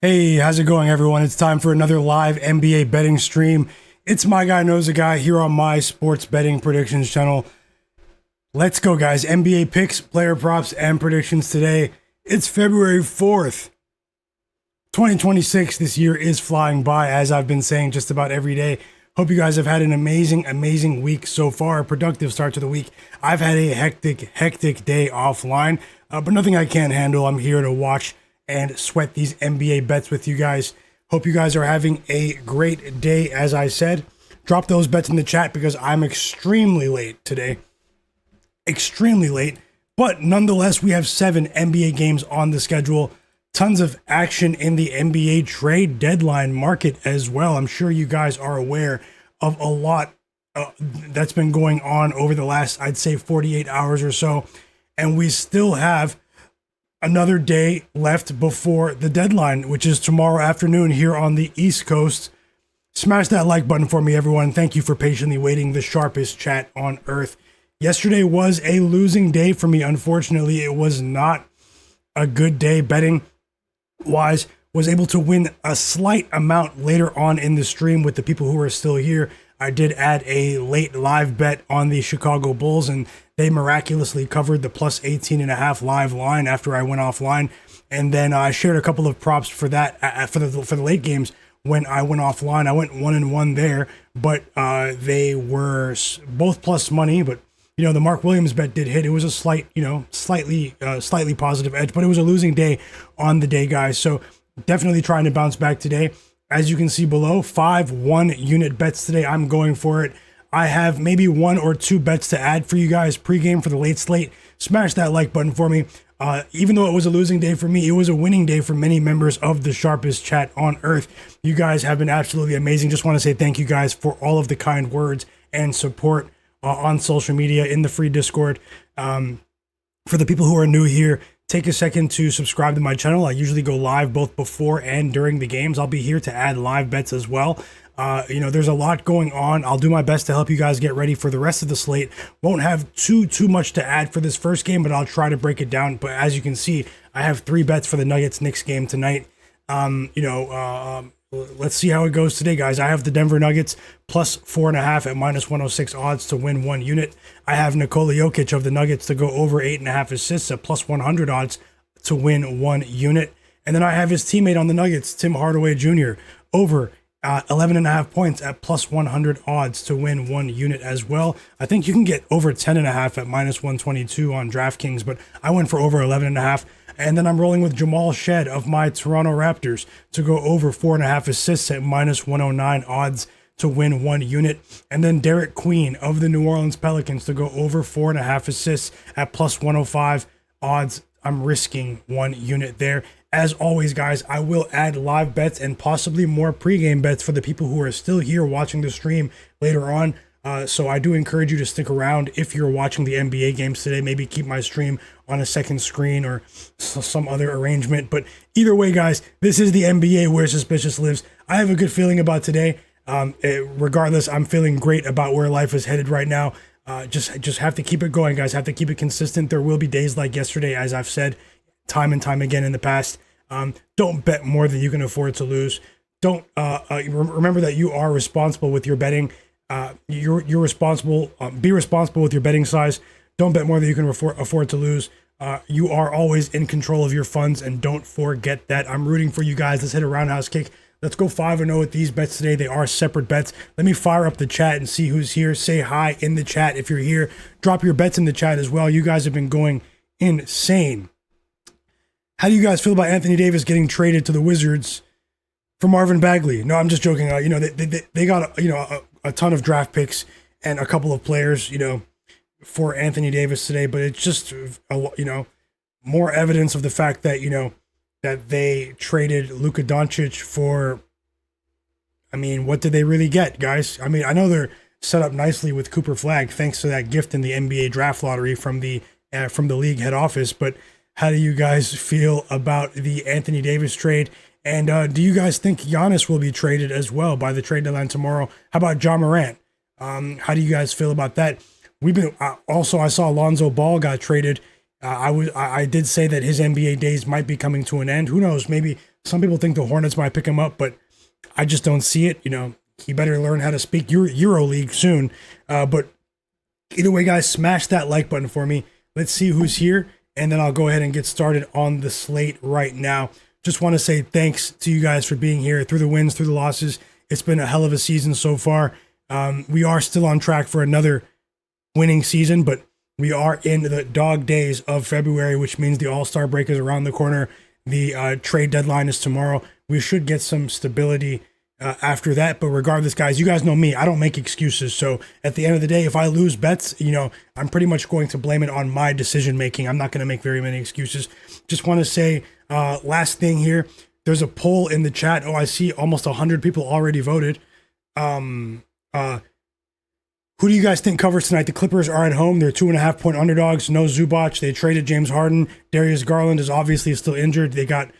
Hey, how's it going, everyone? It's time for another live NBA betting stream. It's Myguyknowsaguy here on my sports betting predictions channel. Let's go, guys. NBA picks, player props, and predictions today. It's February 4th, 2026. This year is flying by, as I've been saying just about every day. Hope you guys have had an amazing week so far. A productive start to the week. I've had a hectic day offline, but nothing I can't handle. I'm here to watch and sweat these NBA bets with you guys. Hope you guys are having a great day. As I said, drop those bets in the chat because I'm extremely late today. Extremely late. But nonetheless, we have 7 NBA games on the schedule. Tons of action in the NBA trade deadline market as well. I'm sure you guys are aware of a lot that's been going on over the last, I'd say, 48 hours or so. And we still have another day left before the deadline, which is tomorrow afternoon here on the East Coast. Smash that like button for me, everyone. Thank you for patiently waiting. The sharpest chat on earth. Yesterday was a losing day for me. Unfortunately, it was not a good day betting wise. Was able to win a slight amount later on in the stream with the people who are still here. I did add a late live bet on the Chicago Bulls, and they miraculously covered the plus 18.5 live line after I went offline. And then I shared a couple of props for that for the late games when I went offline. I went 1-1 there, but they were both plus money. But the Mark Williams bet did hit. It was a slightly positive edge, but it was a losing day on the day, guys. So definitely trying to bounce back today. As you can see below, 5 1-unit bets today. I'm going for it. I have maybe 1 or 2 bets to add for you guys pregame for the late slate. Smash that like button for me. Even though it was a losing day for me, it was a winning day for many members of the sharpest chat on earth. You guys have been absolutely amazing. Just want to say thank you guys for all of the kind words and support on social media, in the free Discord. For the people who are new here, take a second to subscribe to my channel. I usually go live both before and during the games. I'll be here to add live bets as well. There's a lot going on. I'll do my best to help you guys get ready for the rest of the slate. Won't have too much to add for this first game, but I'll try to break it down. But as you can see, I have 3 bets for the Nuggets-Knicks game tonight. Let's see how it goes today, guys. I have the Denver Nuggets plus 4.5 at minus 106 odds to win 1 unit. I have Nikola Jokic of the Nuggets to go over 8.5 assists at plus 100 odds to win 1 unit. And then I have his teammate on the Nuggets, Tim Hardaway Jr., over 11.5 points at plus 100 odds to win 1 unit as well. I think you can get over 10.5 at minus 122 on DraftKings, but I went for over 11.5. And then I'm rolling with Jamal Shed of my Toronto Raptors to go over 4.5 assists at minus 109 odds to win 1 unit. And then Derek Queen of the New Orleans Pelicans to go over 4.5 assists at plus 105 odds. I'm risking 1 unit there. As always, guys, I will add live bets and possibly more pregame bets for the people who are still here watching the stream later on. So I do encourage you to stick around if you're watching the NBA games today. Maybe keep my stream on a second screen or some other arrangement. But either way, guys, this is the NBA where suspicious lives. I have a good feeling about today. Regardless, I'm feeling great about where life is headed right now. Just have to keep it going, guys. Have to keep it consistent. There will be days like yesterday, as I've said time and time again in the past. Don't bet more than you can afford to lose. Don't remember that you are responsible with your betting. You're responsible. Be responsible with your betting size. Don't bet more than you can afford to lose. You are always in control of your funds, and don't forget that. I'm rooting for you guys. Let's hit a roundhouse kick. Let's go 5-0 with these bets today. They are separate bets. Let me fire up the chat and see who's here. Say hi in the chat if you're here. Drop your bets in the chat as well. You guys have been going insane. How do you guys feel about Anthony Davis getting traded to the Wizards for Marvin Bagley? No, I'm just joking. They got a ton of draft picks and a couple of players, for Anthony Davis today, but it's just more evidence of the fact that that they traded Luka Doncic for. I mean, what did they really get, guys? I mean, I know they're set up nicely with Cooper Flagg thanks to that gift in the NBA draft lottery from the league head office, but how do you guys feel about the Anthony Davis trade? And do you guys think Giannis will be traded as well by the trade deadline tomorrow? How about John Morant? How do you guys feel about that? We've been I saw Lonzo Ball got traded I did say that his NBA days might be coming to an end. Who knows? Maybe some people think the Hornets might pick him up, but I just don't see it. He better learn how to speak EuroLeague soon. But either way, guys, smash that like button for me. Let's see who's here, and then I'll go ahead and get started on the slate right now. Just want to say thanks to you guys for being here through the wins, through the losses. It's been a hell of a season so far. We are still on track for another winning season, but we are in the dog days of February, which means the All-Star break is around the corner. The trade deadline is tomorrow. We should get some stability after that. But regardless, guys, you guys know me. I don't make excuses. So at the end of the day, if I lose bets, I'm pretty much going to blame it on my decision making. I'm not going to make very many excuses. Just want to say, last thing here, there's a poll in the chat. Oh, I see almost 100 people already voted. Who do you guys think covers tonight? The Clippers are at home. They're 2.5-point underdogs. No Zubac. They traded James Harden. Darius Garland is obviously still injured. The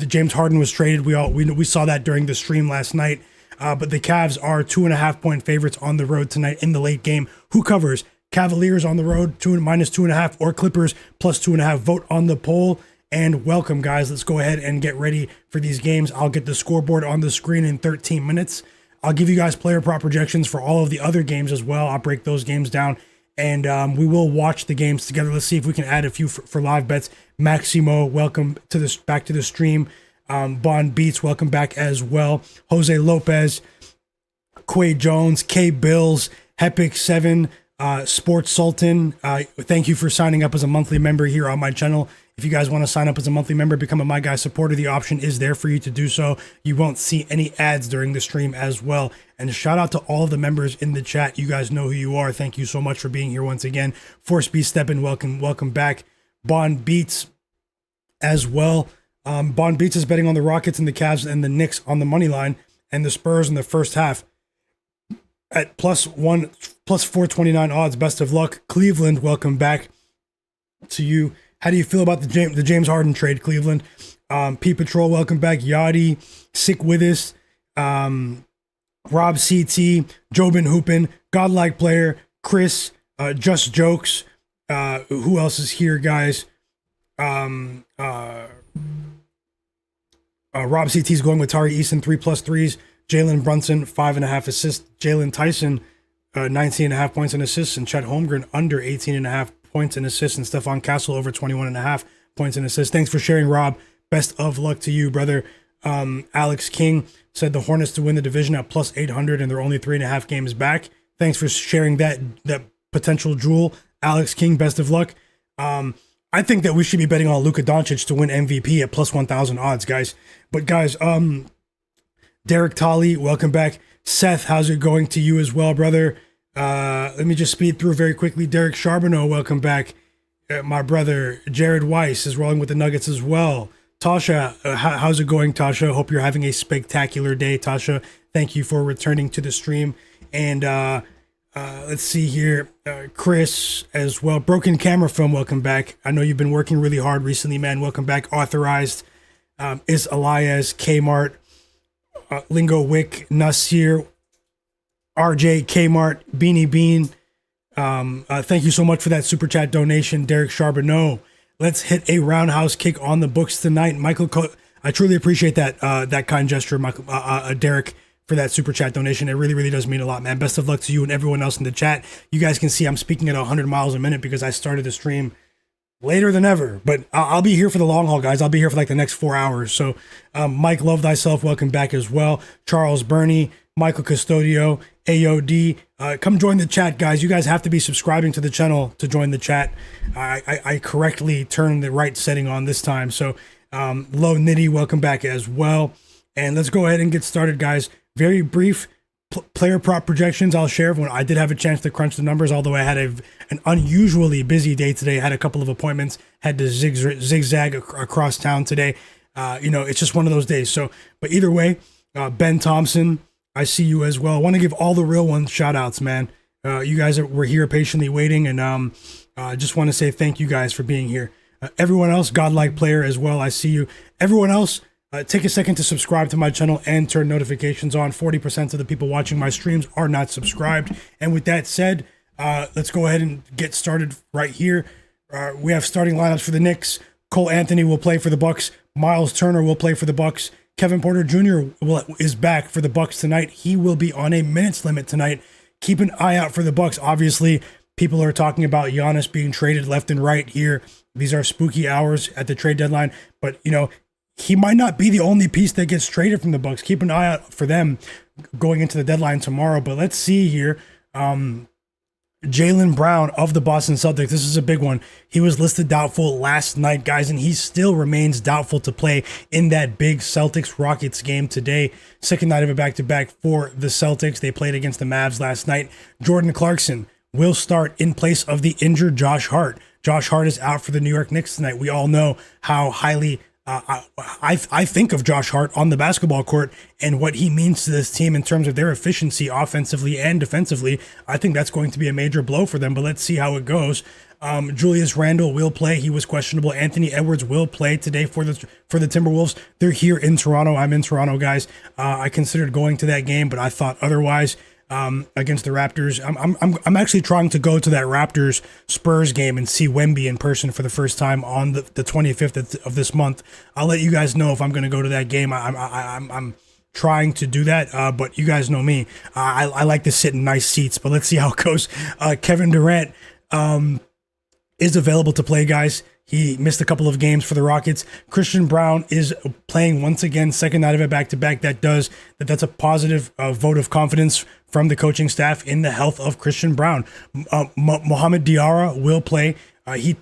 James Harden was traded. We saw that during the stream last night. But the Cavs are 2.5-point favorites on the road tonight in the late game. Who covers? Cavaliers on the road, -2.5, or Clippers +2.5. Vote on the poll. And welcome, guys. Let's go ahead and get ready for these games. I'll get the scoreboard on the screen in 13 minutes. I'll give you guys player prop projections for all of the other games as well. I'll break those games down, and we will watch the games together. Let's see if we can add a few for live bets. Maximo, welcome to back to the stream. Bond Beats, welcome back as well. Jose Lopez, Quay Jones, K Bills, Hepic7, Sports Sultan. Thank you for signing up as a monthly member here on my channel. If you guys want to sign up as a monthly member, become a My Guy supporter, the option is there for you to do so. You won't see any ads during the stream as well. And shout out to all of the members in the chat. You guys know who you are. Thank you so much for being here once again. Force B Steppin, welcome back. Bond Beats as well. Bond Beats is betting on the Rockets and the Cavs and the Knicks on the money line, and the Spurs in the first half at +429 odds. Best of luck. Cleveland, welcome back to you. How do you feel about the James Harden trade, Cleveland? P Patrol, welcome back. Yachty, Sick with us. Rob CT, Jobin Hoopin, Godlike Player, Chris, Just Jokes. Who else is here, guys? Rob CT is going with Tari Eason, 3+3s. Jalen Brunson, 5.5 assists. Jalen Tyson, 19.5 points and assists. And Chet Holmgren, under 18.5 points and assists, and Stephon Castle over 21.5 points and assists. Thanks for sharing, Rob. Best of luck to you, brother. Alex King said the Hornets to win the division at +800, and they're only 3.5 games back. Thanks for sharing that potential jewel, Alex King. Best of luck. I think that we should be betting on Luka Doncic to win MVP at +1,000 odds, guys. But guys, Derek Tolley, welcome back. Seth, how's it going to you as well, brother? Let me just speed through very quickly. Derek Charbonneau, welcome back. My brother Jared Weiss is rolling with the Nuggets as well. Tasha, how's it going, Tasha? Hope you're having a spectacular day, Tasha. Thank you for returning to the stream. And let's see here. Chris as well. Broken Camera Film, welcome back. I know you've been working really hard recently, man. Welcome back. Authorized, Is Elias, Kmart, Lingo Wick, Nasir, RJ, Kmart, Beanie Bean. Thank you so much for that super chat donation, Derek Charbonneau. Let's hit a roundhouse kick on the books tonight. I truly appreciate that kind gesture, Michael, Derek, for that super chat donation. It really, really does mean a lot, man. Best of luck to you and everyone else in the chat. You guys can see I'm speaking at 100 miles a minute because I started the stream later than ever, but I'll be here for the long haul, guys. I'll be here for like the next 4 hours. So Mike Love Thyself, welcome back as well. Charles Burney, Michael Custodio, AOD, come join the chat, guys. You guys have to be subscribing to the channel to join the chat. I correctly turned the right setting on this time. So Low Nitty, welcome back as well. And let's go ahead and get started, guys. Very brief player prop projections I'll share when I did have a chance to crunch the numbers, although I had an unusually busy day today. I had a couple of appointments, had to zigzag across town today. It's just one of those days. So, but either way, Ben Thompson, I see you as well. I want to give all the real ones shout outs, man. You guys were here patiently waiting, and I just want to say thank you guys for being here. Everyone else, Godlike Player as well, I see you. Everyone else, take a second to subscribe to my channel and turn notifications on. 40% of the people watching my streams are not subscribed. And with that said, let's go ahead and get started right here. We have starting lineups for the Knicks. Cole Anthony will play for the Bucks. Miles Turner will play for the Bucks. Kevin Porter Jr. is back for the Bucks tonight. He will be on a minutes limit tonight. Keep an eye out for the Bucks. Obviously, people are talking about Giannis being traded left and right here. These are spooky hours at the trade deadline, but he might not be the only piece that gets traded from the Bucks. Keep an eye out for them going into the deadline tomorrow. But let's see here. Jaylen Brown of the Boston Celtics. This is a big one. He was listed doubtful last night, guys, and he still remains doubtful to play in that big Celtics-Rockets game today. Second night of a back-to-back for the Celtics. They played against the Mavs last night. Jordan Clarkson will start in place of the injured Josh Hart. Josh Hart is out for the New York Knicks tonight. We all know how highly I think of Josh Hart on the basketball court and what he means to this team in terms of their efficiency offensively and defensively. I think that's going to be a major blow for them, but let's see how it goes. Julius Randle will play. He was questionable. Anthony Edwards will play today for the Timberwolves. They're here in Toronto. I'm in Toronto, guys. I considered going to that game, but I thought otherwise. Against the Raptors. I'm actually trying to go to that Raptors Spurs game and see Wemby in person for the first time on the 25th of this month. I'll let you guys know if I'm going to go to that game. I'm trying to do that, but you guys know me. I like to sit in nice seats, but let's see how it goes. Kevin Durant is available to play, guys. He missed a couple of games for the Rockets. Christian Brown is playing once again, second night of a back-to-back. That's a positive vote of confidence from the coaching staff in the health of Christian Brown. Mohamed Diarra will play. He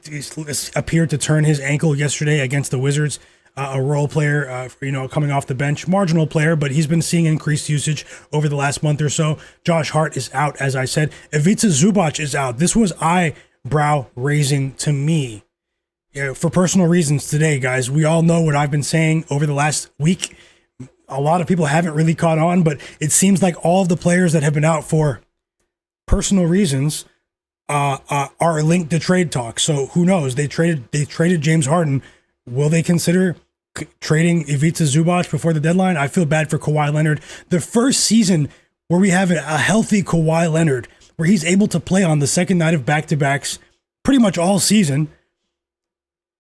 appeared to turn his ankle yesterday against the Wizards. A role player, coming off the bench, marginal player, but he's been seeing increased usage over the last month or so. Josh Hart is out, as I said. Ivica Zubac is out. This was eyebrow raising to me. Yeah, for personal reasons today, guys. We all know what I've been saying over the last week. A lot of people haven't really caught on, but it seems like all of the players that have been out for personal reasons are linked to trade talk. So who knows? They traded James Harden. Will they consider trading Ivica Zubac before the deadline? I feel bad for Kawhi Leonard. The first season where we have a healthy Kawhi Leonard, where he's able to play on the second night of back-to-backs pretty much all season,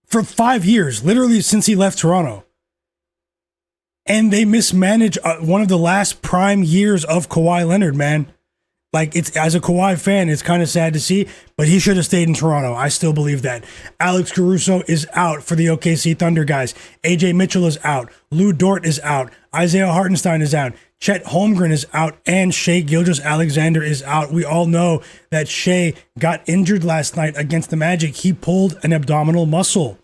for 5 years, literally since he left Toronto. And they mismanage one of the last prime years of Kawhi Leonard, man. Like, it's, as a Kawhi fan, it's kind of sad to see, but he should have stayed in Toronto. I still believe that. Alex Caruso is out for the OKC Thunder, guys. AJ Mitchell is out. Lou Dort is out. Isaiah Hartenstein is out. Chet Holmgren is out, and Shai Gilgeous-Alexander is out. We all know that Shai got injured last night against the Magic. He pulled an abdominal muscle.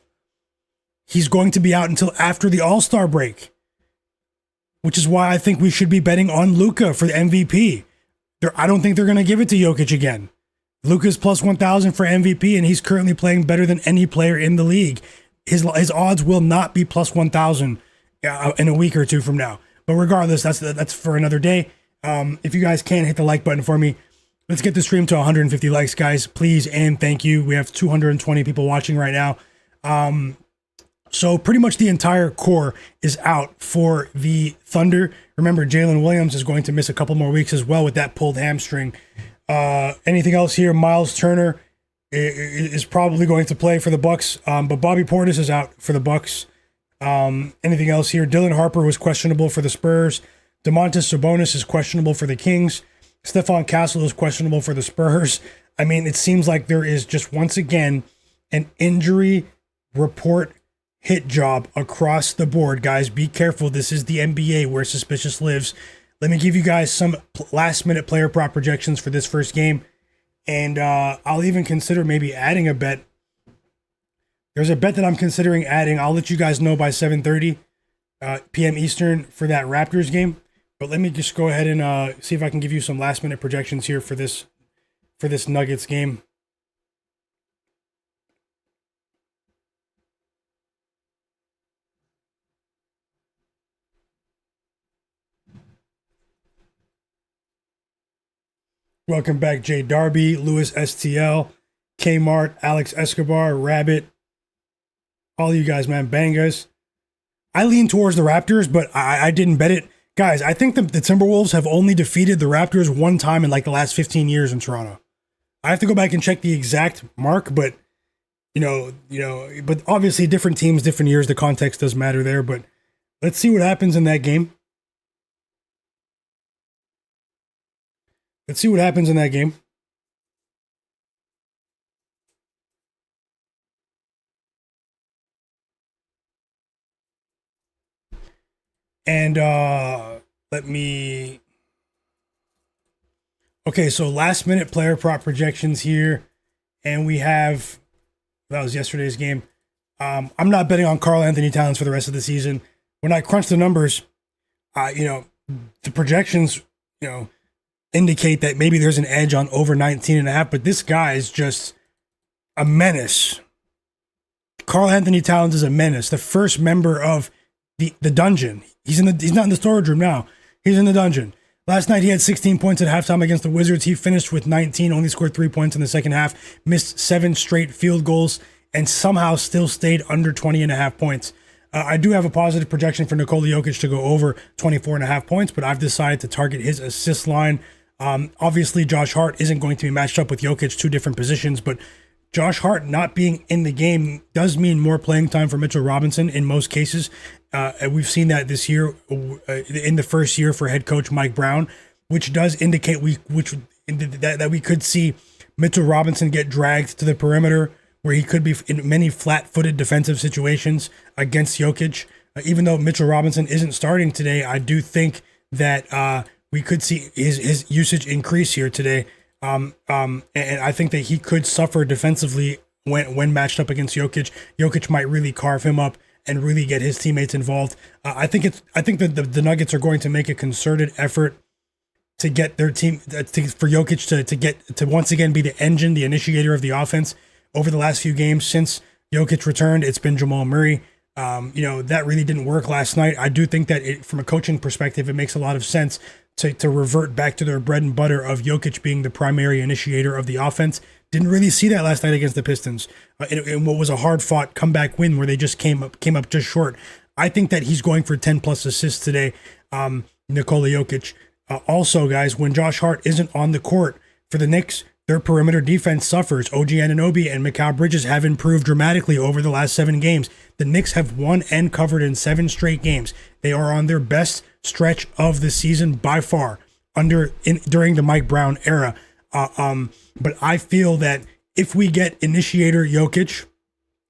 He's going to be out until after the All-Star break, which is why I think we should be betting on Luka for the MVP. I don't think they're going to give it to Jokic again. Luka's plus 1,000 for MVP, and he's currently playing better than any player in the league. His odds will not be plus 1,000 in a week or two from now. But regardless, that's for another day. If you guys can, hit the like button for me. Let's get the stream to 150 likes, guys. Please and thank you. We have 220 people watching right now. So pretty much the entire core is out for the Thunder. Remember, Jalen Williams is going to miss a couple more weeks as well with that pulled hamstring. Anything else here? Miles Turner is probably going to play for the Bucks, but Bobby Portis is out for the Bucks. Anything else here? Dylan Harper was questionable for the Spurs. Domantas Sabonis is questionable for the Kings. Stephon Castle is questionable for the Spurs. I mean, it seems like there is just once again an injury report hit job across the board, guys. Be careful. This is the NBA where suspicious lives. Let me give you guys some last-minute player prop projections for this first game, and I'll even consider maybe adding a bet. There's a bet that I'm considering adding. I'll let you guys know by 7:30 p.m. Eastern for that Raptors game. But let me just go ahead and see if I can give you some last-minute projections here for this Nuggets game. Welcome back, Jay Darby, Louis STL, Kmart, Alex Escobar, Rabbit. All you guys, man, bangas. I lean towards the Raptors, but I didn't bet it. Guys, I think the Timberwolves have only defeated the Raptors one time in like the last 15 years in Toronto. I have to go back and check the exact mark, but But obviously different teams, different years. The context does matter there. But let's see what happens in that game. Let's see what happens in that game. And let me. Okay, so last minute player prop projections here, and we have that was yesterday's game. I'm not betting on Karl Anthony Towns for the rest of the season. When I crunch the numbers, the projections, indicate that maybe there's an edge on over 19.5, but this guy is just a menace. Karl Anthony Towns is a menace. The first member of the dungeon. He's not in the storage room now. He's in the dungeon. Last night he had 16 points at halftime against the Wizards. He finished with 19, only scored 3 points in the second half, missed 7 straight field goals, and somehow still stayed under 20.5 points. I do have a positive projection for Nikola Jokic to go over 24.5 points, but I've decided to target his assist line. Obviously, Josh Hart isn't going to be matched up with Jokic, 2 different positions, but Josh Hart not being in the game does mean more playing time for Mitchell Robinson in most cases. We've seen that this year in the first year for head coach Mike Brown, which does indicate that we could see Mitchell Robinson get dragged to the perimeter where he could be in many flat-footed defensive situations against Jokic. Even though Mitchell Robinson isn't starting today, I do think that we could see his usage increase here today. And I think that he could suffer defensively when matched up against Jokic. Jokic might really carve him up and really get his teammates involved. I think that the Nuggets are going to make a concerted effort to get their team for Jokic to once again be the engine, the initiator of the offense. Over the last few games since Jokic returned, it's been Jamal Murray. That really didn't work last night. I do think that from a coaching perspective, it makes a lot of sense to revert back to their bread and butter of Jokic being the primary initiator of the offense. Didn't really see that last night against the Pistons in what was a hard-fought comeback win where they just came up just short. I think that he's going for 10-plus assists today, Nikola Jokic. Also, guys, when Josh Hart isn't on the court for the Knicks, their perimeter defense suffers. OG Anunoby and Mikal Bridges have improved dramatically over the last 7 games. The Knicks have won and covered in 7 straight games. They are on their best stretch of the season by far during the Mike Brown era. But I feel that if we get initiator Jokic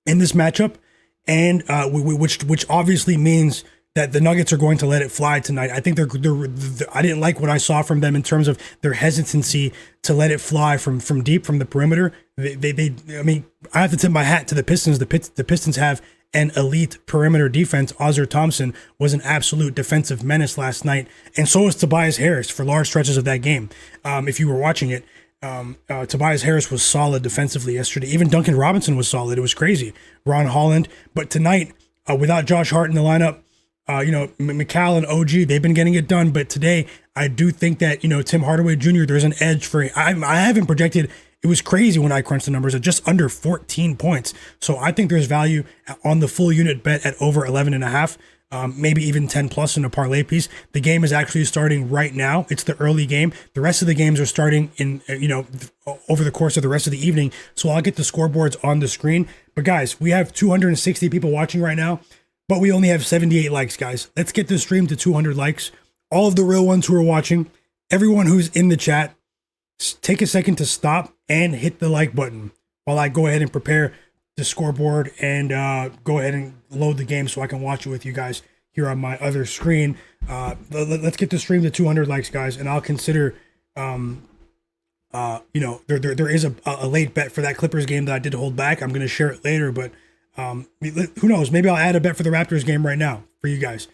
in this matchup, and which obviously means that the Nuggets are going to let it fly tonight. I think I didn't like what I saw from them in terms of their hesitancy to let it fly from deep from the perimeter. I have to tip my hat to the Pistons. The Pistons have an elite perimeter defense. Ozzer Thompson was an absolute defensive menace last night, and so was Tobias Harris for large stretches of that game. If you were watching it, Tobias Harris was solid defensively yesterday. Even Duncan Robinson was solid. It was crazy. Ron Holland. But tonight, without Josh Hart in the lineup, Mikal and OG, they've been getting it done. But today, I do think that, Tim Hardaway Jr., there's an edge for I haven't projected. It was crazy when I crunched the numbers at just under 14 points. So I think there's value on the full unit bet at over 11.5. Maybe even 10 plus in a parlay piece. The game is actually starting right now. It's the early game. The rest of the games are starting in, over the course of the rest of the evening. So I'll get the scoreboards on the screen. But guys, we have 260 people watching right now, but we only have 78 likes, guys. Let's get this stream to 200 likes. All of the real ones who are watching, everyone who's in the chat, take a second to stop and hit the like button while I go ahead and prepare the scoreboard and go ahead and load the game so I can watch it with you guys here on my other screen. Let's get the stream to 200 likes, guys, and I'll consider, there is a late bet for that Clippers game that I did hold back. I'm going to share it later, but who knows? Maybe I'll add a bet for the Raptors game right now for you guys.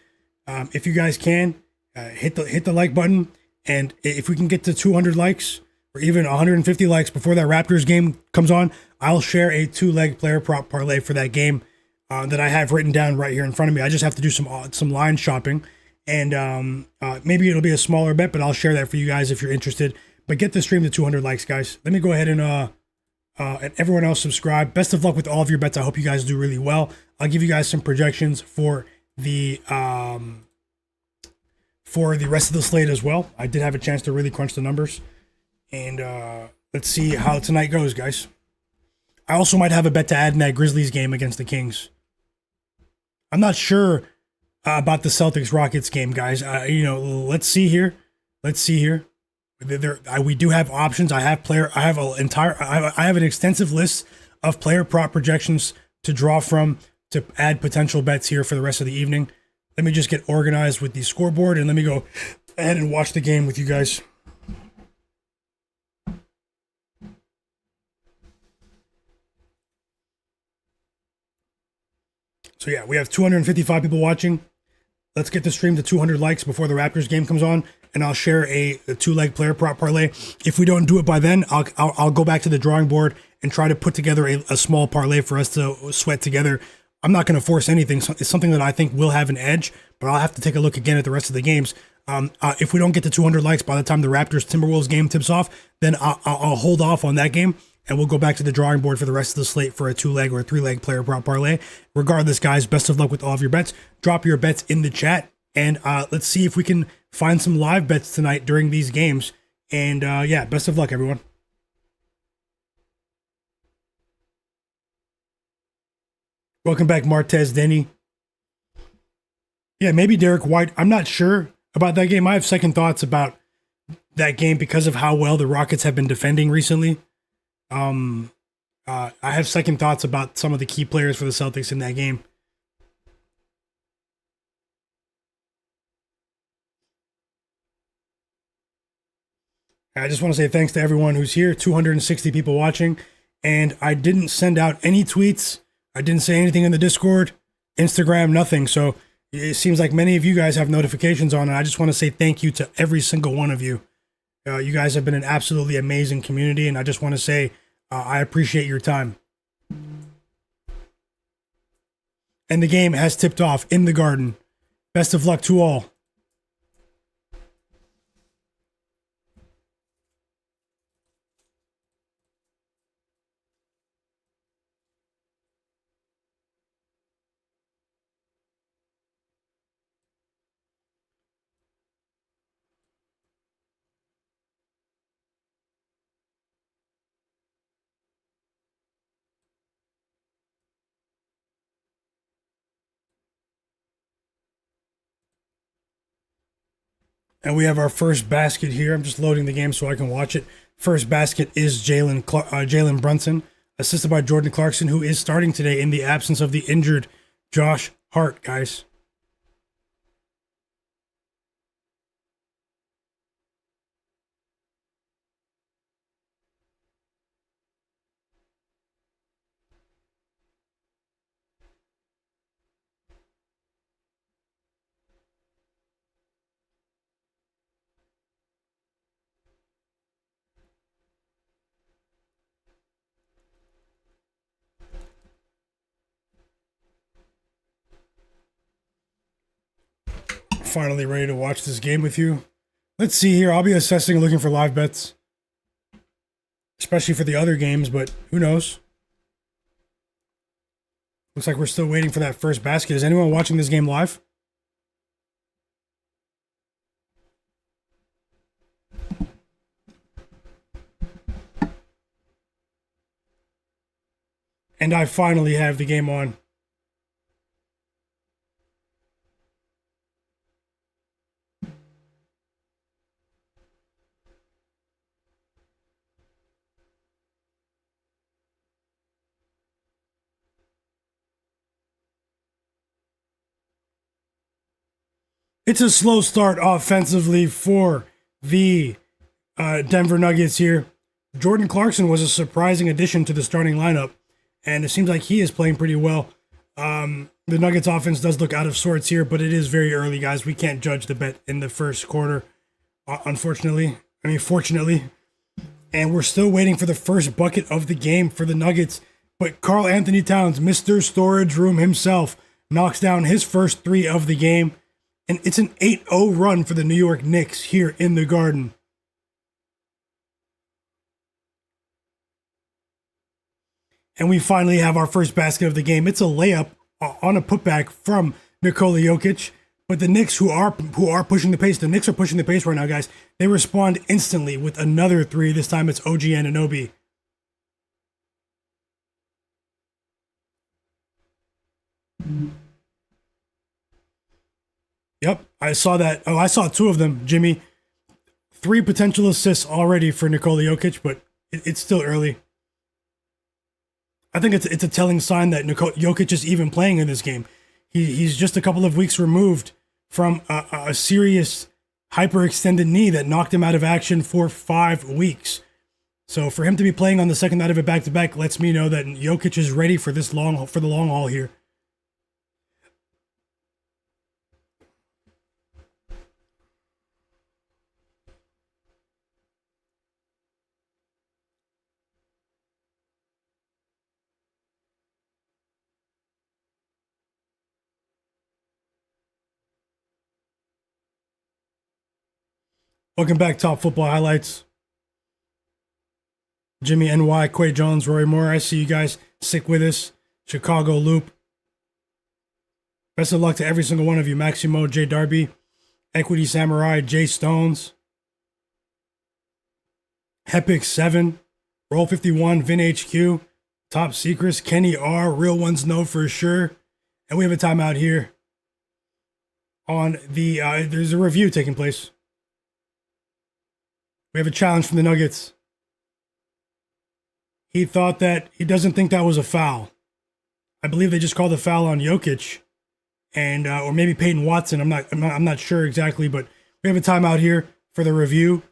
If you guys can, hit the like button, and if we can get to 200 likes or even 150 likes before that Raptors game comes on, I'll share a 2-leg player prop parlay for that game that I have written down right here in front of me. I just have to do some line shopping, and maybe it'll be a smaller bet, but I'll share that for you guys if you're interested. But get the stream to 200 likes, guys. Let me go ahead and everyone else subscribe. Best of luck with all of your bets. I hope you guys do really well. I'll give you guys some projections for the rest of the slate as well. I did have a chance to really crunch the numbers, and let's see how tonight goes, guys. I also might have a bet to add in that Grizzlies game against the Kings. I'm not sure about the Celtics Rockets game, guys. Let's see here. Let's see here. We do have options. I have an extensive list of player prop projections to draw from to add potential bets here for the rest of the evening. Let me just get organized with the scoreboard and let me go ahead and watch the game with you guys. So yeah, we have 255 people watching. Let's get the stream to 200 likes before the Raptors game comes on, and I'll share a two-leg player prop parlay. If we don't do it by then, I'll go back to the drawing board and try to put together a small parlay for us to sweat together. I'm not going to force anything. It's something that I think will have an edge, but I'll have to take a look again at the rest of the games. If we don't get to 200 likes by the time the Raptors Timberwolves game tips off, then I'll hold off on that game, and we'll go back to the drawing board for the rest of the slate for a 2-leg or a 3-leg player prop parlay. Regardless, guys, best of luck with all of your bets. Drop your bets in the chat, and let's see if we can find some live bets tonight during these games. And yeah, best of luck, everyone. Welcome back, Martez Denny. Yeah, maybe Derek White. I'm not sure about that game. I have second thoughts about that game because of how well the Rockets have been defending recently. I have second thoughts about some of the key players for the Celtics in that game. I just want to say thanks to everyone who's here, 260 people watching, and I didn't send out any tweets. I didn't say anything in the Discord, Instagram, nothing. So it seems like many of you guys have notifications on, and I just want to say thank you to every single one of you. You guys have been an absolutely amazing community, and I just want to say I appreciate your time. And the game has tipped off in the Garden. Best of luck to all. And we have our first basket here. I'm just loading the game so I can watch it. First basket is Jalen Brunson, assisted by Jordan Clarkson, who is starting today in the absence of the injured Josh Hart, guys. Finally ready to watch this game with you. Let's see here. I'll be assessing and looking for live bets, especially for the other games, but who knows? Looks like we're still waiting for that first basket. Is anyone watching this game live? And I finally have the game on. It's a slow start offensively for the Denver Nuggets here. Jordan Clarkson was a surprising addition to the starting lineup, and it seems like he is playing pretty well. The Nuggets offense does look out of sorts here, but it is very early, guys. We can't judge the bet in the first quarter, fortunately. And we're still waiting for the first bucket of the game for the Nuggets. But Karl Anthony Towns, Mr. Storage Room himself, knocks down his first three of the game. And it's an 8-0 run for the New York Knicks here in the Garden. And we finally have our first basket of the game. It's a layup on a putback from Nikola Jokic. But the Knicks, who are pushing the pace, the Knicks are pushing the pace right now, guys. They respond instantly with another three. This time it's OG Anunoby. Yep, I saw that. Oh, I saw two of them, Jimmy. 3 potential assists already for Nikola Jokic, but it's still early. I think it's a telling sign that Jokic is even playing in this game. He's just a couple of weeks removed from a serious hyperextended knee that knocked him out of action for 5 weeks. So for him to be playing on the second night of it back-to-back lets me know that Jokic is ready for the long haul here. Welcome back, Top Football Highlights. Jimmy NY, Quay Jones, Roy Moore. I see you guys. Stick with us. Chicago Loop. Best of luck to every single one of you. Maximo, J Darby, Equity Samurai, Jay Stones, Hepic 7, Roll 51, Vin HQ, Top Secrets, Kenny R, Real Ones Know for sure. And we have a timeout here on the, there's a review taking place. We have a challenge from the Nuggets. He doesn't think that was a foul. I believe they just called a foul on Jokic, and or maybe Peyton Watson. I'm not sure exactly, but we have a timeout here for the review.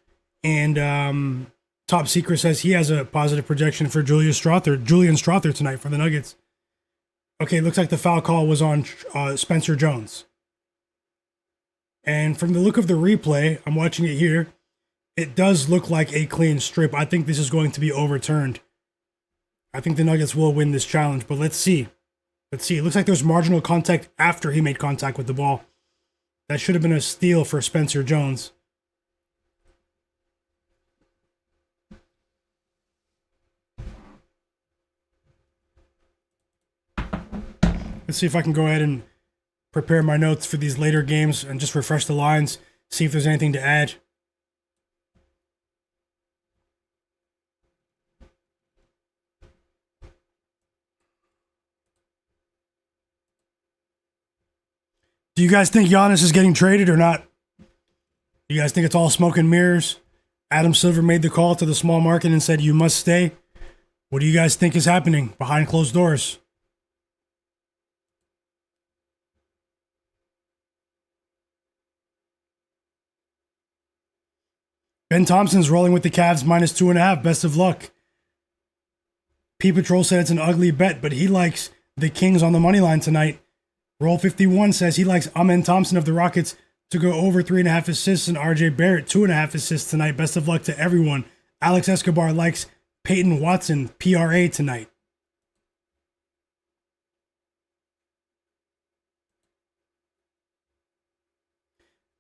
And Top Secret says he has a positive projection for Julian Strother tonight for the Nuggets. Okay, looks like the foul call was on Spencer Jones. And from the look of the replay, I'm watching it here. It does look like a clean strip. I think this is going to be overturned. I think the Nuggets will win this challenge, but let's see. Let's see. It looks like there's marginal contact after he made contact with the ball. That should have been a steal for Spencer Jones. Let's see if I can go ahead and prepare my notes for these later games and just refresh the lines, see if there's anything to add. Do you guys think Giannis is getting traded or not? You guys think it's all smoke and mirrors? Adam Silver made the call to the small market and said, you must stay. What do you guys think is happening behind closed doors? Ben Thompson's rolling with the Cavs minus 2.5. Best of luck. P Patrol said it's an ugly bet, but he likes the Kings on the money line tonight. Roll 51 says he likes Amen Thompson of the Rockets to go over 3.5 assists and RJ Barrett 2.5 assists tonight. Best of luck to everyone. Alex Escobar likes Peyton Watson PRA tonight.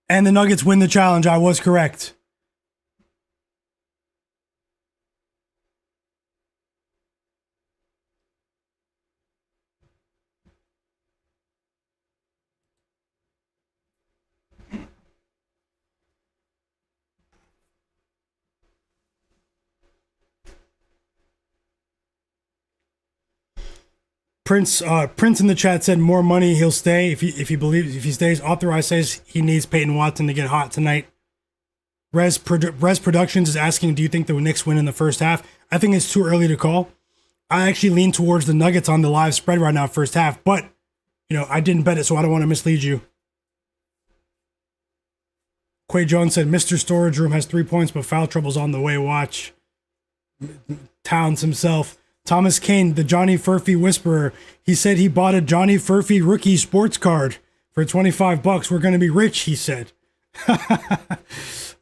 And the Nuggets win the challenge. I was correct. Prince in the chat said more money, he'll stay if he stays. Authorized says he needs Peyton Watson to get hot tonight. Res Productions is asking, do you think the Knicks win in the first half? I think it's too early to call. I actually lean towards the Nuggets on the live spread right now, first half, but I didn't bet it, so I don't want to mislead you. Quay Jones said, Mr. Storage Room has 3 points, but foul trouble's on the way. Watch. Towns himself. Thomas Kane, the Johnny Furphy whisperer. He said he bought a Johnny Furphy rookie sports card for $25. We're going to be rich, he said.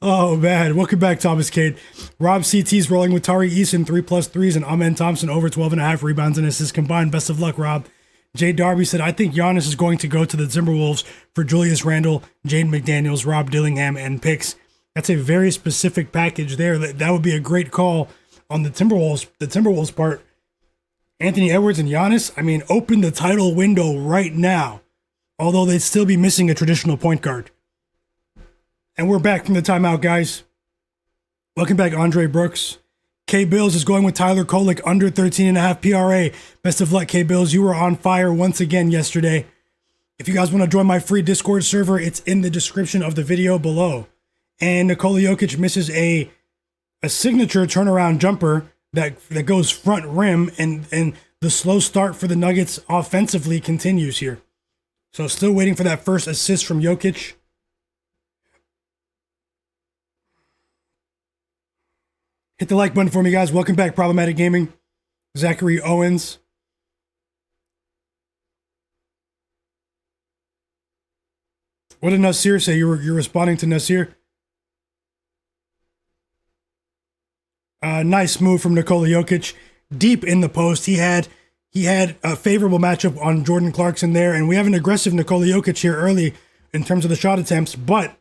Oh, man. Welcome back, Thomas Kane. Rob CT's rolling with Tari Eason, 3+ threes, and Amen Thompson over 12.5 rebounds and assists combined. Best of luck, Rob. Jay Darby said, I think Giannis is going to go to the Timberwolves for Julius Randle, Jaden McDaniels, Rob Dillingham, and picks. That's a very specific package there. That would be a great call on the Timberwolves part. Anthony Edwards and Giannis, open the title window right now. Although they'd still be missing a traditional point guard. And we're back from the timeout, guys. Welcome back, Andre Brooks, K Bills is going with Tyler Kolek under 13.5 PRA. Best of luck, K Bills. You were on fire once again yesterday. If you guys want to join my free Discord server, it's in the description of the video below. And Nikola Jokic misses a signature turnaround jumper that goes front rim, and the slow start for the Nuggets offensively continues here. So still waiting for that first assist from Jokic. Hit the like button for me, guys. Welcome back, Problematic Gaming. Zachary Owens. What did Nasir say? You're responding to Nasir? Nice move from Nikola Jokic. Deep in the post. He had a favorable matchup on Jordan Clarkson there, and we have an aggressive Nikola Jokic here early in terms of the shot attempts, but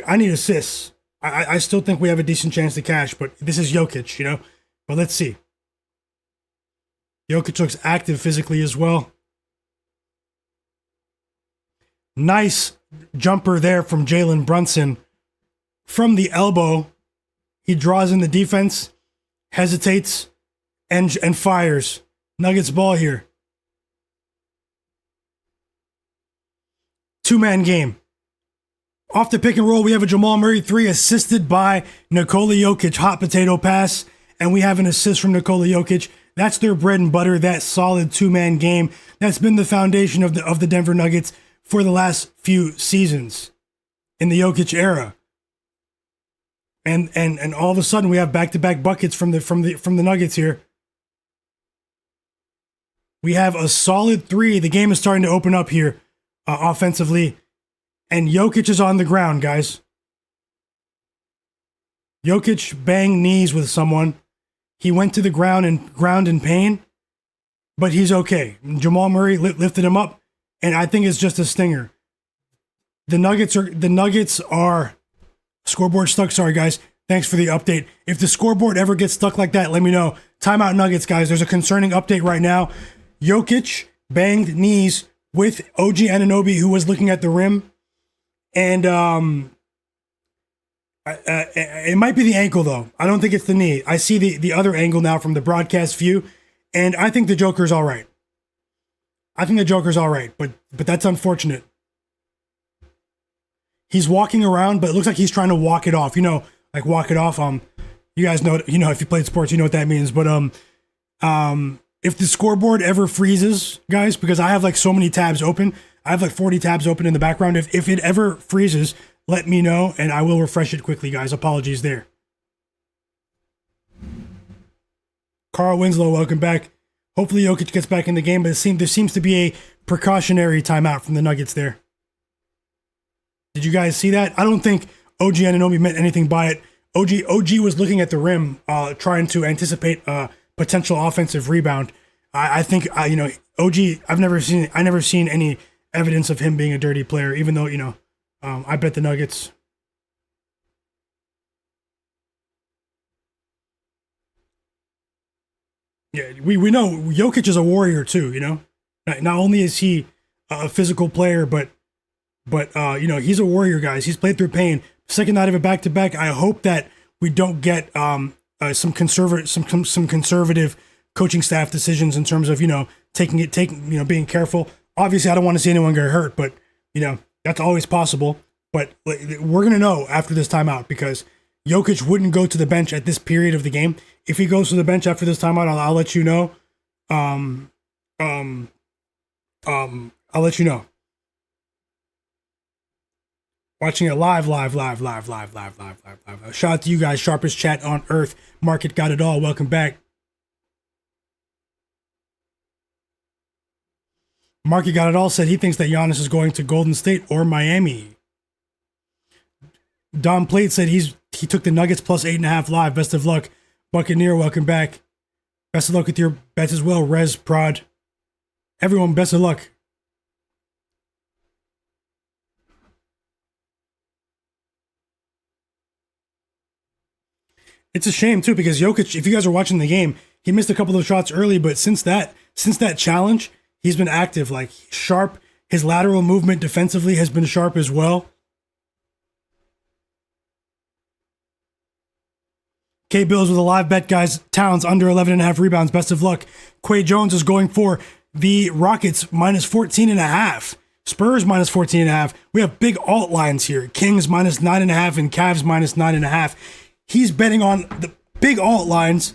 I need assists. I still think we have a decent chance to cash, but this is Jokic, you know? But let's see. Jokic looks active physically as well. Nice jumper there from Jalen Brunson. From the elbow, he draws in the defense, hesitates, and fires. Nuggets ball here. Two-man game. Off the pick and roll, we have a Jamal Murray 3 assisted by Nikola Jokic. Hot potato pass. And we have an assist from Nikola Jokic. That's their bread and butter, that solid two-man game. That's been the foundation of the Denver Nuggets for the last few seasons in the Jokic era. And all of a sudden we have back-to-back buckets from the Nuggets here. We have a solid 3. The game is starting to open up here offensively. And Jokic is on the ground, guys. Jokic banged knees with someone. He went to the ground in pain, but he's okay. Jamal Murray lifted him up, and I think it's just a stinger. The Nuggets are scoreboard stuck. Sorry, guys. Thanks for the update. If the scoreboard ever gets stuck like that, let me know. Timeout Nuggets, guys. There's a concerning update right now. Jokic banged knees with OG Anunoby, who was looking at the rim. And it might be the ankle, though. I don't think it's the knee. I see the other angle now from the broadcast view, and I think the Joker's all right. But that's unfortunate. He's walking around, but it looks like he's trying to walk it off. You know, like walk it off. You guys know, if you played sports, you know what that means. But if the scoreboard ever freezes, guys, because I have like so many tabs open. I have like 40 tabs open in the background. If it ever freezes, let me know, and I will refresh it quickly, guys. Apologies there. Carl Winslow, welcome back. Hopefully Jokic gets back in the game, but there seems to be a precautionary timeout from the Nuggets there. Did you guys see that? I don't think OG Anunoby meant anything by it. OG was looking at the rim, trying to anticipate a potential offensive rebound. I think OG. I've never seen any evidence of him being a dirty player, even though, I bet the Nuggets. Yeah, we know Jokic is a warrior too, Not only is he a physical player, but he's a warrior, guys. He's played through pain. Second night of a back-to-back. I hope that we don't get some conservative coaching staff decisions in terms of, being careful. Obviously, I don't want to see anyone get hurt, but, that's always possible. But we're going to know after this timeout, because Jokic wouldn't go to the bench at this period of the game. If he goes to the bench after this timeout, I'll let you know. I'll let you know. Watching it live. Shout out to you guys. Sharpest chat on earth. Market got it all. Welcome back. Marky Got It All said he thinks that Giannis is going to Golden State or Miami. Dom Plate said he took the Nuggets plus 8.5 live. Best of luck. Buccaneer, welcome back. Best of luck with your bets as well. Rez, Prod. Everyone, best of luck. It's a shame too, because Jokic, if you guys are watching the game, he missed a couple of shots early, but since that challenge, he's been active, like sharp. His lateral movement defensively has been sharp as well. K-Bills with a live bet, guys. Towns under 11.5 rebounds. Best of luck. Quay Jones is going for the Rockets minus 14.5. Spurs minus 14.5. We have big alt lines here. Kings minus 9.5 and Cavs minus 9.5. He's betting on the big alt lines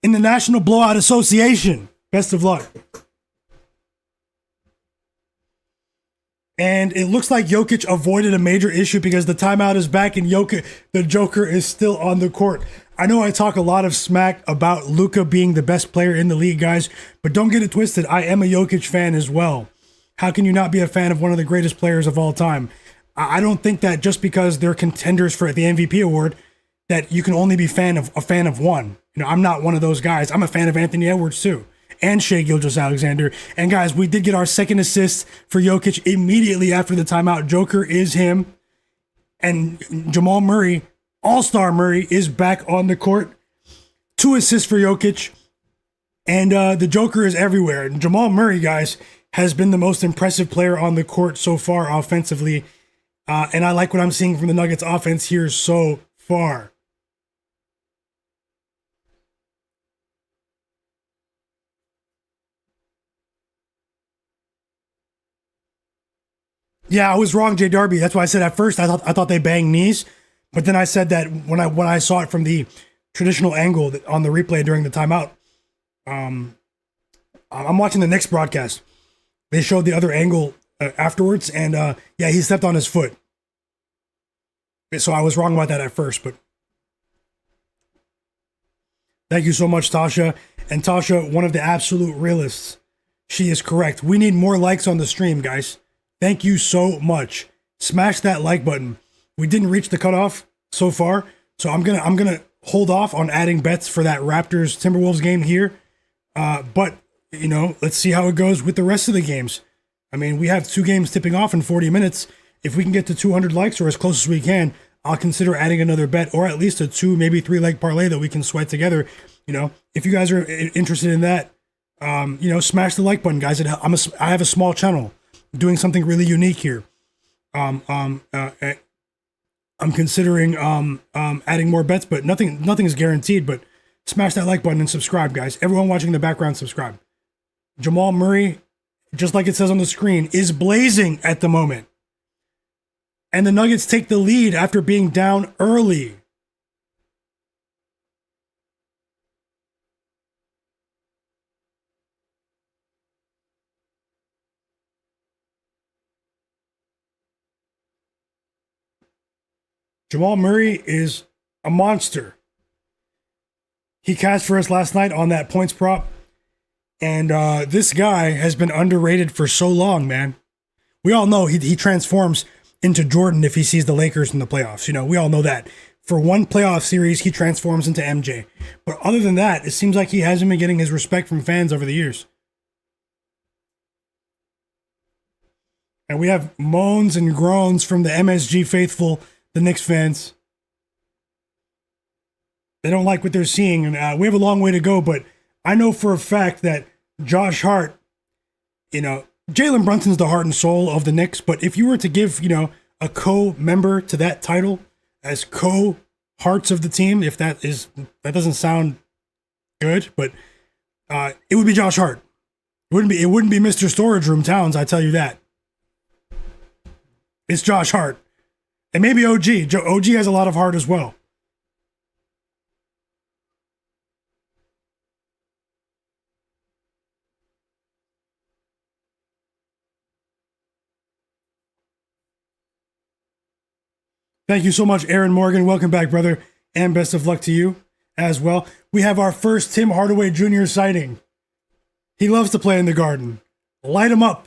in the National Blowout Association. Best of luck. And it looks like Jokic avoided a major issue because the timeout is back and the Joker is still on the court. I know I talk a lot of smack about Luka being the best player in the league, guys, but don't get it twisted. I am a Jokic fan as well. How can you not be a fan of one of the greatest players of all time? I don't think that just because they're contenders for the MVP award that you can only be a fan of one. You know, I'm not one of those guys. I'm a fan of Anthony Edwards too, and Shai Gilgeous-Alexander. And guys, we did get our second assist for Jokic immediately after the timeout. Joker is him, and Jamal Murray, All-Star Murray, is back on the court. 2 assists for Jokic, and the Joker is everywhere. And Jamal Murray, guys, has been the most impressive player on the court so far offensively. And I like what I'm seeing from the Nuggets offense here so far. Yeah, I was wrong, Jay Darby. That's why I said at first I thought they banged knees, but then I said that when I saw it from the traditional angle on the replay during the timeout. I'm watching the Knicks broadcast. They showed the other angle afterwards, and yeah, he stepped on his foot. So I was wrong about that at first, but thank you so much, Tasha. And Tasha, one of the absolute realists. She is correct. We need more likes on the stream, guys. Thank you so much. Smash that like button. We didn't reach the cutoff so far, so I'm gonna hold off on adding bets for that Raptors Timberwolves game here. But you know, let's see how it goes with the rest of the games. I mean, we have 2 games tipping off in 40 minutes. If we can get to 200 likes or as close as we can, I'll consider adding another bet or at least a 2, maybe 3 leg parlay that we can sweat together. You know, if you guys are interested in that, you know, smash the like button, guys. I have a small channel doing something really unique here. I'm considering adding more bets, but nothing is guaranteed. But smash that like button and subscribe, guys. Everyone watching in the background, subscribe. Jamal Murray, just like it says on the screen, is blazing at the moment. And the Nuggets take the lead after being down early. Jamal Murray is a monster. He cashed for us last night on that points prop. And this guy has been underrated for so long, man. We all know he transforms into Jordan if he sees the Lakers in the playoffs. You know, we all know that. For one playoff series, he transforms into MJ. But other than that, it seems like he hasn't been getting his respect from fans over the years. And we have moans and groans from the MSG faithful, the Knicks fans. They don't like what they're seeing. And we have a long way to go, but I know for a fact that Josh Hart, you know, Jalen Brunson's the heart and soul of the Knicks, but if you were to give, you know, a co-member to that title as co-hearts of the team, if that doesn't sound good, but it would be Josh Hart. It wouldn't be Mr. Storage Room Towns, I tell you that. It's Josh Hart. And maybe OG. OG has a lot of heart as well. Thank you so much, Aaron Morgan. Welcome back, brother. And best of luck to you as well. We have our first Tim Hardaway Jr. sighting. He loves to play in the Garden. Light him up,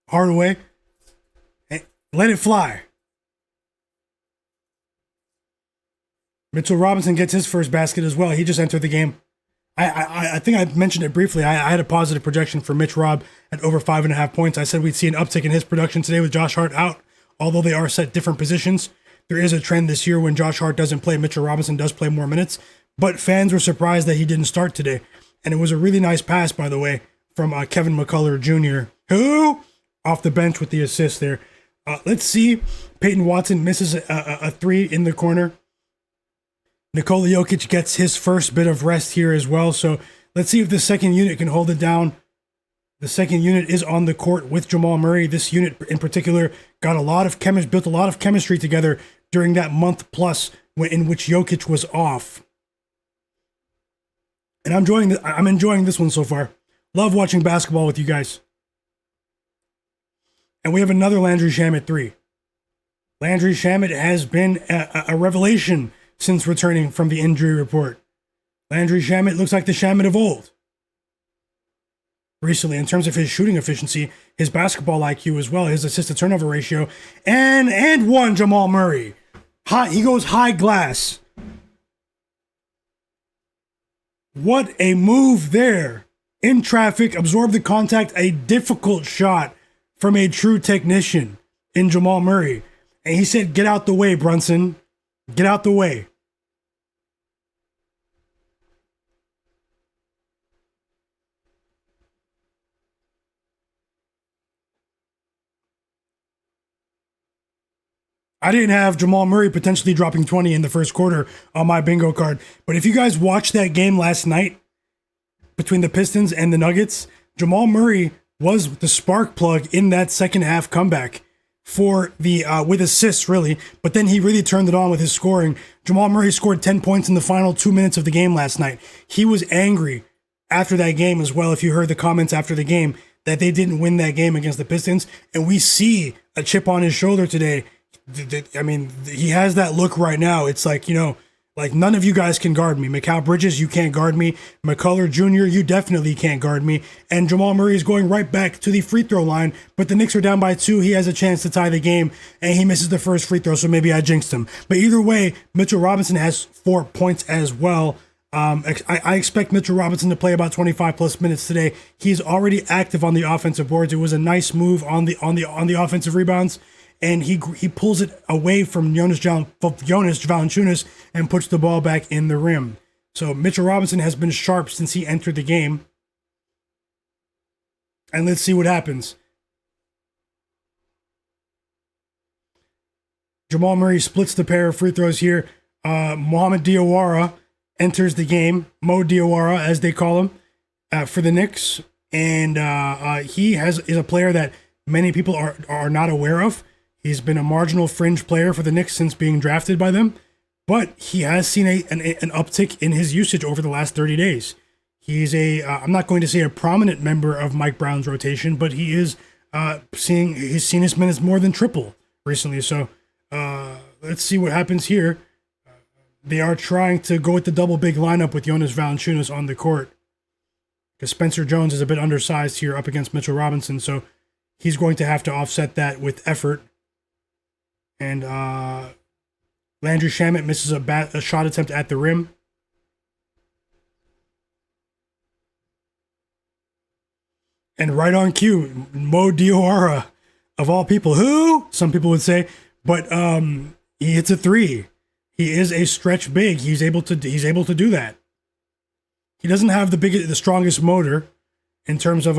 Hardaway. Let it fly. Mitchell Robinson gets his first basket as well. He just entered the game. I think I mentioned it briefly. I had a positive projection for Mitch Rob at over 5.5 points. I said we'd see an uptick in his production today with Josh Hart out, although they are set different positions. There is a trend this year when Josh Hart doesn't play, Mitchell Robinson does play more minutes, but fans were surprised that he didn't start today. And it was a really nice pass, by the way, from Kevin McCullough Jr., who, off the bench with the assist there. Let's see. Peyton Watson misses a 3 in the corner. Nikola Jokic gets his first bit of rest here as well. So let's see if the second unit can hold it down. The second unit is on the court with Jamal Murray. This unit in particular got built a lot of chemistry together during that month plus in which Jokic was off. And I'm enjoying this one so far. Love watching basketball with you guys. And we have another Landry Shamet 3. Landry Shamet has been a revelation since returning from the injury report. Landry Shamet looks like the Shamet of old. Recently, in terms of his shooting efficiency, his basketball IQ as well, his assist-to-turnover ratio, and one Jamal Murray. He goes high glass. What a move there. In traffic, absorb the contact, a difficult shot from a true technician in Jamal Murray. And he said, get out the way, Brunson. Get out the way. I didn't have Jamal Murray potentially dropping 20 in the first quarter on my bingo card. But if you guys watched that game last night between the Pistons and the Nuggets, Jamal Murray was the spark plug in that second half comeback for the with assists, really. But then he really turned it on with his scoring. Jamal Murray scored 10 points in the final 2 minutes of the game last night. He was angry after that game as well, if you heard the comments after the game, that they didn't win that game against the Pistons. And we see a chip on his shoulder today. I mean, he has that look right now. It's like, like none of you guys can guard me. Mikal Bridges, you can't guard me. McCullough Jr., you definitely can't guard me. And Jamal Murray is going right back to the free throw line, but the Knicks are down by 2. He has a chance to tie the game, and he misses the first free throw, so maybe I jinxed him. But either way, Mitchell Robinson has 4 points as well. I expect Mitchell Robinson to play about 25 plus minutes today. He's already active on the offensive boards. It was a nice move on the offensive rebounds. And he pulls it away from Jonas Valanciunas and puts the ball back in the rim. So Mitchell Robinson has been sharp since he entered the game. And let's see what happens. Jamal Murray splits the pair of free throws here. Mohamed Diawara enters the game. Mo Diawara, as they call him, for the Knicks. And he is a player that many people are not aware of. He's been a marginal fringe player for the Knicks since being drafted by them, but he has seen an uptick in his usage over the last 30 days. He's I'm not going to say a prominent member of Mike Brown's rotation, but he is he's seen his minutes more than triple recently. So let's see what happens here. They are trying to go with the double big lineup with Jonas Valanciunas on the court, because Spencer Jones is a bit undersized here up against Mitchell Robinson, so he's going to have to offset that with effort. And Landry Shamet misses a shot attempt at the rim. And right on cue, Mo Diawara, of all people, who some people would say, but he hits a 3. He is a stretch big. He's able to do that. He doesn't have the strongest motor in terms of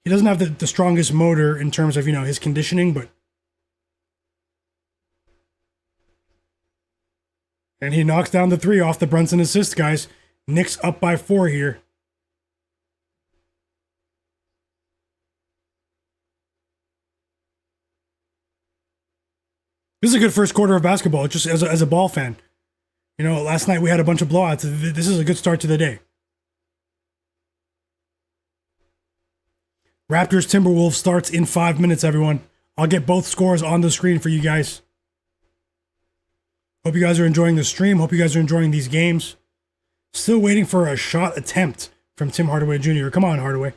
he doesn't have the strongest motor in terms of his conditioning, but. And he knocks down the 3 off the Brunson assist, guys. Knicks up by 4 here. This is a good first quarter of basketball, just as a ball fan. Last night we had a bunch of blowouts. This is a good start to the day. Raptors Timberwolves starts in 5 minutes, everyone. I'll get both scores on the screen for you guys. Hope you guys are enjoying the stream. Hope you guys are enjoying these games. Still waiting for a shot attempt from Tim Hardaway Jr. Come on, Hardaway.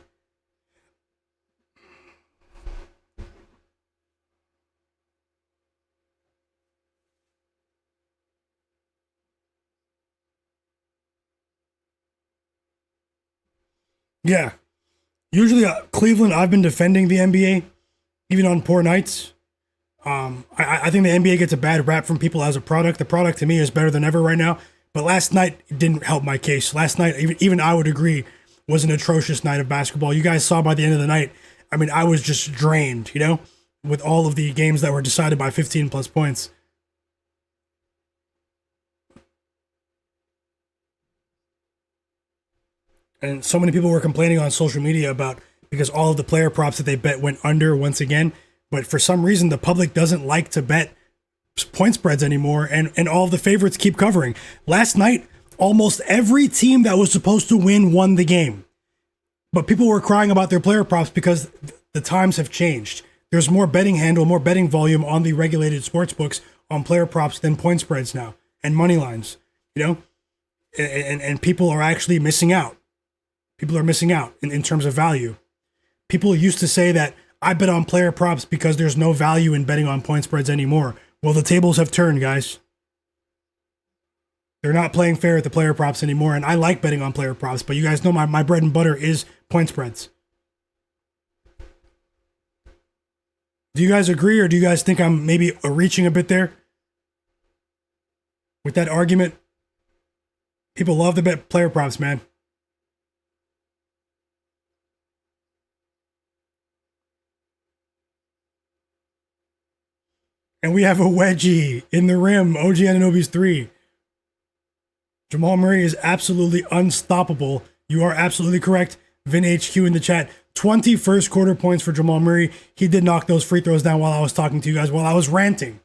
Yeah. Usually Cleveland, I've been defending the NBA, even on poor nights. I think the NBA gets a bad rap from people as a product. The product to me is better than ever right now. But last night it didn't help my case. Last night, even I would agree, was an atrocious night of basketball. You guys saw by the end of the night, I mean, I was just drained, with all of the games that were decided by 15 plus points. And so many people were complaining on social media about because all of the player props that they bet went under once again. But for some reason, the public doesn't like to bet point spreads anymore, and all of the favorites keep covering. Last night, almost every team that was supposed to win won the game. But people were crying about their player props because the times have changed. There's more betting handle, more betting volume on the regulated sports books on player props than point spreads now and money lines, you know? And people are actually missing out. People are missing out in terms of value. People used to say that I bet on player props because there's no value in betting on point spreads anymore. Well, the tables have turned, guys. They're not playing fair at the player props anymore, and I like betting on player props, but you guys know my bread and butter is point spreads. Do you guys agree, or do you guys think I'm maybe reaching a bit there with that argument? People love to bet player props, man. And we have a wedgie in the rim. OG Anunoby's 3. Jamal Murray is absolutely unstoppable. You are absolutely correct. Vin HQ in the chat. 20 first quarter points for Jamal Murray. He did knock those free throws down while I was talking to you guys, while I was ranting.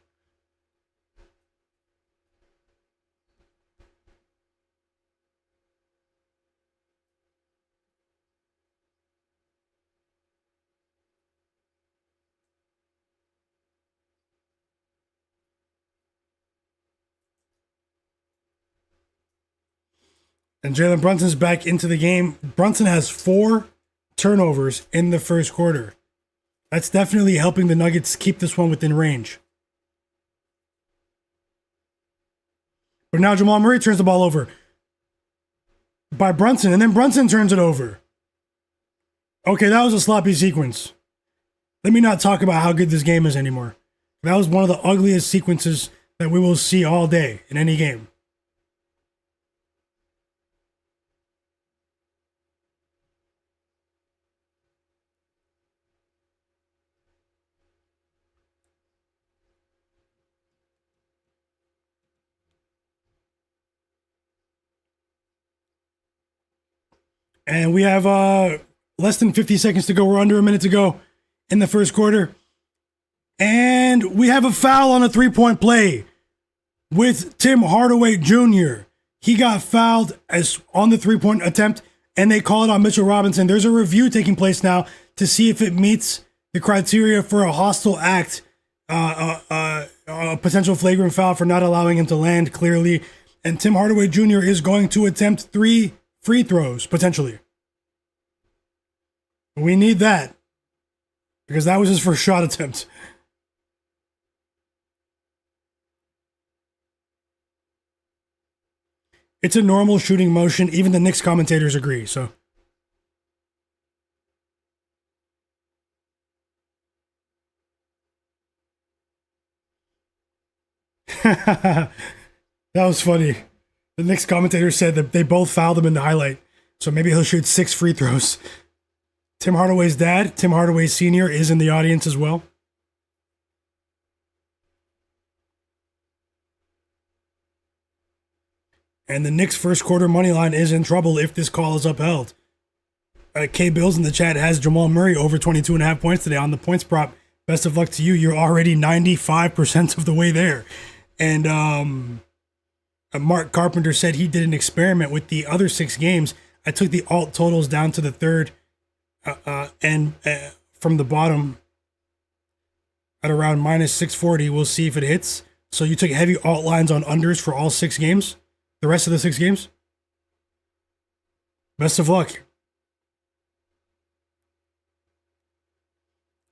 And Jalen Brunson's back into the game. Brunson has 4 turnovers in the first quarter. That's definitely helping the Nuggets keep this one within range. But now Jamal Murray turns the ball over by Brunson, and then Brunson turns it over. Okay, that was a sloppy sequence. Let me not talk about how good this game is anymore. That was one of the ugliest sequences that we will see all day in any game. And we have less than 50 seconds to go. We're under a minute to go in the first quarter. And we have a foul on a three-point play with Tim Hardaway Jr. He got fouled as on the three-point attempt, and they call it on Mitchell Robinson. There's a review taking place now to see if it meets the criteria for a hostile act, a potential flagrant foul for not allowing him to land clearly. And Tim Hardaway Jr. is going to attempt 3 free throws, potentially. We need that, because that was his first shot attempt. It's a normal shooting motion. Even the Knicks commentators agree, so. That was funny. The Knicks commentator said that they both fouled him in the highlight, so maybe he'll shoot 6 free throws. Tim Hardaway's dad, Tim Hardaway Sr., is in the audience as well. And the Knicks' first quarter money line is in trouble if this call is upheld. K Bills in the chat has Jamal Murray over 22.5 points today on the points prop. Best of luck to you. You're already 95% of the way there. And Mark Carpenter said he did an experiment with the other 6 games. I took the alt totals down to the third and from the bottom at around minus 640. We'll see if it hits. So you took heavy alt lines on unders for all 6 games? The rest of the 6 games? Best of luck.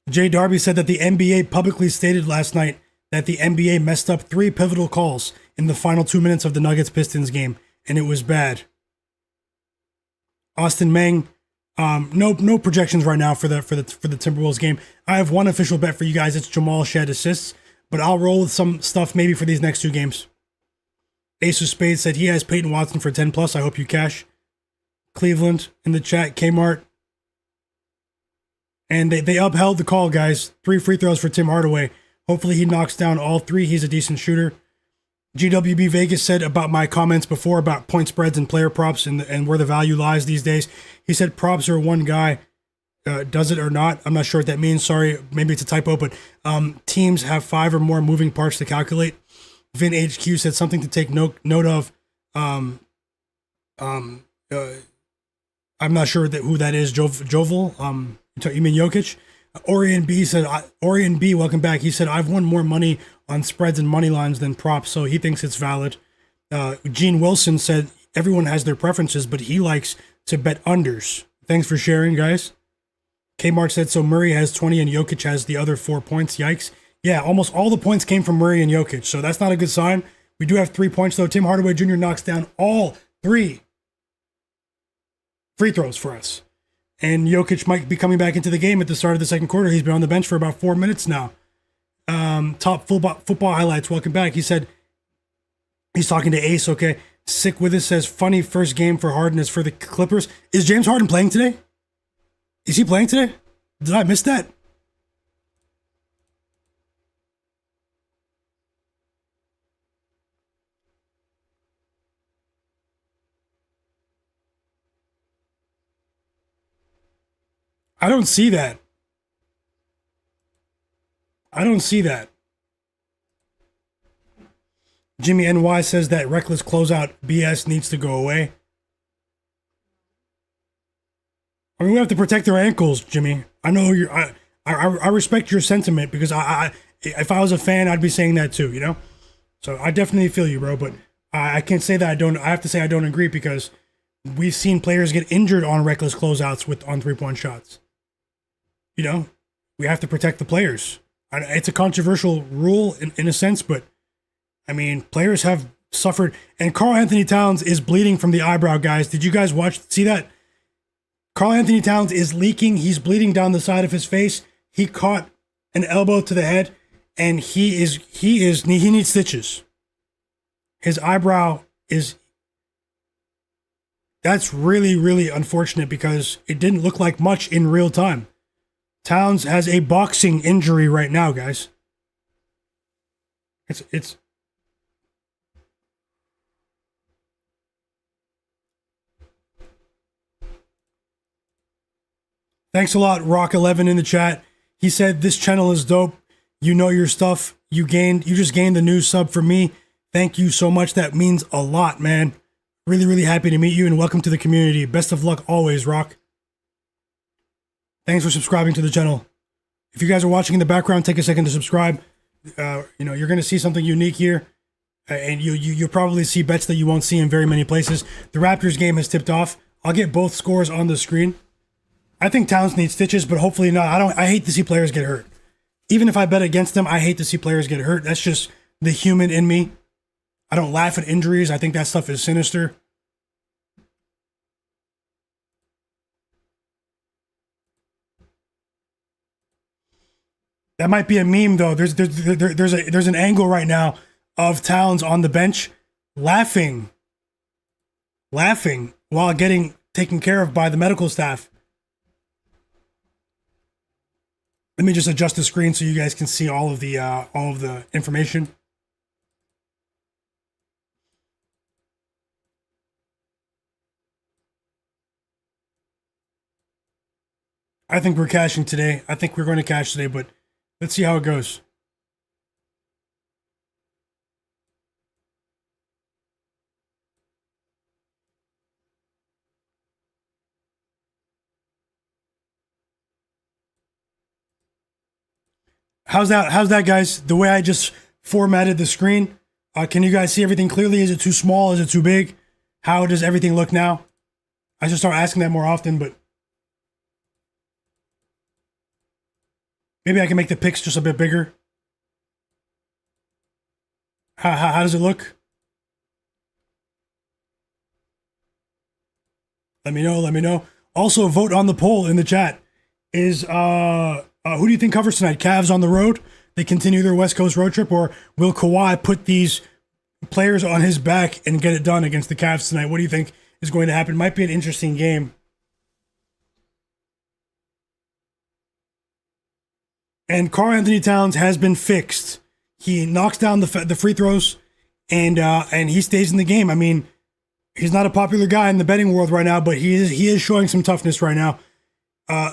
Jay Darby said that the NBA publicly stated last night that the NBA messed up 3 pivotal calls in the final 2 minutes of the Nuggets-Pistons game, and it was bad. Austin Meng, no projections right now for the Timberwolves game. I have one official bet for you guys. It's Jamal Shed assists, but I'll roll with some stuff maybe for these next 2 games. Ace of Spades said he has Peyton Watson for 10 plus. I hope you cash. Cleveland in the chat, Kmart. And they upheld the call, guys. 3 free throws for Tim Hardaway. Hopefully he knocks down all 3. He's a decent shooter. GWB Vegas said about my comments before about point spreads and player props and where the value lies these days. He said props are one guy. Does it or not? I'm not sure what that means. Sorry, maybe it's a typo, but teams have 5 or more moving parts to calculate. Vin HQ said something to take note of. I'm not sure who that is. Jovel. You mean Jokic? Orion B said. Orion B, welcome back. He said I've won more money on spreads and money lines than props, so he thinks it's valid. Gene Wilson said everyone has their preferences, but he likes to bet unders. Thanks for sharing, guys. Kmart said, so Murray has 20 and Jokic has the other 4 points. Yikes. Yeah, almost all the points came from Murray and Jokic, so that's not a good sign. We do have 3 points, though. Tim Hardaway Jr. knocks down all 3 free throws for us. And Jokic might be coming back into the game at the start of the second quarter. He's been on the bench for about 4 minutes now. Top football highlights, welcome back. He said, he's talking to Ace, okay. Sick with it says, funny first game for Harden is for the Clippers. Is James Harden playing today? Is he playing today? Did I miss that? I don't see that. I don't see that. Jimmy NY says that reckless closeout BS needs to go away. I mean, we have to protect their ankles, Jimmy. I know you're. I respect your sentiment because if I was a fan, I'd be saying that too. You know, so I definitely feel you, bro. But I can't say that I don't. I have to say I don't agree because we've seen players get injured on reckless closeouts on 3-point shots. You know, we have to protect the players. It's a controversial rule in a sense, but I mean, players have suffered. And Karl Anthony Towns is bleeding from the eyebrow, guys. Did you guys see that? Karl Anthony Towns is leaking. He's bleeding down the side of his face. He caught an elbow to the head, and he needs stitches. His eyebrow is. That's really, really unfortunate because it didn't look like much in real time. Towns has a boxing injury right now, guys. It's. Thanks a lot, Rock11 in the chat. He said this channel is dope. You know your stuff. You just gained the new sub for me. Thank you so much. That means a lot, man. Really, really happy to meet you and welcome to the community. Best of luck always, Rock. Thanks for subscribing to the channel. If you guys are watching in the background, take a second to subscribe. You're going to see something unique here. And you'll probably see bets that you won't see in very many places. The Raptors game has tipped off. I'll get both scores on the screen. I think Towns needs stitches, but hopefully not. I hate to see players get hurt. Even if I bet against them, I hate to see players get hurt. That's just the human in me. I don't laugh at injuries. I think that stuff is sinister. That might be a meme though. There's an angle right now of Towns on the bench laughing while getting taken care of by the medical staff. Let me just adjust the screen so you guys can see all of the information. I think we're cashing today. I think we're going to cash today, but let's see how it goes. How's that, guys? The way I just formatted the screen. Can you guys see everything clearly? Is it too small? Is it too big? How does everything look now? I should start asking that more often, but maybe I can make the pics just a bit bigger. How does it look? Let me know. Also, vote on the poll in the chat. Who do you think covers tonight? Cavs on the road? They continue their West Coast road trip, or will Kawhi put these players on his back and get it done against the Cavs tonight? What do you think is going to happen? Might be an interesting game. And Karl Anthony Towns has been fixed. He knocks down the free throws. and he stays in the game. I mean, he's not a popular guy in the betting world right now, but he is showing some toughness right now.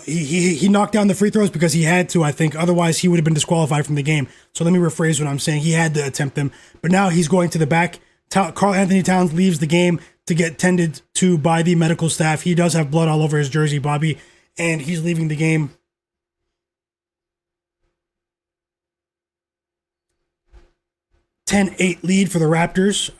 He knocked down the free throws because he had to, I think. Otherwise, he would have been disqualified from the game. So let me rephrase what I'm saying. He had to attempt them. But now he's going to the back. Karl Anthony Towns leaves the game to get tended to by the medical staff. He does have blood all over his jersey, Bobby, and he's leaving the game. 10-8 lead for the Raptors.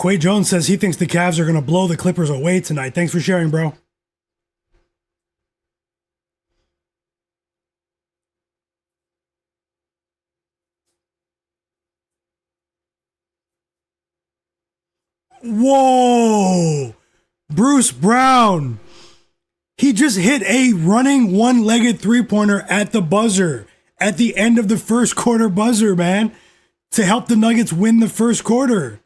Quay Jones says he thinks the Cavs are going to blow the Clippers away tonight. Thanks for sharing, bro. Whoa! Bruce Brown. He just hit a running one-legged three-pointer at the buzzer, at the end of the first quarter buzzer, man, to help the Nuggets win the first quarter.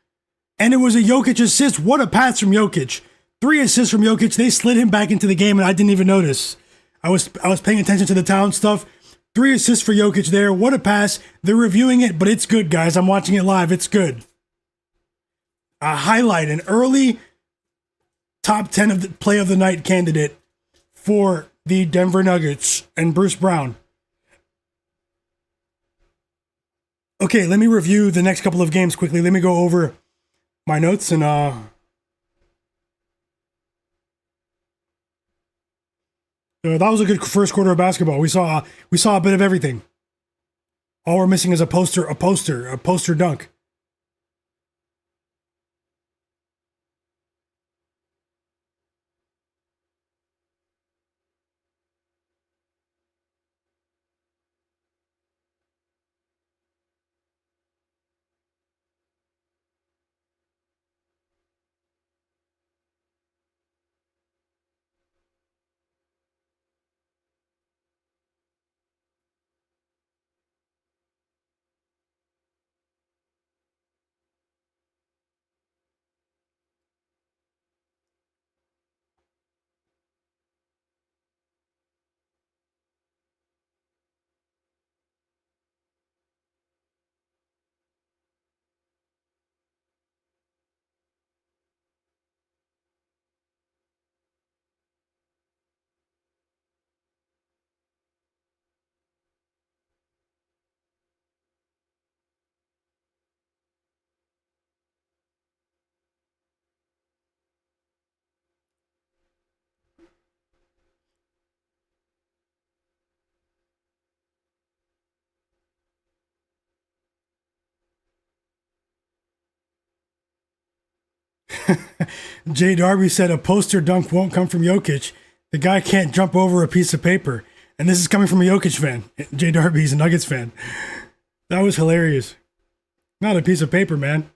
And it was a Jokic assist. What a pass from Jokic. 3 assists from Jokic. They slid him back into the game, and I didn't even notice. I was paying attention to the town stuff. 3 assists for Jokic there. What a pass. They're reviewing it, but it's good, guys. I'm watching it live. It's good. A highlight, an early top 10 of the play of the night candidate for the Denver Nuggets and Bruce Brown. Okay, let me review the next couple of games quickly. Let me go over my notes and that was a good first quarter of basketball. We saw a bit of everything. All we're missing is a poster dunk. Jay Darby said a poster dunk won't come from Jokic. The guy can't jump over a piece of paper. And this is coming from a Jokic fan. Jay Darby, he's a Nuggets fan. That was hilarious. Not a piece of paper, man.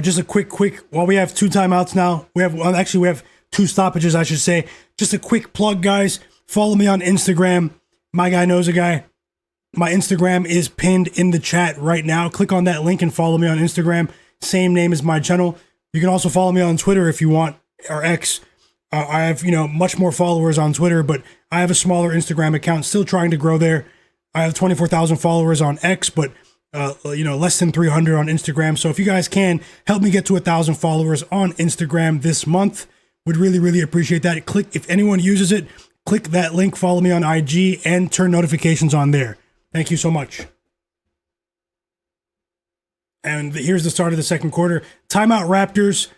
Just a quick, while we have 2 timeouts now, we have 2 stoppages, I should say. Just a quick plug, guys. Follow me on Instagram. Myguyknowsaguy. My Instagram is pinned in the chat right now. Click on that link and follow me on Instagram. Same name as my channel. You can also follow me on Twitter if you want, or X. I have, much more followers on Twitter, but I have a smaller Instagram account, still trying to grow there. I have 24,000 followers on X, but less than 300 on Instagram. So if you guys can help me get to 1,000 followers on Instagram this month, would really, really appreciate that. If anyone uses it, click that link, follow me on IG, and turn notifications on there. Thank you so much. And here's the start of the second quarter. Timeout Raptors,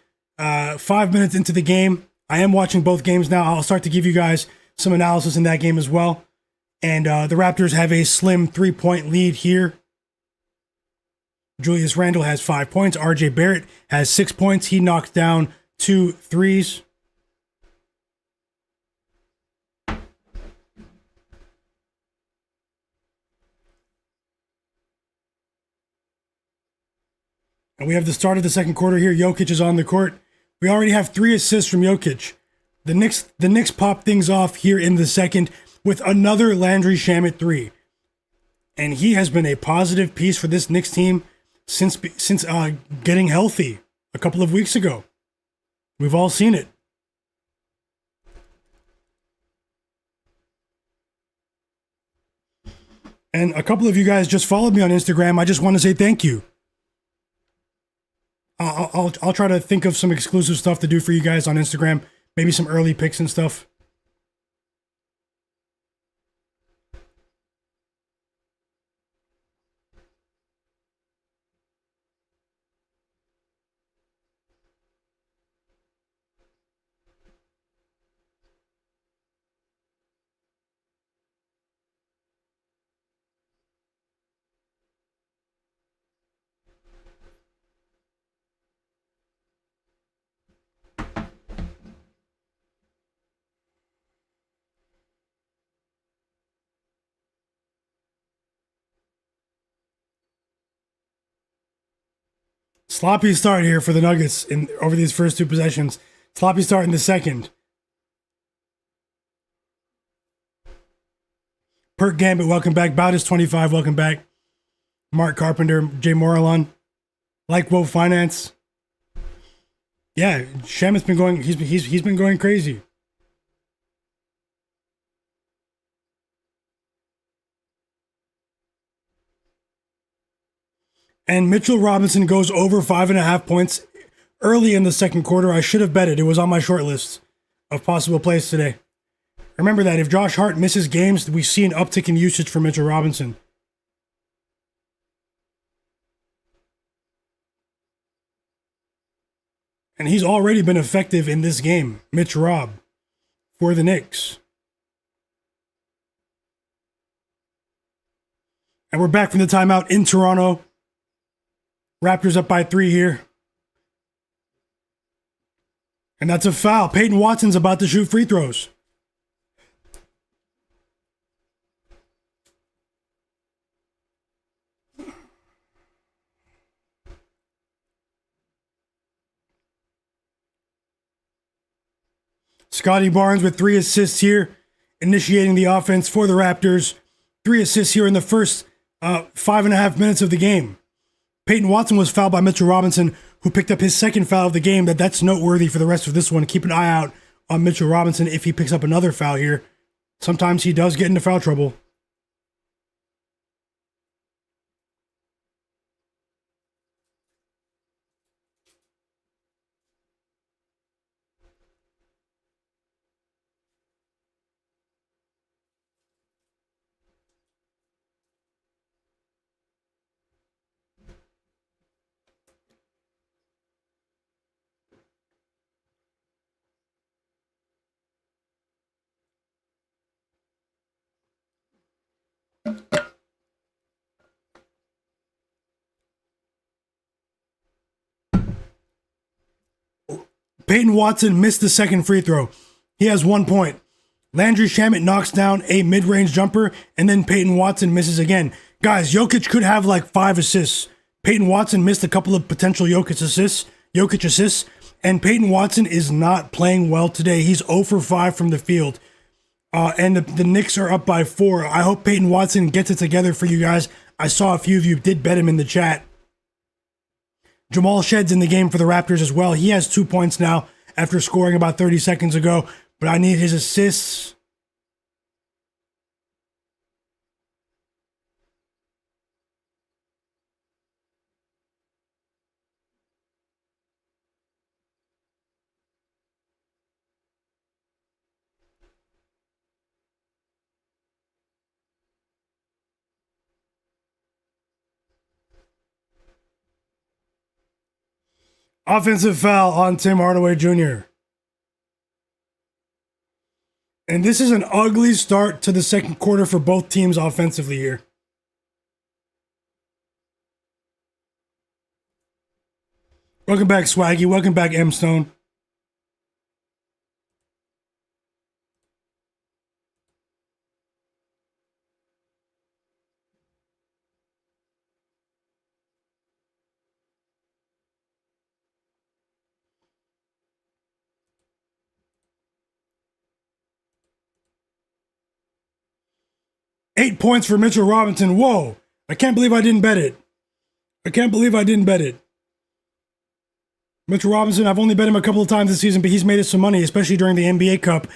5 minutes into the game. I am watching both games now. I'll start to give you guys some analysis in that game as well. And the Raptors have a slim 3-point lead here. Julius Randle has 5 points. RJ Barrett has 6 points. He knocked down 2 threes. And we have the start of the second quarter here. Jokic is on the court. We already have 3 assists from Jokic. The Knicks pop things off here in the second with another Landry Shamet 3. And he has been a positive piece for this Knicks team since getting healthy a couple of weeks ago. We've all seen it. And a couple of you guys just followed me on Instagram. I just want to say thank you. I'll try to think of some exclusive stuff to do for you guys on Instagram. Maybe some early picks and stuff. Sloppy start here for the Nuggets over these first two possessions. Sloppy start in the second. Perk Gambit, welcome back. Bowdis 25, welcome back. Mark Carpenter, Jay Moralon. Like Woe Finance. Yeah, Shamit's been going. He's been going crazy. And Mitchell Robinson goes over 5.5 points early in the second quarter. I should have bet it. It was on my short list of possible plays today. Remember that if Josh Hart misses games, we see an uptick in usage for Mitchell Robinson. And he's already been effective in this game, Mitch Rob, for the Knicks. And we're back from the timeout in Toronto. Raptors up by 3 here. And that's a foul. Peyton Watson's about to shoot free throws. Scottie Barnes with 3 assists here, initiating the offense for the Raptors. 3 assists here in the first 5.5 minutes of the game. Peyton Watson was fouled by Mitchell Robinson, who picked up his second foul of the game. That's noteworthy for the rest of this one. Keep an eye out on Mitchell Robinson if he picks up another foul here. Sometimes he does get into foul trouble. Peyton Watson missed the second free throw. He has 1 point. Landry Shamet knocks down a mid-range jumper, and then Peyton Watson misses again. Guys, Jokic could have like 5 assists. Peyton Watson missed a couple of potential Jokic assists, and Peyton Watson is not playing well today. He's 0 for 5 from the field. And the Knicks are up by 4. I hope Peyton Watson gets it together for you guys. I saw a few of you did bet him in the chat. Jamal Shedd's in the game for the Raptors as well. He has 2 points now after scoring about 30 seconds ago, but I need his assists. Offensive foul on Tim Hardaway Jr. And this is an ugly start to the second quarter for both teams offensively here. Welcome back, Swaggy. Welcome back, M Stone. 8 points for Mitchell Robinson. Whoa. I can't believe I didn't bet it. Mitchell Robinson, I've only bet him a couple of times this season, but he's made us some money, especially during the NBA Cup.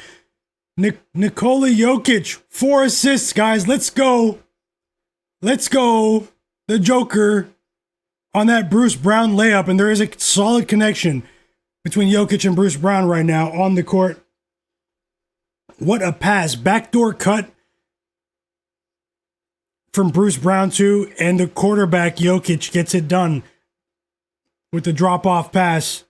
Nikola Jokic, 4 assists, guys. Let's go. The Joker on that Bruce Brown layup, and there is a solid connection between Jokic and Bruce Brown right now on the court. What a pass. Backdoor cut from Bruce Brown too, and the quarterback Jokic gets it done with the drop-off pass.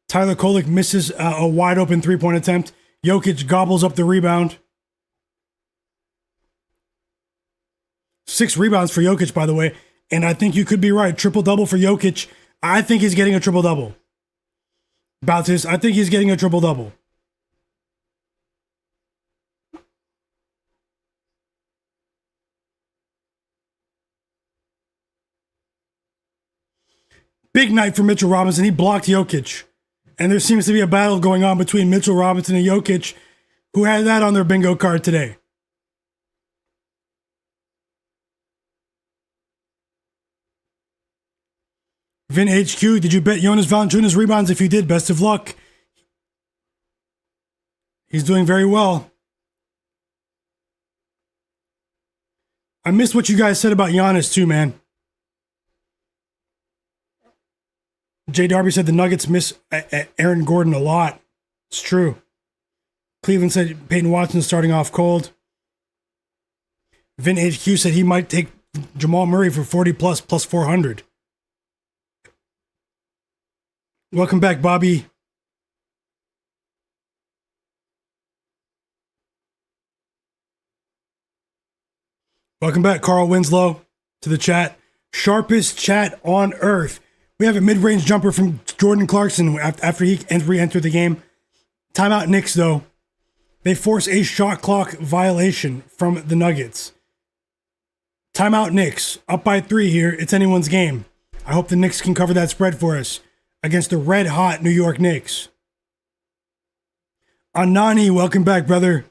Tyler Kolek misses a wide-open three-point attempt. Jokic gobbles up the rebound. 6 rebounds for Jokic, by the way. And I think you could be right. Triple-double for Jokic. I think he's getting a triple-double. Bautis, I think he's getting a triple-double. Big night for Mitchell Robinson. He blocked Jokic. And there seems to be a battle going on between Mitchell Robinson and Jokic, who had that on their bingo card today. Vin HQ, did you bet Jonas Valanciunas rebounds? If you did, best of luck. He's doing very well. I missed what you guys said about Giannis too, man. Jay Darby said the Nuggets miss Aaron Gordon a lot. It's true. Cleveland said Peyton Watson starting off cold. Vin HQ said he might take Jamal Murray for 40 plus 400. Welcome back, Bobby. Welcome back, Carl Winslow, to the chat. Sharpest chat on earth. We have a mid-range jumper from Jordan Clarkson after he re-entered the game. Timeout Knicks, though. They force a shot clock violation from the Nuggets. Timeout Knicks. Up by 3 here. It's anyone's game. I hope the Knicks can cover that spread for us against the red-hot New York Knicks. Anani, welcome back, brother.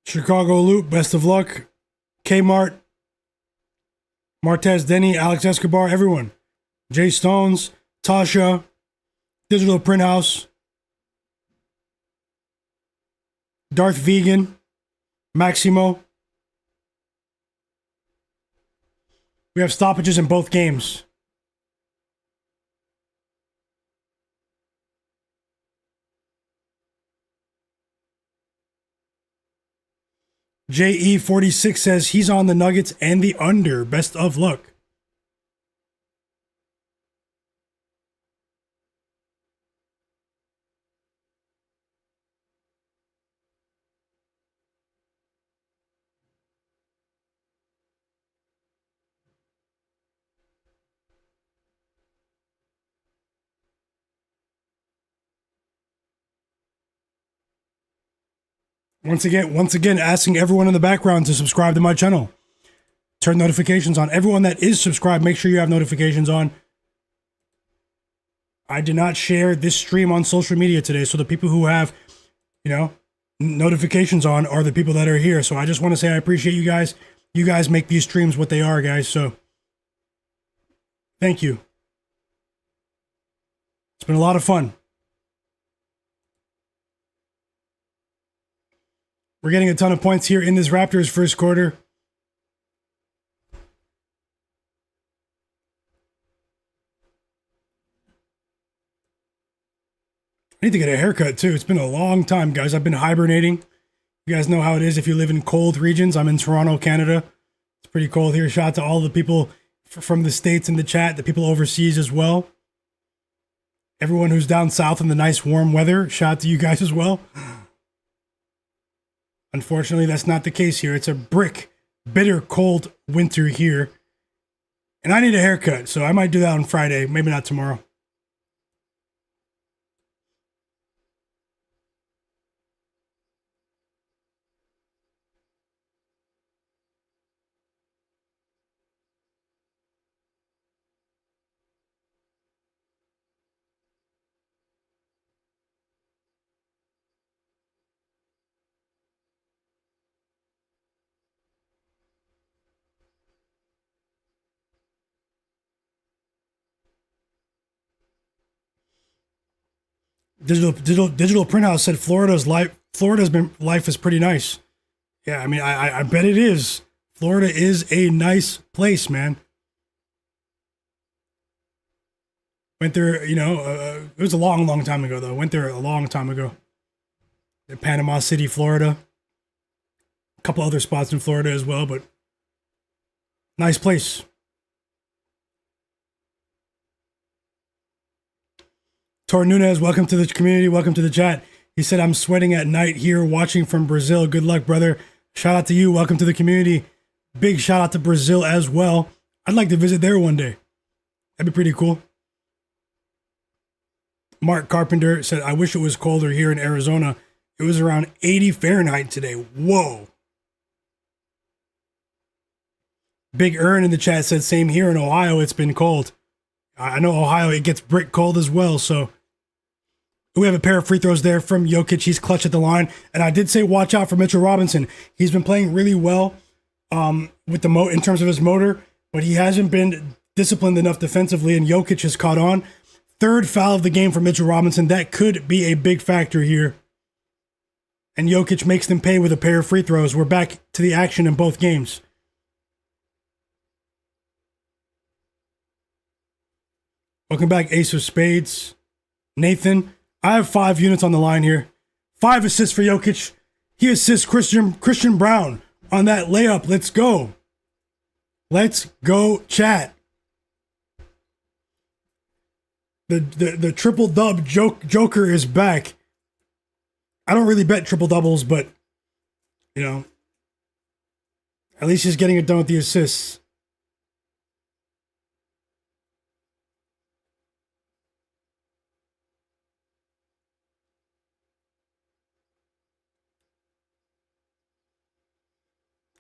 Chicago Loop, best of luck. Kmart, Martez Denny, Alex Escobar, everyone. Jay Stones, Tasha, Digital Print House, Darth Vegan, Maximo. We have stoppages in both games. JE46 says he's on the Nuggets and the under. Best of luck. Once again, asking everyone in the background to subscribe to my channel. Turn notifications on. Everyone that is subscribed, make sure you have notifications on. I did not share this stream on social media today, so the people who have, notifications on are the people that are here. So I just want to say I appreciate you guys. You guys make these streams what they are, guys. So thank you. It's been a lot of fun. We're getting a ton of points here in this Raptors first quarter. I need to get a haircut too. It's been a long time, guys. I've been hibernating. You guys know how it is if you live in cold regions. I'm in Toronto, Canada. It's pretty cold here. Shout out to all the people from the States in the chat, the people overseas as well. Everyone who's down south in the nice warm weather, shout out to you guys as well. Unfortunately, that's not the case here. It's a bitter, cold winter here. And I need a haircut, so I might do that on Friday. Maybe not tomorrow. Digital Print House said Florida's life is pretty nice. Yeah, I mean, I bet it is. Florida is a nice place, man. Went there, it was a long time ago, though. Went there a long time ago. In Panama City, Florida. A couple other spots in Florida as well, but nice place. Tor Nunez, welcome to the community. Welcome to the chat. He said, I'm sweating at night here watching from Brazil. Good luck, brother. Shout out to you. Welcome to the community. Big shout out to Brazil as well. I'd like to visit there one day. That'd be pretty cool. Mark Carpenter said, I wish it was colder here in Arizona. It was around 80 Fahrenheit today. Whoa. Big Earn in the chat said, same here in Ohio. It's been cold. I know Ohio, it gets brick cold as well. So we have a pair of free throws there from Jokic. He's clutch at the line. And I did say, watch out for Mitchell Robinson. He's been playing really well with in terms of his motor, but he hasn't been disciplined enough defensively, and Jokic has caught on. Third foul of the game for Mitchell Robinson. That could be a big factor here. And Jokic makes them pay with a pair of free throws. We're back to the action in both games. Welcome back, Ace of Spades. Nathan, I have 5 units on the line here. 5 assists for Jokic. He assists Christian Brown on that layup. Let's go. Let's go, chat. The triple dub Joker is back. I don't really bet triple doubles, but at least he's getting it done with the assists.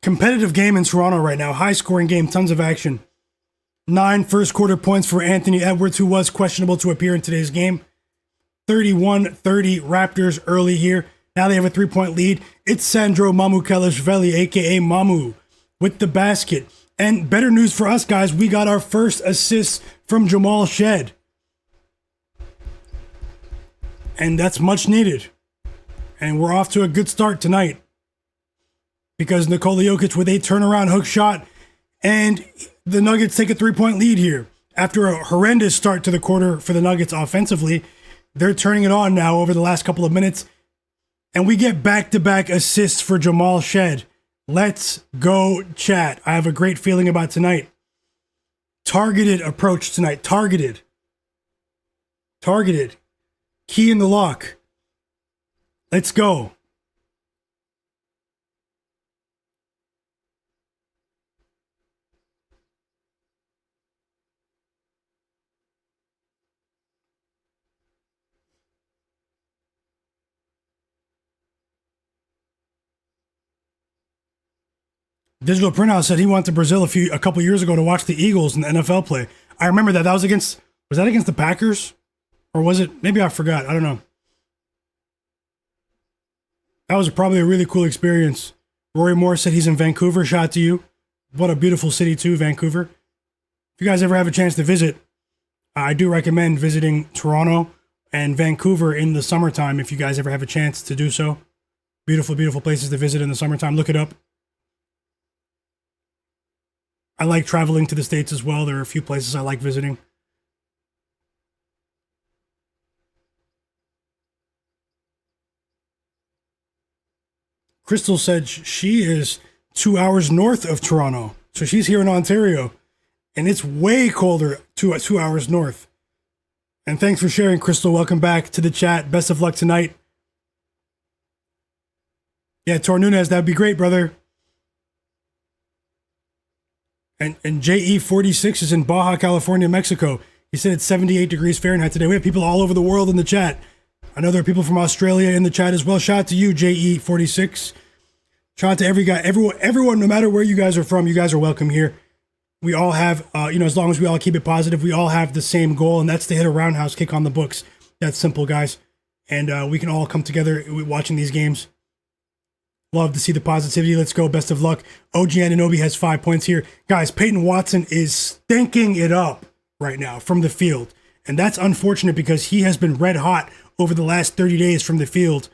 Competitive game in Toronto right now. High scoring game, tons of action. 9 first quarter points for Anthony Edwards, who was questionable to appear in today's game. 31-30 Raptors early here. Now they have a 3-point lead. It's Sandro Mamukelashvili, a.k.a. Mamu, with the basket. And better news for us, guys. We got our first assist from Jamal Shed. And that's much needed. And we're off to a good start tonight, because Nikola Jokic with a turnaround hook shot, and the Nuggets take a 3-point lead here. After a horrendous start to the quarter for the Nuggets offensively, they're turning it on now over the last couple of minutes, and we get back-to-back assists for Jamal Shed. Let's go, chat. I have a great feeling about tonight. Targeted approach tonight. Targeted. Key in the lock. Let's go. Digital Printhouse said he went to Brazil a couple years ago to watch the Eagles in the NFL play. I remember that. Was that against the Packers? Or was it? Maybe I forgot. I don't know. That was probably a really cool experience. Rory Moore said he's in Vancouver. Shout out to you. What a beautiful city too, Vancouver. If you guys ever have a chance to visit, I do recommend visiting Toronto and Vancouver in the summertime if you guys ever have a chance to do so. Beautiful, beautiful places to visit in the summertime. Look it up. I like traveling to the States as well. There are a few places I like visiting. Crystal said she is 2 hours north of Toronto. So she's here in Ontario. And it's way colder 2 hours north. And thanks for sharing, Crystal. Welcome back to the chat. Best of luck tonight. Yeah, Tor Nunez, that'd be great, brother. And JE46 is in Baja, California, Mexico. He said it's 78 degrees Fahrenheit today. We have people all over the world in the chat. I know there are people from Australia in the chat as well. Shout out to you, JE46. Shout out to everyone, no matter where you guys are from, you guys are welcome here. We all have, as long as we all keep it positive, we all have the same goal, and that's to hit a roundhouse kick on the books. That's simple, guys. And we can all come together watching these games. Love to see the positivity. Let's go. Best of luck. OG Anunoby has 5 points here. Guys, Peyton Watson is stinking it up right now from the field. And that's unfortunate because he has been red hot over the last 30 days from the field.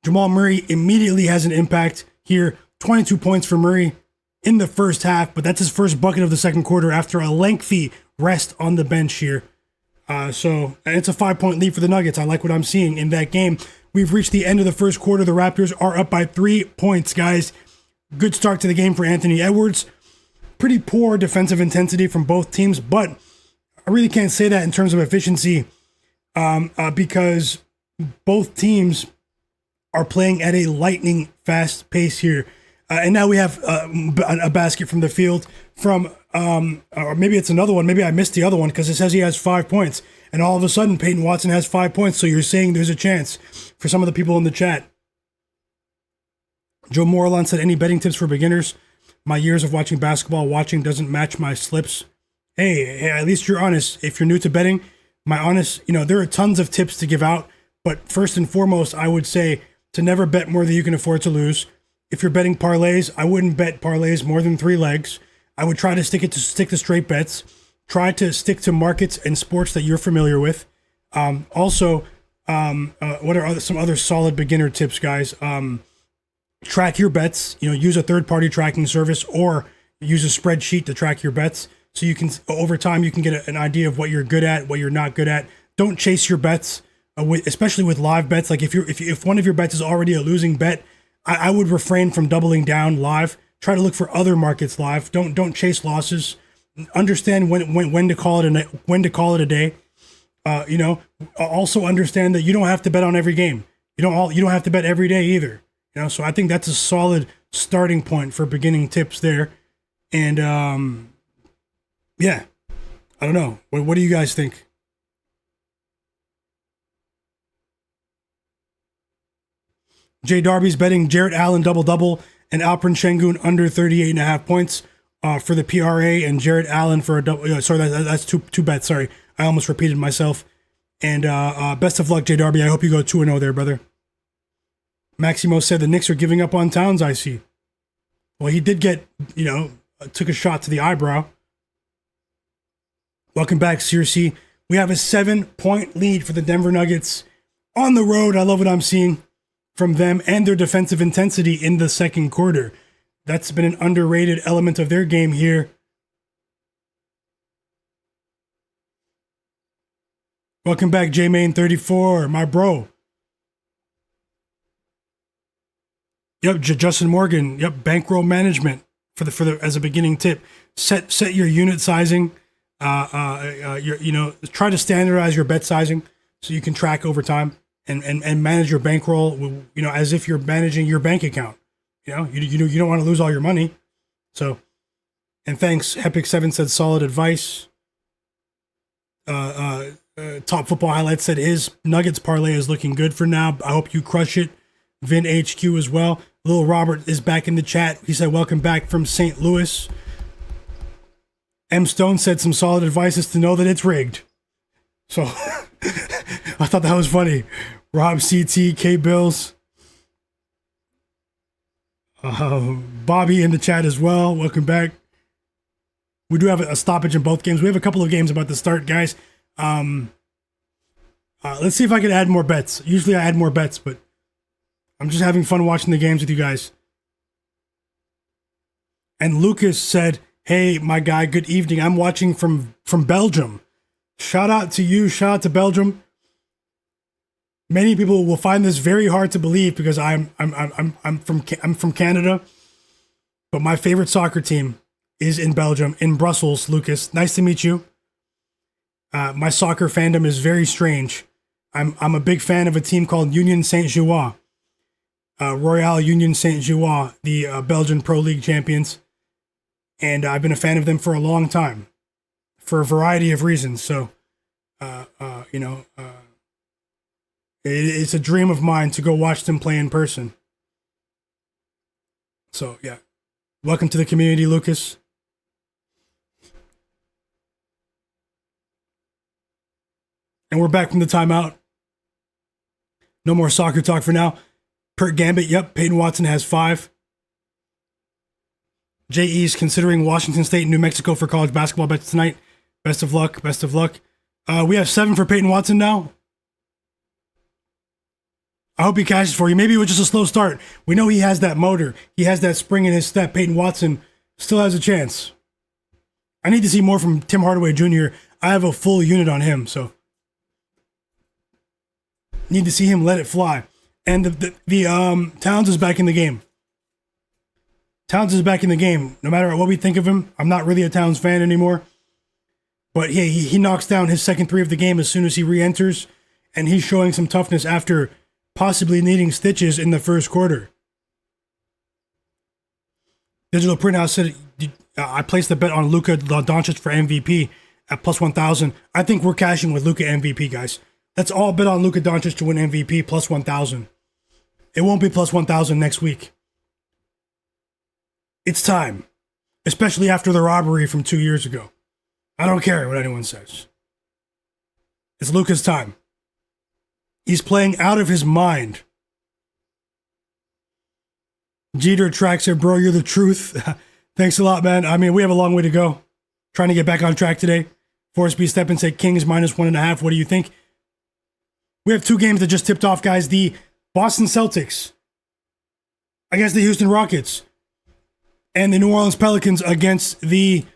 Jamal Murray immediately has an impact here. 22 points for Murray in the first half, but that's his first bucket of the second quarter after a lengthy rest on the bench here. So it's a 5-point lead for the Nuggets. I like what I'm seeing in that game. We've reached the end of the first quarter. The Raptors are up by 3 points, guys. Good start to the game for Anthony Edwards. Pretty poor defensive intensity from both teams, but I really can't say that in terms of efficiency because both teams are playing at a lightning fast pace here. And now we have a basket from the field from, or maybe it's another one. Maybe I missed the other one because it says he has 5 points. And all of a sudden, Peyton Watson has 5 points. So you're saying there's a chance for some of the people in the chat. Joe Moreland said, any betting tips for beginners? My years of watching basketball, watching doesn't match my slips. Hey, at least you're honest. If you're new to betting, there are tons of tips to give out. But first and foremost, I would say to never bet more than you can afford to lose. If you're betting parlays, I wouldn't bet parlays more than 3 legs. I would try to stick to straight bets. Try to stick to markets and sports that you're familiar with. What are some other solid beginner tips, guys? Track your bets. Use a third-party tracking service or use a spreadsheet to track your bets. So you can, over time, you can get an idea of what you're good at, what you're not good at. Don't chase your bets, especially with live bets. Like if one of your bets is already a losing bet, I would refrain from doubling down live. Try to look for other markets live. Don't chase losses. Understand when to call it a day. Also understand that you don't have to bet on every game. You don't have to bet every day either. So I think that's a solid starting point for beginning tips there. And yeah, I don't know. What do you guys think? Jay Darby's betting Jarrett Allen double-double and Alperen Sengun under 38.5 points for the PRA and Jarrett Allen for a double. Sorry, that's two bets. Sorry, I almost repeated myself. And best of luck, Jay Darby. I hope you go 2-0 there, brother. Maximo said the Knicks are giving up on Towns, I see. Well, he did get, took a shot to the eyebrow. Welcome back, Circe. We have a 7-point lead for the Denver Nuggets on the road. I love what I'm seeing from them and their defensive intensity in the second quarter. That's been an underrated element of their game here. Welcome back, J-Main34, my bro. Yep, Justin Morgan. Yep, bankroll management for the as a beginning tip. Set your unit sizing. Try to standardize your bet sizing so you can track over time. And manage your bankroll, as if you're managing your bank account. You don't want to lose all your money. So, and thanks. Hepic7 said solid advice. Top Football Highlights said his Nuggets parlay is looking good for now. I hope you crush it. Vin HQ as well. Little Robert is back in the chat. He said welcome back from St. Louis. M Stone said some solid advice is to know that it's rigged. So I thought that was funny. Rob CT, K Bills. Bobby in the chat as well. Welcome back. We do have a stoppage in both games. We have a couple of games about to start, guys. Let's see if I can add more bets. Usually I add more bets, but I'm just having fun watching the games with you guys. And Lucas said, hey, my guy, good evening. I'm watching from Belgium. Shout out to you. Shout out to Belgium. Many people will find this very hard to believe because I'm from Canada, but my favorite soccer team is in Belgium, in Brussels. Lucas, nice to meet you. My soccer fandom is very strange. I'm a big fan of a team called Union Saint-Gilloise, Royal Union Saint-Gilloise, the Belgian Pro League champions, and I've been a fan of them for a long time, for a variety of reasons. So, it's a dream of mine to go watch them play in person. So, yeah. Welcome to the community, Lucas. And we're back from the timeout. No more soccer talk for now. Per Gambit, yep, Peyton Watson has 5. J.E.'s considering Washington State and New Mexico for college basketball bets tonight. Best of luck, best of luck. We have 7 for Peyton Watson now. I hope he cashes for you. Maybe it was just a slow start. We know he has that motor. He has that spring in his step. Peyton Watson still has a chance. I need to see more from Tim Hardaway Jr. I have a full unit on him, so need to see him let it fly. And the Towns is back in the game. Towns is back in the game. No matter what we think of him, I'm not really a Towns fan anymore. But yeah, he knocks down his second 3 of the game as soon as he re-enters, and he's showing some toughness after possibly needing stitches in the first quarter. Digital Print House said, I placed the bet on Luka Doncic for MVP at plus 1,000. I think we're cashing with Luka MVP, guys. Let's all bet on Luka Doncic to win MVP plus 1,000. It won't be plus 1,000 next week. It's time, especially after the robbery from 2 years ago. I don't care what anyone says. It's Luka's time. He's playing out of his mind. Jeter Tracks said, bro, you're the truth. Thanks a lot, man. I mean, we have a long way to go. Trying to get back on track today. Forrest B. Steppen said Kings minus 1.5. What do you think? We have 2 games that just tipped off, guys. The Boston Celtics against the Houston Rockets. And the New Orleans Pelicans against the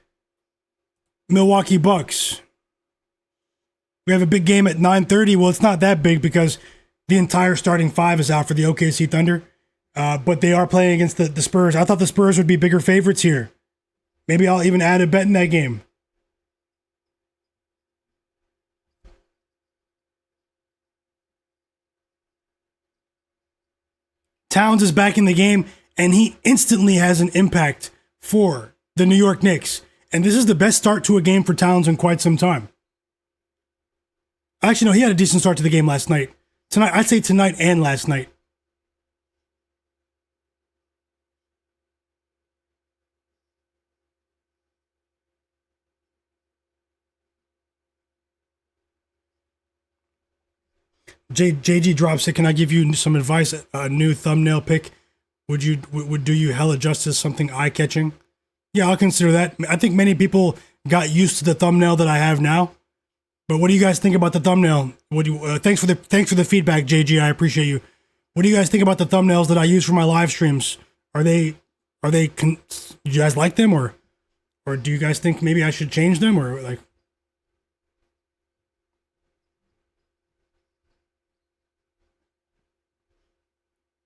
Milwaukee Bucks. We have a big game at 9:30. Well, it's not that big because the entire starting 5 is out for the OKC Thunder. But they are playing against the Spurs. I thought the Spurs would be bigger favorites here. Maybe I'll even add a bet in that game. Towns is back in the game, and he instantly has an impact for the New York Knicks. And this is the best start to a game for Towns in quite some time. Actually, no, he had a decent start to the game last night. Tonight, I'd say tonight and last night. JG drops it. Can I give you some advice? A new thumbnail pick. Would do you hella justice? Something eye catching? Yeah, I'll consider that. I think many people got used to the thumbnail that I have now. But what do you guys think about the thumbnail? Thanks for the feedback, JG. I appreciate you. What do you guys think about the thumbnails that I use for my live streams? Do you guys like them, or do you guys think maybe I should change them, or like?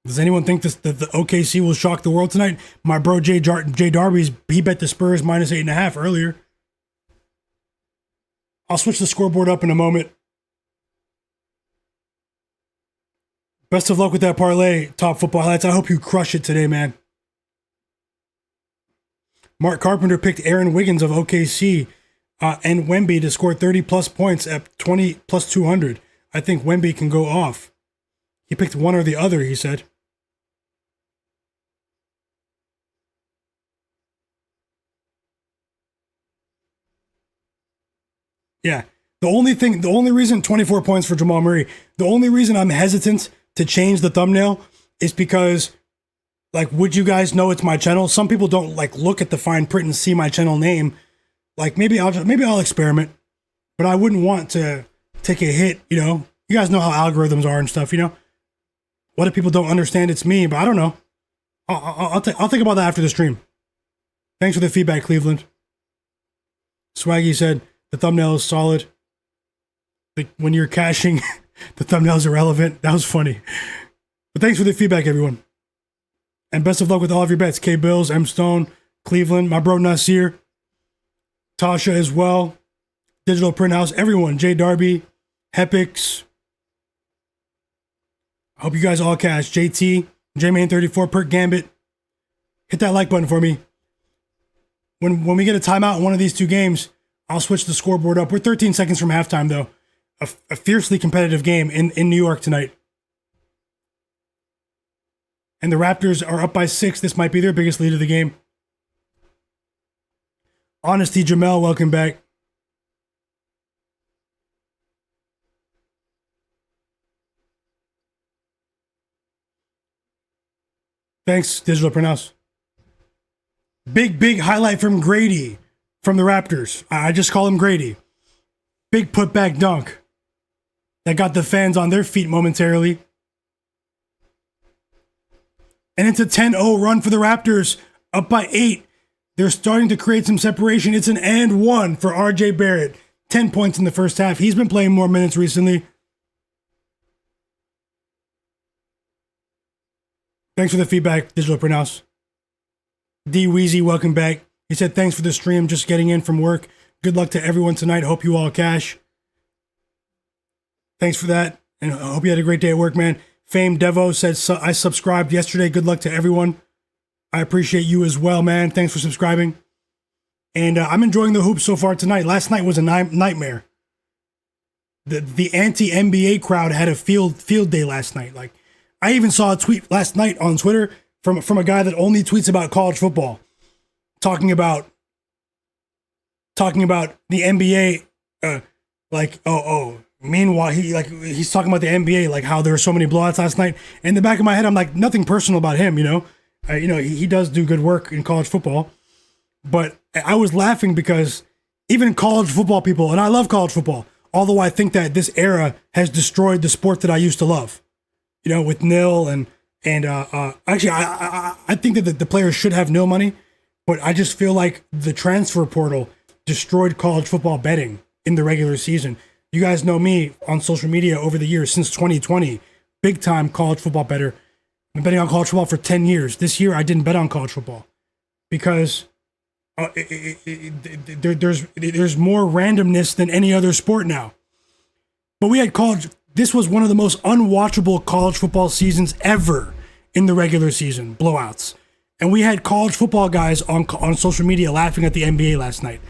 Does anyone think that the OKC will shock the world tonight? My bro Jay Darby's, he bet the Spurs minus 8.5 earlier. I'll switch the scoreboard up in a moment. Best of luck with that parlay, Top Football Highlights. I hope you crush it today, man. Mark Carpenter picked Aaron Wiggins of OKC and Wemby to score 30-plus points at 20 plus 200. I think Wemby can go off. He picked one or the other, he said. Yeah. The only reason 24 points for Jamal Murray, the only reason I'm hesitant to change the thumbnail is because, like, would you guys know it's my channel? Some people don't like look at the fine print and see my channel name. Like, maybe I'll experiment, but I wouldn't want to take a hit, you know? You guys know how algorithms are and stuff, you know? What if people don't understand it's me? But I don't know. I'll think about that after the stream. Thanks for the feedback, Cleveland. Swaggy said, the thumbnail is solid. Like when you're caching, the thumbnail is irrelevant. That was funny. But thanks for the feedback, everyone. And best of luck with all of your bets. K Bills, M Stone, Cleveland, my bro Nasir, Tasha as well, Digital Print House, everyone, J Darby, Hepix. Hope you guys all cash. JT, JMain34, Perk Gambit. Hit that like button for me. When we get a timeout in one of these 2 games, I'll switch the scoreboard up. We're 13 seconds from halftime, though. A fiercely competitive game in New York tonight. And the Raptors are up by 6. This might be their biggest lead of the game. Honesty Jamel, welcome back. Thanks, Digital Pronounce. Big highlight from Grady from the Raptors. I just call him Grady. Big putback dunk that got the fans on their feet momentarily. And it's a 10-0 run for the Raptors, up by 8. They're starting to create some separation. It's an and 1 for RJ Barrett. 10 points in the first half. He's been playing more minutes recently. Thanks for the feedback, Digital Printhouse. D Weezy, welcome back. He said, thanks for the stream, just getting in from work. Good luck to everyone tonight. Hope you all cash. Thanks for that. And I hope you had a great day at work, man. Fame Devo says, I subscribed yesterday. Good luck to everyone. I appreciate you as well, man. Thanks for subscribing. And I'm enjoying the hoops so far tonight. Last night was a nightmare. The anti-NBA crowd had a field day last night. Like, I even saw a tweet last night on Twitter from a guy that only tweets about college football, talking about the NBA. Meanwhile, he's talking about the NBA, like how there were so many blowouts last night. In the back of my head, I'm like, nothing personal about him, you know. He does do good work in college football, but I was laughing because even college football people, and I love college football, although I think that this era has destroyed the sport that I used to love. You know, with nil and actually, I think that the players should have nil money, but I just feel like the transfer portal destroyed college football betting in the regular season. You guys know me on social media over the years since 2020, big time college football better. I've been betting on college football for 10 years. This year, I didn't bet on college football because there's more randomness than any other sport now. But we had college. This was one of the most unwatchable college football seasons ever in the regular season, blowouts. And we had college football guys on social media laughing at the NBA last night.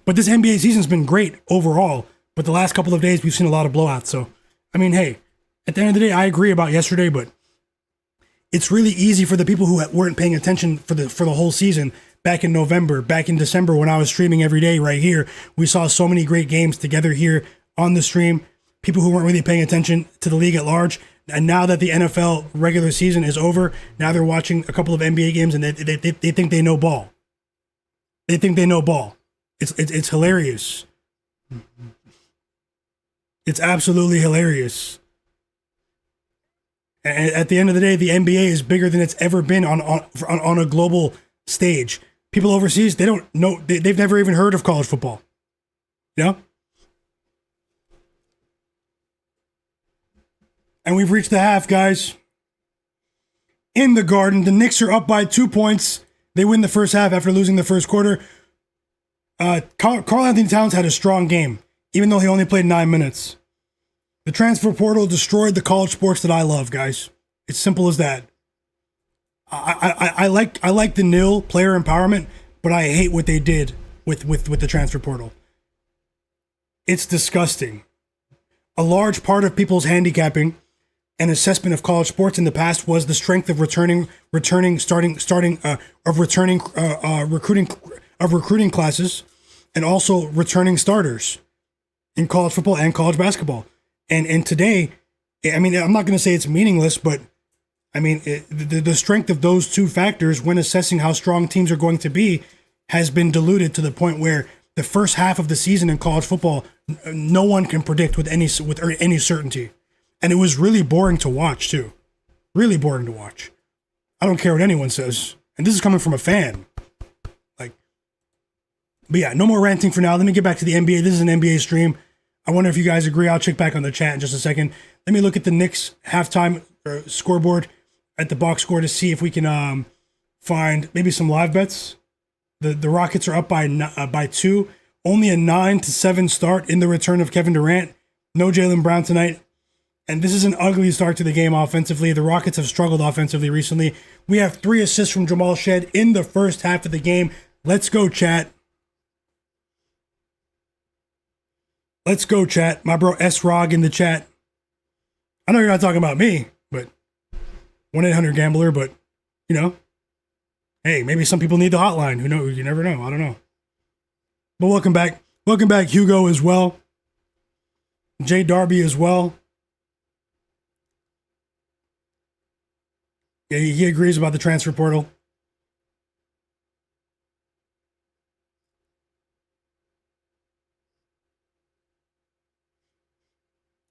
But this NBA season's been great overall. But the last couple of days, we've seen a lot of blowouts. So, I mean, hey, at the end of the day, I agree about yesterday, but it's really easy for the people who weren't paying attention for the whole season back in November, back in December when I was streaming every day right here. We saw so many great games together here on the stream. People who weren't really paying attention to the league at large. And now that the NFL regular season is over, now they're watching a couple of NBA games and they think they know ball. They think they know ball. It's hilarious. It's absolutely hilarious. And at the end of the day, the NBA is bigger than it's ever been on a global stage. People overseas, they don't know, they've never even heard of college football. You know? And we've reached the half, guys. In the Garden, the Knicks are up by 2 points. They win the first half after losing the first quarter. Karl Anthony Towns had a strong game, even though he only played 9 minutes. The transfer portal destroyed the college sports that I love, guys. It's simple as that. I like the nil player empowerment, but I hate what they did with the transfer portal. It's disgusting. A large part of people's handicapping and assessment of college sports in the past was the strength of recruiting classes, and also returning starters in college football and college basketball. And today, I mean, I'm not going to say it's meaningless, but I mean, the strength of those two factors when assessing how strong teams are going to be has been diluted to the point where the first half of the season in college football, no one can predict with any certainty. And it was really boring to watch, too. Really boring to watch. I don't care what anyone says. And this is coming from a fan. But yeah, no more ranting for now. Let me get back to the NBA. This is an NBA stream. I wonder if you guys agree. I'll check back on the chat in just a second. Let me look at the Knicks halftime scoreboard at the box score to see if we can find maybe some live bets. The Rockets are up by 2. Only a 9-7 start in the return of Kevin Durant. No Jaylen Brown tonight. And this is an ugly start to the game offensively. The Rockets have struggled offensively recently. We have 3 assists from Jamal Shed in the first half of the game. Let's go, chat. Let's go, chat. My bro S-Rog in the chat. I know you're not talking about me, but 1-800-GAMBLER, but, you know, hey, maybe some people need the hotline. Who knows? You never know. I don't know. But welcome back. Welcome back, Hugo, as well. Jay Darby as well. Yeah, he agrees about the transfer portal.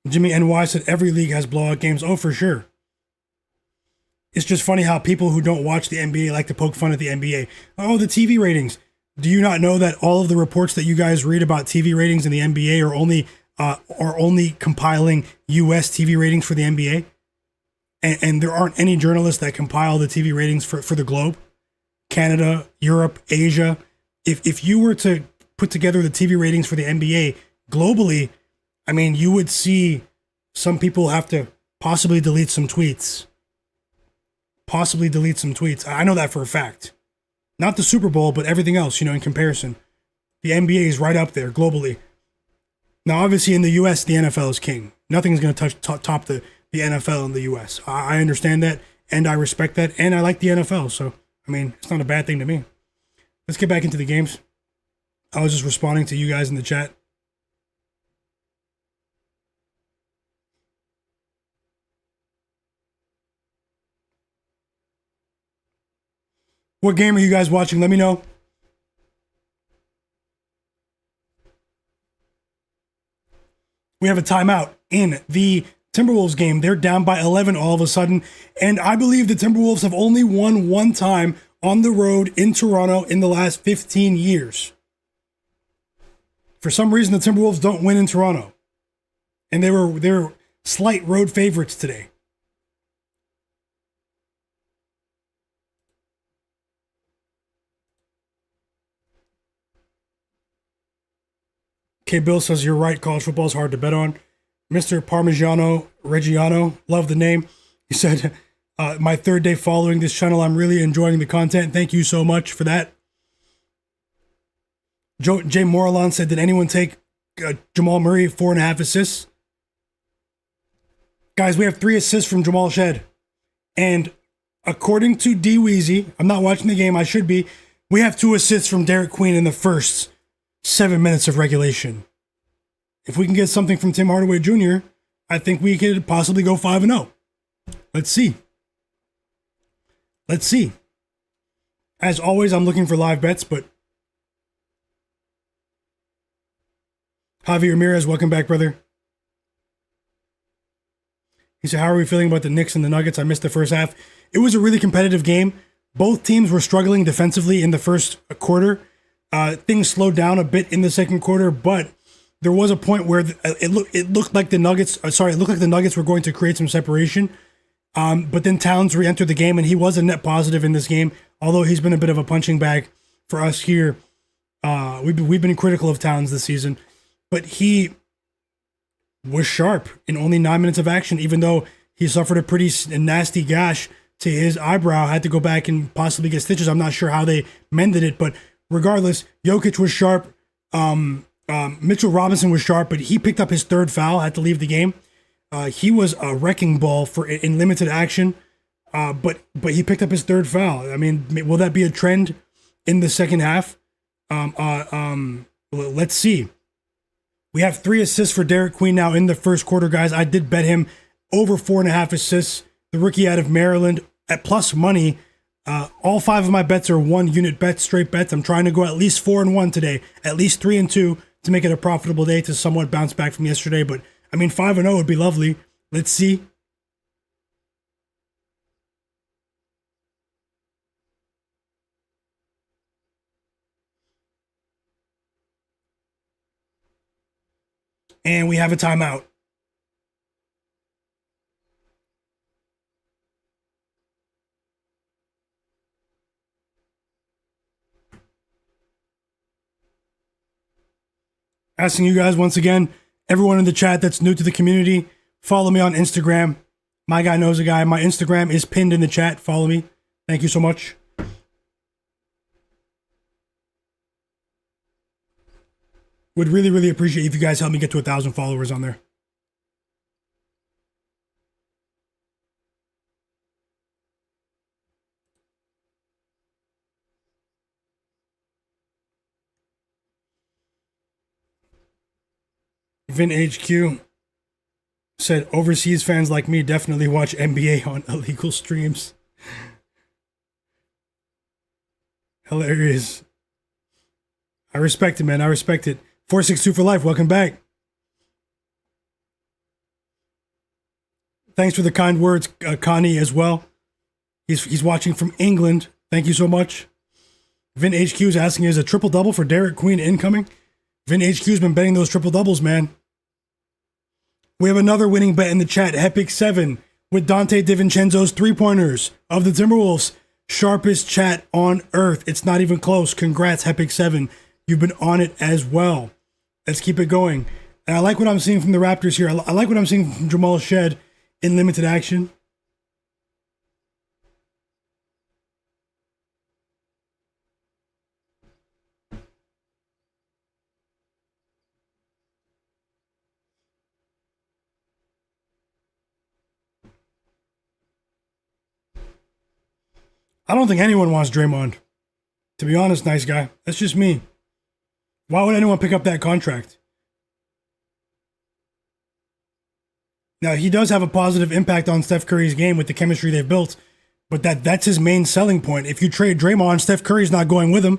Jimmy NY said every league has blowout games. Oh, for sure. It's just funny how people who don't watch the NBA like to poke fun at the NBA. Oh, the TV ratings. Do you not know that all of the reports that you guys read about TV ratings in the NBA are only compiling US TV ratings for the NBA? And there aren't any journalists that compile the TV ratings for the globe? Canada, Europe, Asia. If you were to put together the TV ratings for the NBA globally, I mean, you would see some people have to possibly delete some tweets. I know that for a fact. Not the Super Bowl, but everything else, in comparison. The NBA is right up there globally. Now, obviously, in the U.S., the NFL is king. Nothing's going to top the NFL in the U.S. I understand that, and I respect that, and I like the NFL. So, I mean, it's not a bad thing to me. Let's get back into the games. I was just responding to you guys in the chat. What game are you guys watching? Let me know. We have a timeout in the Timberwolves game. They're down by 11 all of a sudden. And I believe the Timberwolves have only won one time on the road in Toronto in the last 15 years. For some reason, the Timberwolves don't win in Toronto. And they were slight road favorites today. K. Bill says, you're right, college football is hard to bet on. Mr. Parmigiano Reggiano, love the name. He said, my third day following this channel, I'm really enjoying the content. Thank you so much for that. Jay Moralon said, did anyone take Jamal Murray 4.5 assists? Guys, we have 3 assists from Jamal Shed. And according to D Weezy, I'm not watching the game, I should be, we have 2 assists from Derek Queen in the first 7 minutes of regulation. If we can get something from Tim Hardaway Jr., I think we could possibly go 5-0. Let's see. As always, I'm looking for live bets, but Javier Ramirez, welcome back, brother. He said, how are we feeling about the Knicks and the Nuggets? I missed the first half. It was a really competitive game. Both teams were struggling defensively in the first quarter. Things slowed down a bit in the second quarter, but there was a point where it looked like the Nuggets were going to create some separation. But then Towns re-entered the game, and he was a net positive in this game, although he's been a bit of a punching bag for us here. We've been critical of Towns this season, but he was sharp in only 9 minutes of action, even though he suffered a pretty nasty gash to his eyebrow, had to go back and possibly get stitches. I'm not sure how they mended it, but regardless, Jokic was sharp. Mitchell Robinson was sharp, but he picked up his 3rd foul, had to leave the game. He was a wrecking ball in limited action, but he picked up his 3rd foul. I mean, will that be a trend in the second half? Let's see. We have 3 assists for Derek Queen now in the first quarter, guys. I did bet him over 4.5 assists. The rookie out of Maryland at plus money. All 5 of my bets are 1-unit bets, straight bets. I'm trying to go at least 4-1 today, at least 3-2 to make it a profitable day to somewhat bounce back from yesterday. But I mean, 5-0 would be lovely. Let's see. And we have a timeout. Asking you guys once again, everyone in the chat that's new to the community, follow me on Instagram. Myguyknowsaguy. My Instagram is pinned in the chat. Follow me. Thank you so much. Would really, really appreciate if you guys help me get to 1,000 followers on there. Vin HQ said, overseas fans like me definitely watch NBA on illegal streams. Hilarious. I respect it, man. I respect it. 462 for life. Welcome back. Thanks for the kind words, Connie, as well. He's watching from England. Thank you so much. Vin HQ is asking, is a triple-double for Derek Queen incoming? Vin HQ's been betting those triple-doubles, man. We have another winning bet in the chat, Hepic7, with Dante DiVincenzo's three-pointers of the Timberwolves. Sharpest chat on earth. It's not even close. Congrats, Hepic7. You've been on it as well. Let's keep it going. And I like what I'm seeing from the Raptors here. I like what I'm seeing from Jamal Shed in limited action. I don't think anyone wants Draymond. To be honest, nice guy. That's just me. Why would anyone pick up that contract? Now, he does have a positive impact on Steph Curry's game with the chemistry they've built, but that's his main selling point. If you trade Draymond, Steph Curry's not going with him.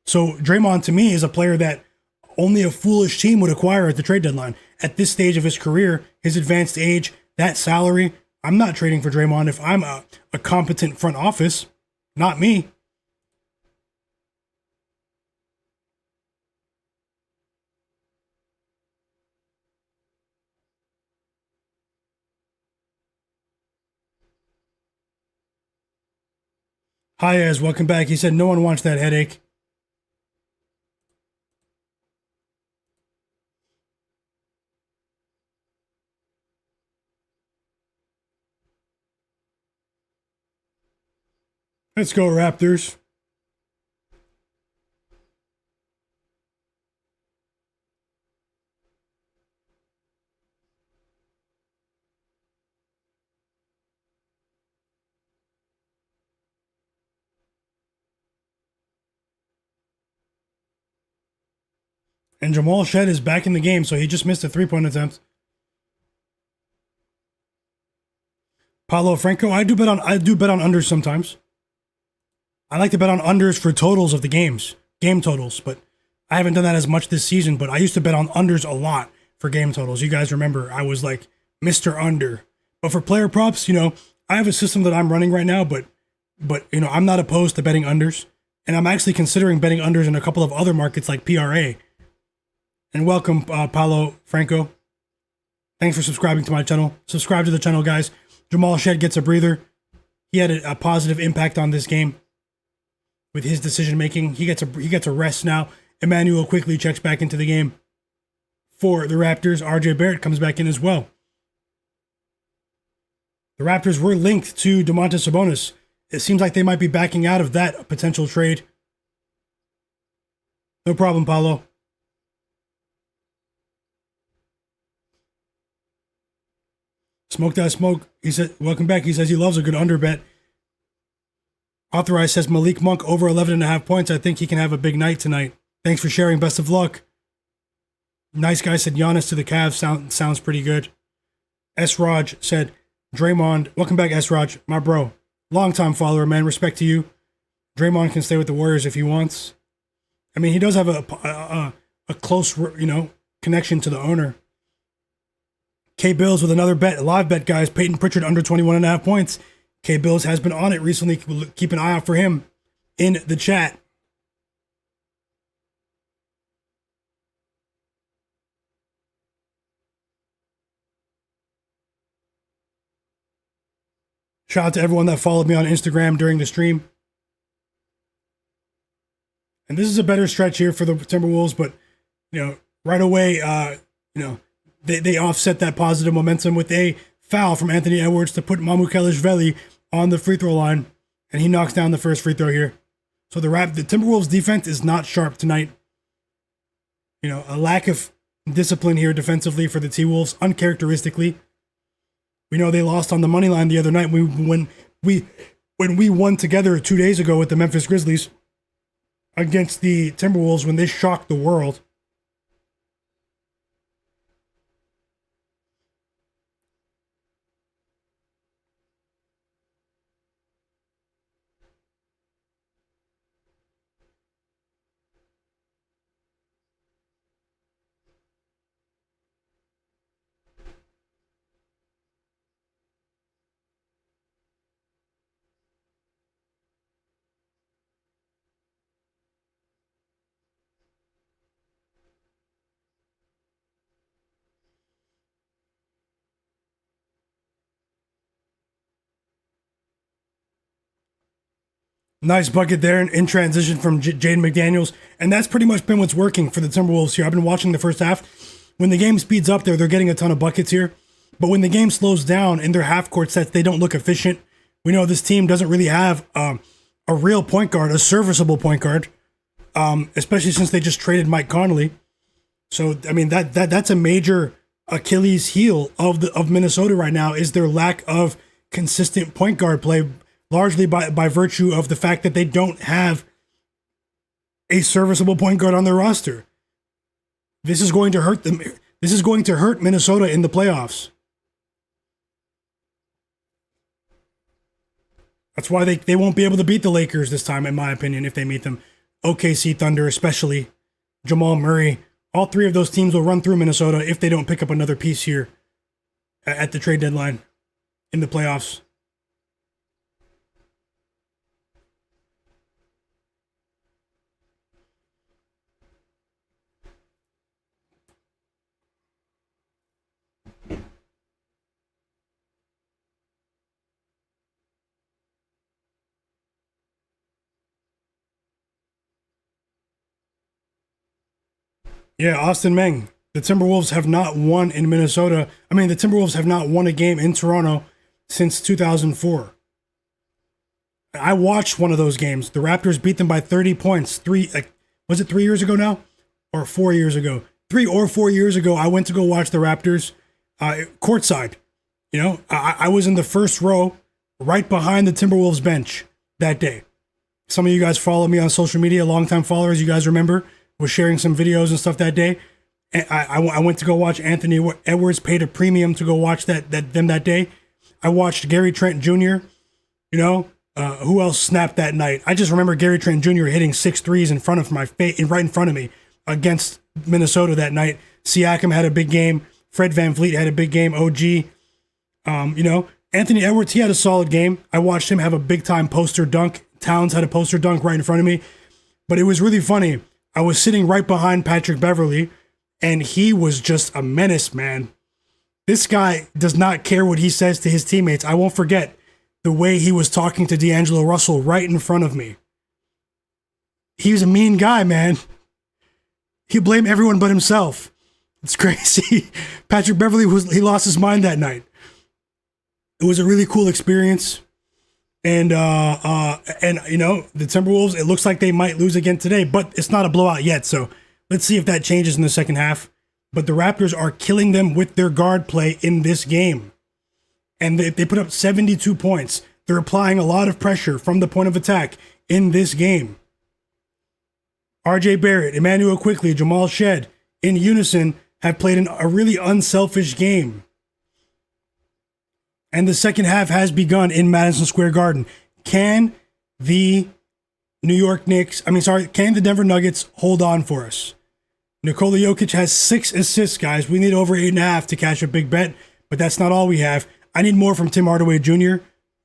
So Draymond, to me, is a player that only a foolish team would acquire at the trade deadline. At this stage of his career, his advanced age, that salary, I'm not trading for Draymond if I'm a competent front office. Not me. Hi, Ez. Welcome back. He said no one wants that headache. Let's go, Raptors. And Jamal Shed is back in the game, so he just missed a three-point attempt. Paulo Franco, I do bet on unders sometimes. I like to bet on unders for totals of the game totals, but I haven't done that as much this season, but I used to bet on unders a lot for game totals. You guys remember, I was like Mr. Under. But for player props, I have a system that I'm running right now, but I'm not opposed to betting unders, and I'm actually considering betting unders in a couple of other markets like PRA. And welcome, Paulo Franco. Thanks for subscribing to my channel. Subscribe to the channel, guys. Jamal Shed gets a breather. He had a positive impact on this game with his decision making. He gets a rest now. Emmanuel quickly checks back into the game for the Raptors. RJ Barrett comes back in as well. The Raptors were linked to Domantas Sabonis. It seems like they might be backing out of that potential trade. No problem, Paulo. Smoke that smoke. He said, welcome back. He says he loves a good under bet. Authorized says Malik Monk over 11.5 points. I think he can have a big night tonight. Thanks for sharing. Best of luck. Nice guy said Giannis to the Cavs. Sounds pretty good. S. Raj said Draymond. Welcome back, S. Raj. My bro. Long-time follower, man. Respect to you. Draymond can stay with the Warriors if he wants. I mean, he does have a close, connection to the owner. K Bills with another bet, live bet, guys. Peyton Pritchard under 21.5 points. K Bills has been on it recently. Keep an eye out for him in the chat. Shout out to everyone that followed me on Instagram during the stream. And this is a better stretch here for the Timberwolves, but right away, they offset that positive momentum with a foul from Anthony Edwards to put Myguyknowsaguy on the free throw line, and he knocks down the first free throw here. So the Timberwolves defense is not sharp tonight. A lack of discipline here defensively for the T-Wolves, uncharacteristically. We know they lost on the money line the other night when we won together 2 days ago with the Memphis Grizzlies against the Timberwolves when they shocked the world. Nice bucket there in transition from Jaden McDaniels. And that's pretty much been what's working for the Timberwolves here. I've been watching the first half. When the game speeds up there, they're getting a ton of buckets here. But when the game slows down in their half-court sets, they don't look efficient. We know this team doesn't really have a real point guard, a serviceable point guard, especially since they just traded Mike Conley. So, I mean, that's a major Achilles heel of Minnesota right now, is their lack of consistent point guard play, largely by virtue of the fact that they don't have a serviceable point guard on their roster. This is going to hurt them. This is going to hurt Minnesota in the playoffs. That's why they won't be able to beat the Lakers this time, in my opinion, if they meet them. OKC Thunder, especially Jamal Murray. All three of those teams will run through Minnesota if they don't pick up another piece here at the trade deadline in the playoffs. Yeah, Austin Meng. The Timberwolves have not won in Minnesota. I mean, the Timberwolves have not won a game in Toronto since 2004. I watched one of those games. The Raptors beat them by 30 points. Was it 3 years ago now? Or 4 years ago? 3 or 4 years ago, I went to go watch the Raptors courtside. You know, I was in the first row right behind the Timberwolves bench that day. Some of you guys follow me on social media, longtime followers, you guys remember, was sharing some videos and stuff that day. And I went to go watch Anthony Edwards, paid a premium to go watch them that day. I watched Gary Trent Jr., you know, who else snapped that night? I just remember Gary Trent Jr. hitting 6 threes in front of my face, right in front of me against Minnesota that night. Siakam had a big game. Fred VanVleet had a big game. OG, you know, Anthony Edwards, he had a solid game. I watched him have a big time poster dunk. Towns had a poster dunk right in front of me. But it was really funny. I was sitting right behind Patrick Beverley, and he was just a menace, man. This guy does not care what he says to his teammates. I won't forget the way he was talking to D'Angelo Russell right in front of me. He was a mean guy, man. He blamed everyone but himself. It's crazy. Patrick Beverley, he lost his mind that night. It was a really cool experience. And you know, the Timberwolves, it looks like they might lose again today, but it's not a blowout yet. So let's see if that changes in the second half. But the Raptors are killing them with their guard play in this game. And they put up 72 points. They're applying a lot of pressure from the point of attack in this game. RJ Barrett, Emmanuel Quickley, Jamal Shed, in unison, have played a really unselfish game. And the second half has begun in Madison Square Garden. Can the Denver Nuggets hold on for us? Nikola Jokic has 6 assists, guys. We need over 8.5 to cash a big bet, but that's not all we have. I need more from Tim Hardaway Jr.,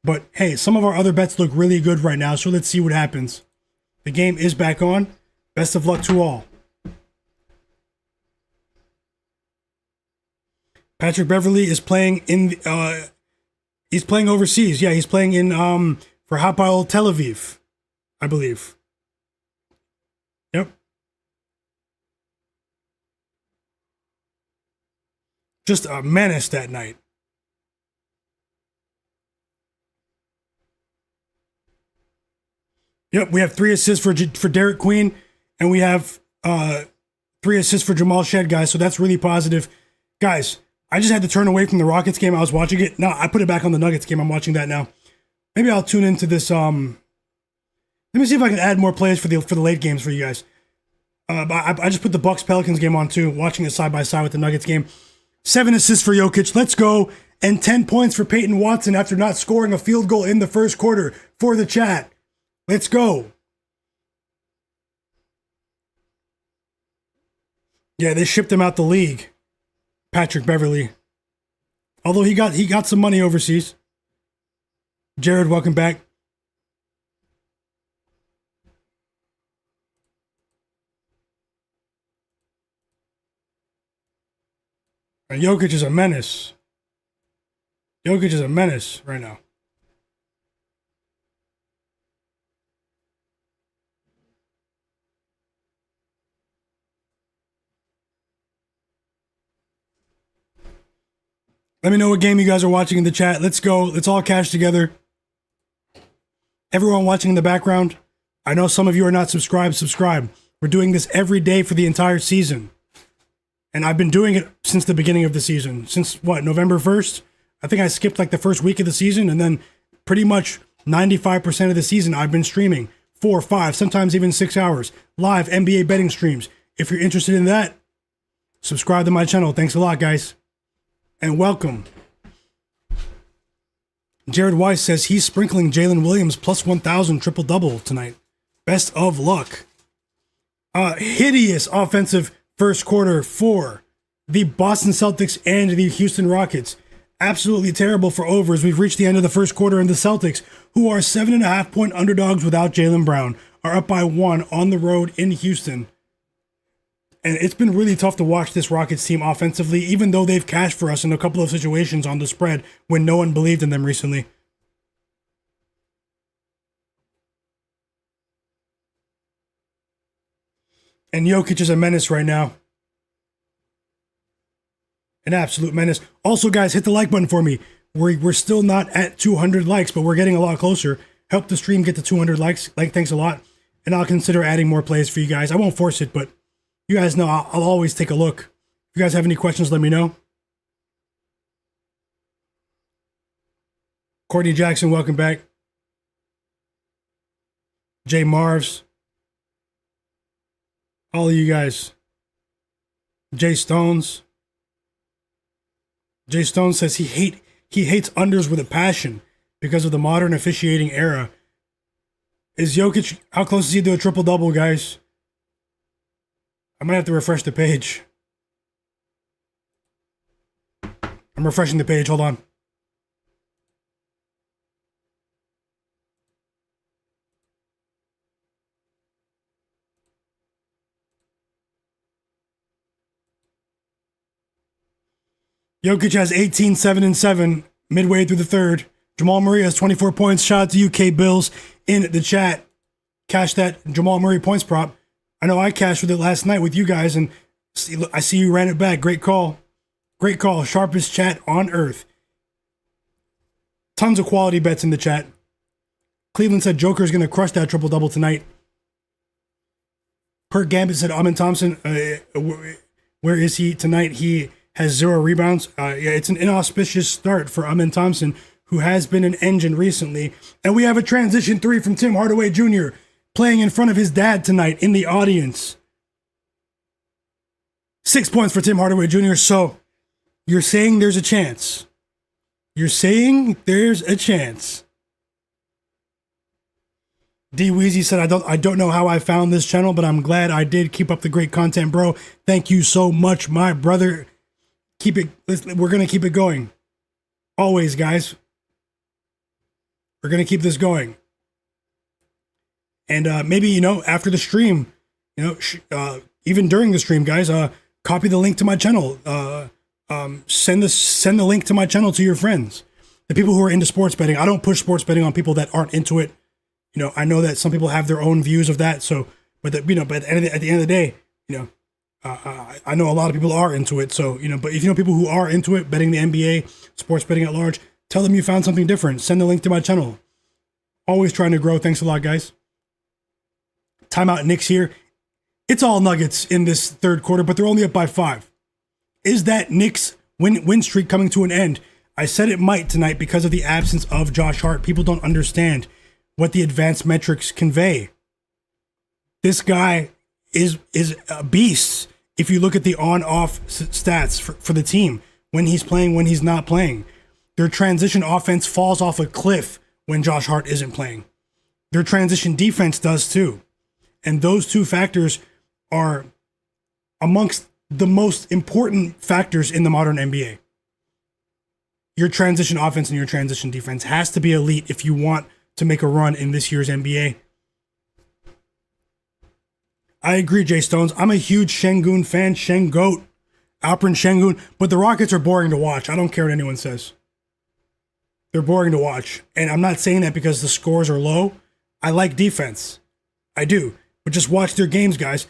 but hey, some of our other bets look really good right now, so let's see what happens. The game is back on. Best of luck to all. Patrick Beverley is playing he's playing overseas. Yeah, he's playing in for Hapoel Tel Aviv, I believe. Yep. Just a menace that night. Yep, we have 3 assists for Derek Queen, and we have 3 assists for Jamal Shed, guys. So that's really positive, guys. I just had to turn away from the Rockets game. I was watching it. No, I put it back on the Nuggets game. I'm watching that now. Maybe I'll tune into this. Let me see if I can add more plays for the late games for you guys. I just put the Bucks Pelicans game on too, watching it side by side with the Nuggets game. 7 assists for Jokic. Let's go. And 10 points for Peyton Watson after not scoring a field goal in the first quarter for the chat. Let's go. Yeah, they shipped him out the league. Patrick Beverley. Although he got some money overseas. Jared, welcome back. And Jokic is a menace. Jokic is a menace right now. Let me know what game you guys are watching in the chat. Let's go. Let's all cash together. Everyone watching in the background, I know some of you are not subscribed. Subscribe. We're doing this every day for the entire season. And I've been doing it since the beginning of the season. Since what, November 1st? I think I skipped like the first week of the season, and then pretty much 95% of the season I've been streaming 4, 5, sometimes even 6 hours. Live NBA betting streams. If you're interested in that, subscribe to my channel. Thanks a lot, guys. And welcome. Jared Weiss says he's sprinkling Jalen Williams plus 1,000 triple-double tonight. Best of luck. Hideous offensive first quarter for the Boston Celtics and the Houston Rockets. Absolutely terrible for overs. We've reached the end of the first quarter, and the Celtics, who are 7.5-point underdogs without Jaylen Brown, are up by 1 on the road in Houston. And it's been really tough to watch this Rockets team offensively, even though they've cashed for us in a couple of situations on the spread when no one believed in them recently. And Jokic is a menace right now. An absolute menace. Also, guys, hit the like button for me. We're still not at 200 likes, but we're getting a lot closer. Help the stream get to 200 likes. Thanks a lot. And I'll consider adding more plays for you guys. I won't force it, but you guys know I'll always take a look. If you guys have any questions, let me know. Courtney Jackson, welcome back. Jay Marvs. All of you guys. Jay Stones. Jay Stone says he hates unders with a passion because of the modern officiating era. Is Jokic, how close is he to a triple-double, guys? I'm going to have to refresh the page. I'm refreshing the page. Hold on. Jokic has 18, 7, and 7 midway through the third. Jamal Murray has 24 points. Shout out to UK Bills in the chat. Cash that Jamal Murray points prop. I know I cashed with it last night with you guys, and I see you ran it back. Great call. Great call. Sharpest chat on earth. Tons of quality bets in the chat. Cleveland said Joker's going to crush that triple-double tonight. Perk Gambit said Amen Thompson, where is he tonight? He has 0 rebounds. Yeah, it's an inauspicious start for Amen Thompson, who has been an engine recently. And we have a transition 3 from Tim Hardaway Jr., playing in front of his dad tonight in the audience. 6 points for Tim Hardaway Jr. So you're saying there's a chance. You're saying there's a chance. D Weezy said, I don't know how I found this channel, but I'm glad I did. Keep up the great content, bro. Thank you so much, my brother. Keep it. We're going to keep it going. Always, guys. We're going to keep this going. And maybe, after the stream, even during the stream, guys, copy the link to my channel. Send the link to my channel to your friends. The people who are into sports betting. I don't push sports betting on people that aren't into it. I know that some people have their own views of that. So, but at the end of the day, I know a lot of people are into it. So, but if you know people who are into it, betting the NBA, sports betting at large, tell them you found something different. Send the link to my channel. Always trying to grow. Thanks a lot, guys. Timeout Knicks here. It's all Nuggets in this third quarter, but they're only up by 5. Is that Knicks win streak coming to an end? I said it might tonight because of the absence of Josh Hart. People don't understand what the advanced metrics convey. This guy is a beast. If you look at the on-off stats for the team, when he's playing, when he's not playing, their transition offense falls off a cliff when Josh Hart isn't playing. Their transition defense does too. And those two factors are amongst the most important factors in the modern NBA. Your transition offense and your transition defense has to be elite if you want to make a run in this year's NBA. I agree, Jay Stones. I'm a huge Sengun fan, Alperen Sengun, but the Rockets are boring to watch. I don't care what anyone says. They're boring to watch. And I'm not saying that because the scores are low. I like defense. I do. But just watch their games, guys.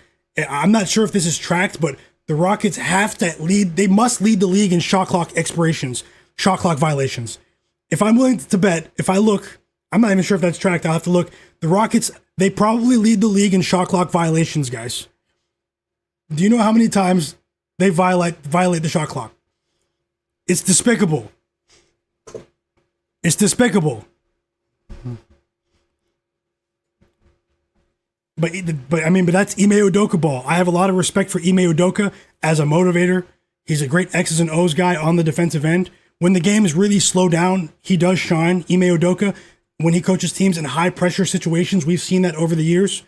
I'm not sure if this is tracked, but the Rockets have to lead. They must lead the league in shot clock expirations. shot clock violations. If I'm willing to bet, if I look, I'm not even sure if that's tracked. I'll have to look. The Rockets, they probably lead the league in shot clock violations, guys. Do you know how many times they violate the shot clock? It's despicable. It's despicable. But that's Ime Udoka ball. I have a lot of respect for Ime Udoka as a motivator. He's a great X's and O's guy on the defensive end. When the game is really slow down, he does shine. Ime Udoka, when he coaches teams in high pressure situations, we've seen that over the years.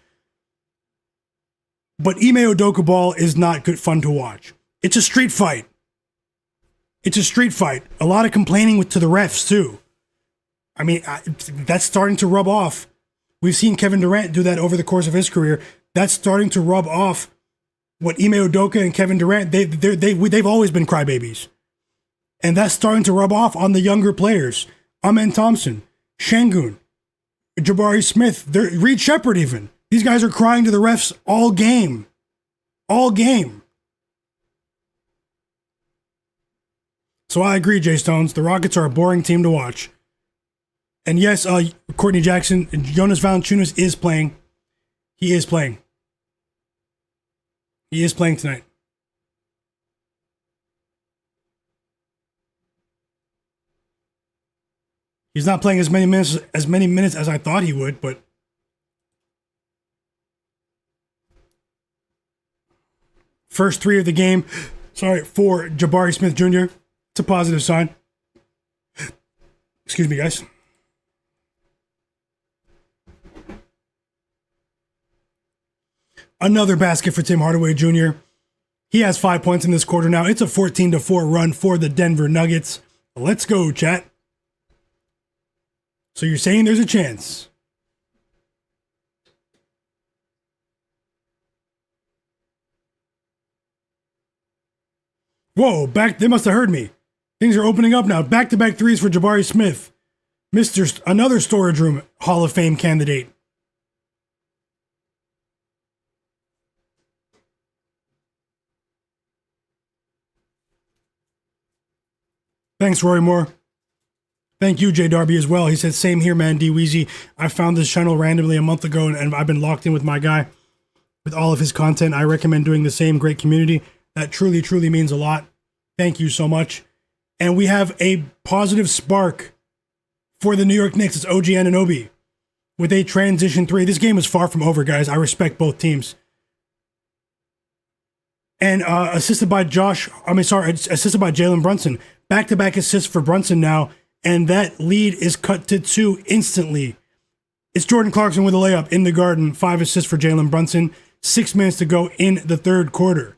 But Ime Udoka ball is not good fun to watch. It's a street fight. It's a street fight. A lot of complaining to the refs too. I mean, that's starting to rub off. We've seen Kevin Durant do that over the course of his career. That's starting to rub off what Ime Udoka and Kevin Durant, they've always been crybabies. And that's starting to rub off on the younger players. Amen Thompson, Sengun, Jabari Smith, Reed Shepherd even. These guys are crying to the refs all game. All game. So I agree, Jay Stones. The Rockets are a boring team to watch. And yes, Courtney Jackson, Jonas Valanciunas is playing. He is playing. He is playing tonight. He's not playing as many minutes as I thought he would, but first three of the game, for Jabari Smith Jr. It's a positive sign. Excuse me, guys. Another basket for Tim Hardaway Jr. He has 5 points in this quarter now. It's a 14-4 run for the Denver Nuggets. Let's go, chat. So you're saying there's a chance? Whoa, they must have heard me. Things are opening up now. Back-to-back threes for Jabari Smith. Another storage room Hall of Fame candidate. Thanks, Roy Moore. Thank you, Jay Darby, as well. He said, same here, man, D Weezy. I found this channel randomly a month ago, and I've been locked in with my guy with all of his content. I recommend doing the same. Great community. That truly, truly means a lot. Thank you so much. And we have a positive spark for the New York Knicks. It's OG Anunoby with a transition three. This game is far from over, guys. I respect both teams. And assisted by Jalen Brunson. Back-to-back assists for Brunson now, and that lead is cut to 2 instantly. It's Jordan Clarkson with a layup in the Garden. 5 assists for Jalen Brunson. 6 minutes to go in the third quarter.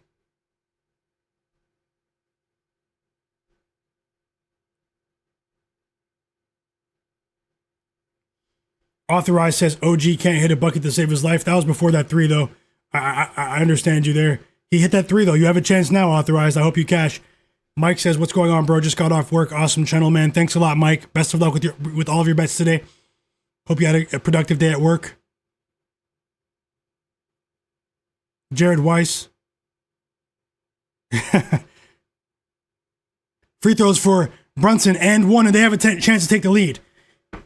Authorized says OG can't hit a bucket to save his life. That was before that 3, though. I understand you there. He hit that 3, though. You have a chance now, Authorized. I hope you cash. Mike says, what's going on, bro? Just got off work. Awesome channel, man. Thanks a lot, Mike. Best of luck with all of your bets today. Hope you had a productive day at work. Jared Weiss. Free throws for Brunson and 1, and they have a chance to take the lead.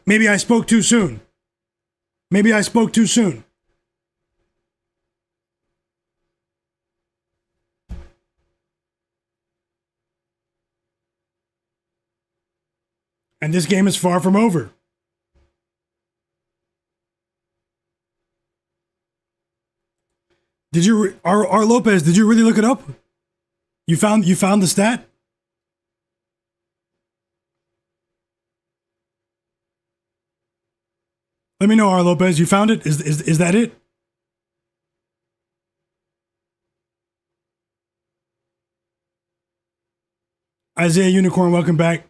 Maybe I spoke too soon. And this game is far from over. Did you, R. Lopez, did you really look it up? You found the stat? Let me know, R. Lopez. You found it? Is that it? Isaiah Unicorn, welcome back.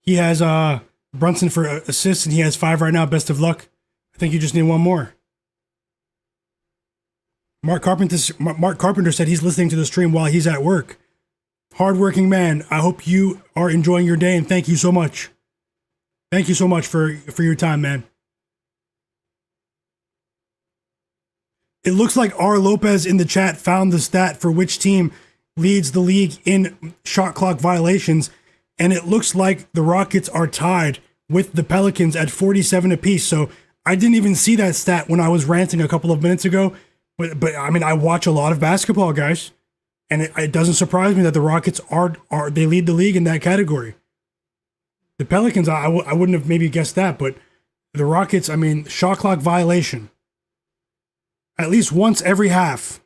He has Brunson for assists, and he has 5 right now. Best of luck. I think you just need 1 more. Mark Carpenter said he's listening to the stream while he's at work. Hardworking man. I hope you are enjoying your day, and thank you so much. Thank you so much for your time, man. It looks like R. Lopez in the chat found the stat for which team leads the league in shot clock violations. and it looks like the Rockets are tied with the Pelicans at 47 apiece. So I didn't even see that stat when I was ranting a couple of minutes ago. But I mean, I watch a lot of basketball, guys, and it doesn't surprise me that the Rockets are they lead the league in that category. The Pelicans, I wouldn't have maybe guessed that, but the Rockets, I mean, shot clock violation. At least once every half.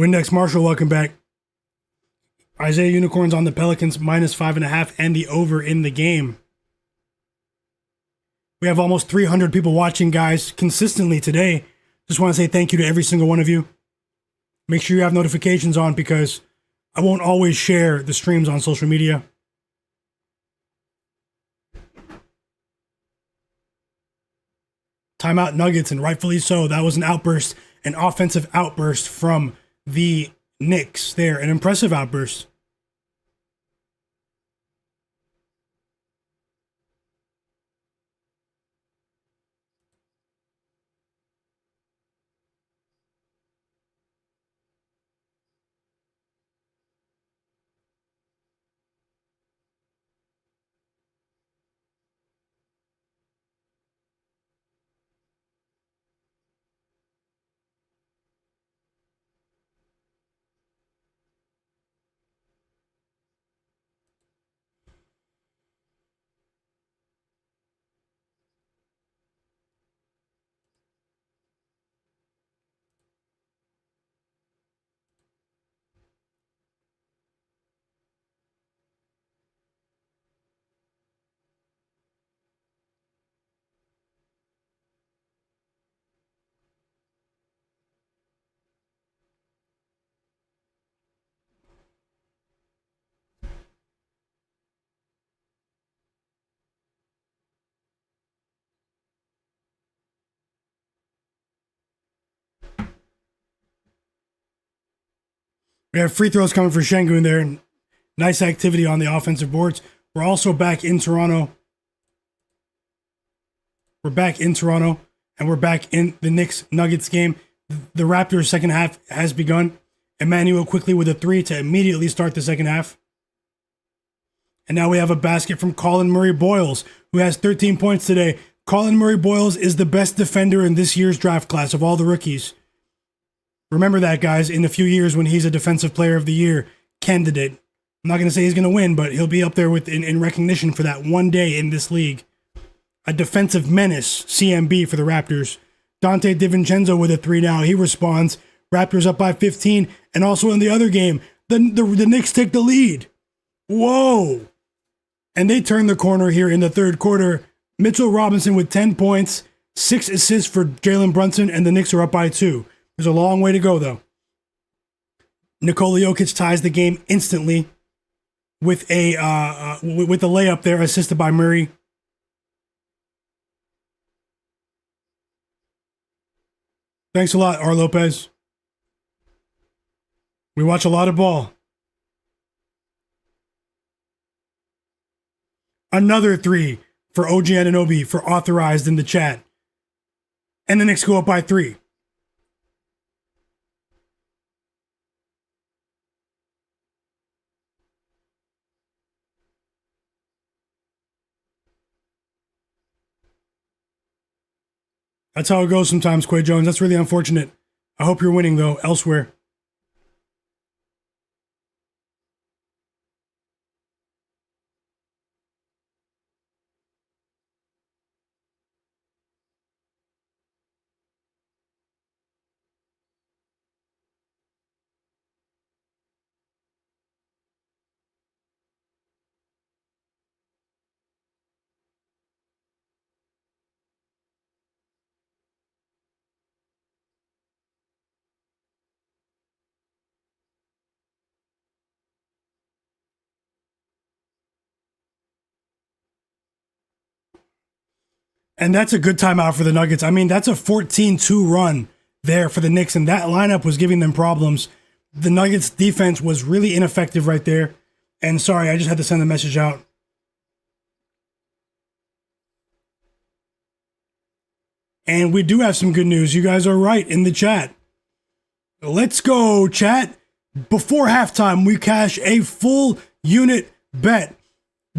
Windex Marshall, welcome back. Isaiah Unicorns on the Pelicans, -5.5, and the over in the game. We have almost 300 people watching, guys, consistently today. Just want to say thank you to every single one of you. Make sure you have notifications on because I won't always share the streams on social media. Timeout Nuggets, and rightfully so. That was an outburst, an offensive outburst from the Knicks there. An impressive outburst. We have free throws coming for Sengun there. And nice activity on the offensive boards. We're also back in Toronto. We're back in Toronto, and we're back in the Knicks-Nuggets game. The Raptors' second half has begun. Emmanuel quickly with a three to immediately start the second half. And now we have a basket from Colin Murray-Boyles, who has 13 points today. Colin Murray-Boyles is the best defender in this year's draft class of all the rookies. Remember that, guys, in a few years when he's a Defensive Player of the Year candidate. I'm not going to say he's going to win, but he'll be up there with in recognition for that one day in this league. A defensive menace, CMB for the Raptors. Dante DiVincenzo with a three now. He responds. Raptors up by 15. And also in the other game, the Knicks take the lead. Whoa. And they turn the corner here in the third quarter. Mitchell Robinson with 10 points, 6 assists for Jalen Brunson, and the Knicks are up by 2. There's a long way to go, though. Nikola Jokic ties the game instantly with a layup there, assisted by Murray. Thanks a lot, R. Lopez. We watch a lot of ball. Another three for OG Anunoby for authorized in the chat. And the Knicks go up by 3. That's how it goes sometimes, Quay Jones. That's really unfortunate. I hope you're winning, though, elsewhere. And that's a good timeout for the Nuggets. I mean, that's a 14-2 run there for the Knicks, and that lineup was giving them problems. The Nuggets defense was really ineffective right there. And sorry, I just had to send a message out. And we do have some good news. You guys are right in the chat. Let's go, chat. Before halftime, we cash a full unit bet.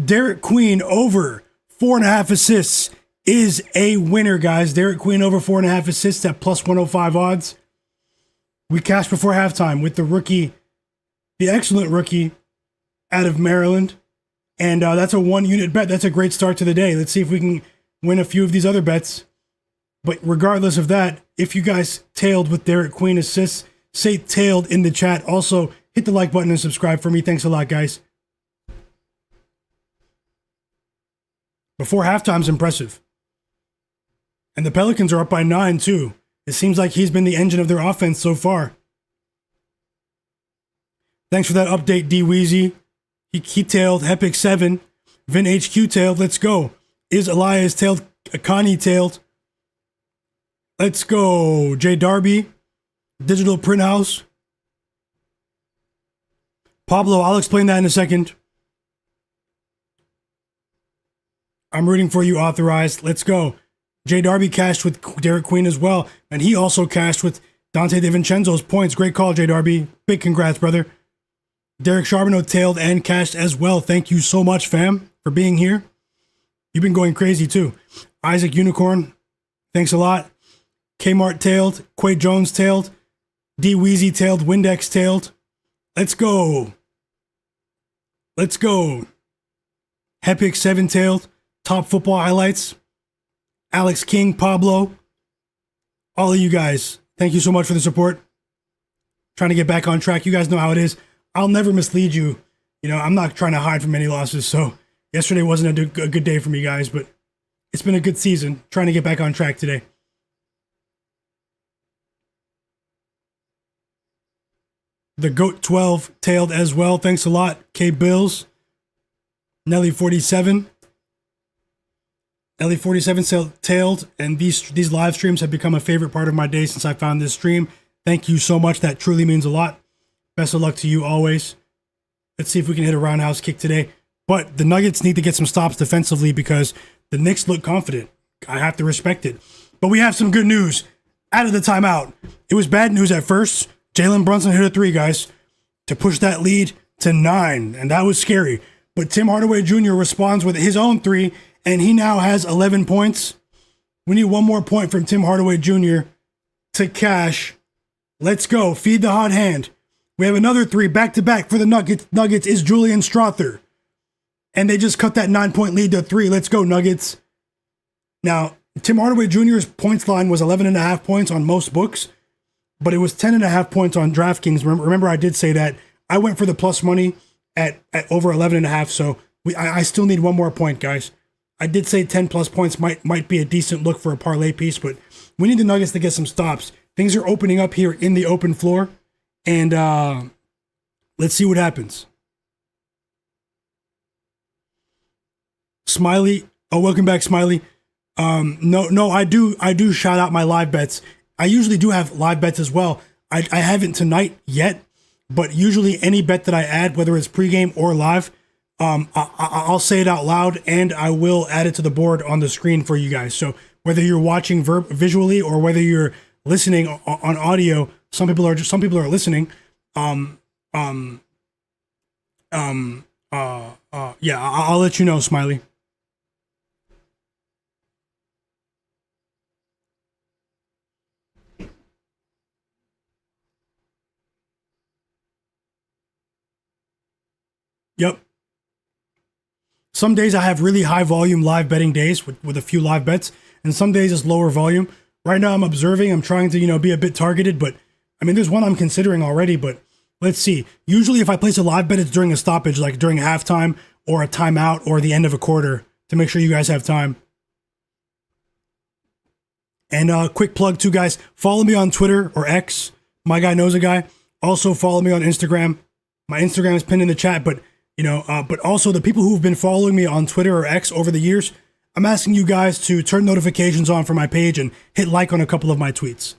Derek Queen over 4.5 assists is a winner, guys. Derek Queen over 4.5 assists at plus 105 odds. We cashed before halftime with the rookie, the excellent rookie out of Maryland. And that's a 1 unit bet. That's a great start to the day. Let's see if we can win a few of these other bets. But regardless of that, if you guys tailed with Derek Queen assists, say tailed in the chat. Also, hit the like button and subscribe for me. Thanks a lot, guys. Before halftime's impressive. And the Pelicans are up by 9, too. It seems like he's been the engine of their offense so far. Thanks for that update, D-Weezy. He tailed. Hepic 7. Vin HQ tailed. Let's go. Is Elias tailed? Akani tailed. Let's go. J Darby. Digital Print House. Pablo, I'll explain that in a second. I'm rooting for you, Authorized. Let's go. J Darby cashed with Derek Queen as well. And he also cashed with Dante DiVincenzo's points. Great call, J Darby. Big congrats, brother. Derek Charbonneau tailed and cashed as well. Thank you so much, fam, for being here. You've been going crazy, too. Isaac Unicorn, thanks a lot. Kmart tailed. Quay Jones tailed. D Weezy tailed. Windex tailed. Let's go. Let's go. Hepic 7 tailed. Top football highlights. Alex King, Pablo. All of you guys, thank you so much for the support. Trying to get back on track. You guys know how it is. I'll never mislead you. You know, I'm not trying to hide from any losses. So yesterday wasn't a good day for me, guys, but it's been a good season. Trying to get back on track today. The GOAT 12 tailed as well. Thanks a lot. K Bills. Nelly 47. Nelly 47 tailed. And these live streams have become a favorite part of my day since I found this stream. Thank you so much. That truly means a lot. Best of luck to you always. Let's see if we can hit a roundhouse kick today. But the Nuggets need to get some stops defensively because the Knicks look confident. I have to respect it. But we have some good news out of the timeout. It was bad news at first. Jalen Brunson hit a 3, guys, to push that lead to 9, and that was scary. But Tim Hardaway Jr. responds with his own 3, and he now has 11 points. We need one more point from Tim Hardaway Jr. to cash. Let's go. Feed the hot hand. We have another 3 back-to-back for the Nuggets. Nuggets is Julian Strother. And they just cut that 9-point lead to 3. Let's go, Nuggets. Now, Tim Hardaway Jr.'s points line was 11.5 points on most books, but it was 10.5 points on DraftKings. Remember, I did say that. I went for the plus money at over 11.5, so I still need one more point, guys. I did say 10 plus points might be a decent look for a parlay piece, but we need the Nuggets to get some stops. Things are opening up here in the open floor, and let's see what happens. Smiley, oh, welcome back, Smiley. No, I do shout out my live bets. I usually do have live bets as well. I haven't tonight yet, but usually any bet that I add, whether it's pregame or live, I'll say it out loud and I will add it to the board on the screen for you guys. So whether you're watching visually or whether you're listening on audio, some people are listening. Yeah, I'll let you know, Smiley. Yep. Some days I have really high volume live betting days with a few live bets, and some days it's lower volume. Right now I'm observing, I'm trying to, be a bit targeted, but I mean, there's one I'm considering already, but let's see. Usually if I place a live bet, it's during a stoppage, like during halftime or a timeout or the end of a quarter to make sure you guys have time. And quick plug too, guys, follow me on Twitter or X, Myguyknowsaguy. Also follow me on Instagram. My Instagram is pinned in the chat, but but also the people who've been following me on Twitter or X over the years, I'm asking you guys to turn notifications on for my page and hit like on a couple of my tweets.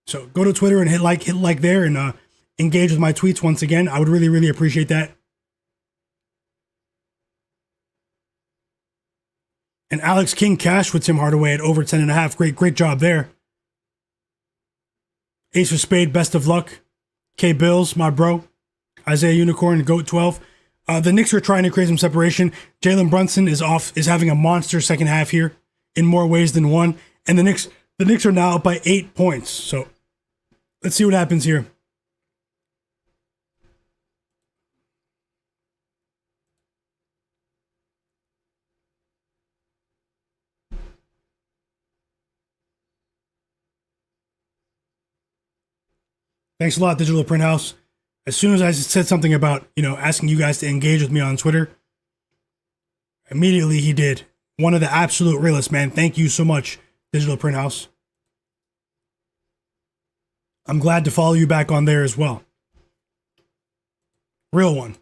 So go to Twitter and hit like there and engage with my tweets once again. I would really, really appreciate that. And Alex King cashed with Tim Hardaway at over 10.5. Great job there. Ace of Spade, best of luck. K Bills, my bro. Isaiah Unicorn, Goat 12. The Knicks are trying to create some separation. Jalen Brunson is having a monster second half here in more ways than one. And the Knicks are now up by 8 points. So let's see what happens here. Thanks a lot, Digital Print House. As soon as I said something about, asking you guys to engage with me on Twitter, immediately he did. One of the absolute realists, man. Thank you so much, Digital Print House. I'm glad to follow you back on there as well. Real one.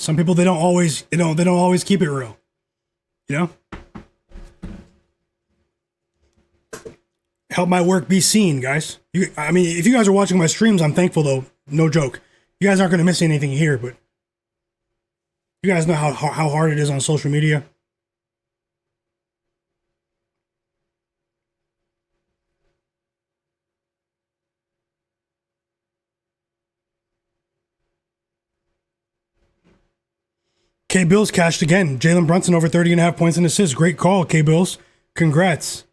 Some people, they don't always keep it real. Help my work be seen, guys. If you guys are watching my streams, I'm thankful though. No joke. You guys aren't going to miss anything here, but you guys know how hard it is on social media. K Bills cashed again. Jalen Brunson over 30.5 points and assists. Great call, K Bills. Congrats.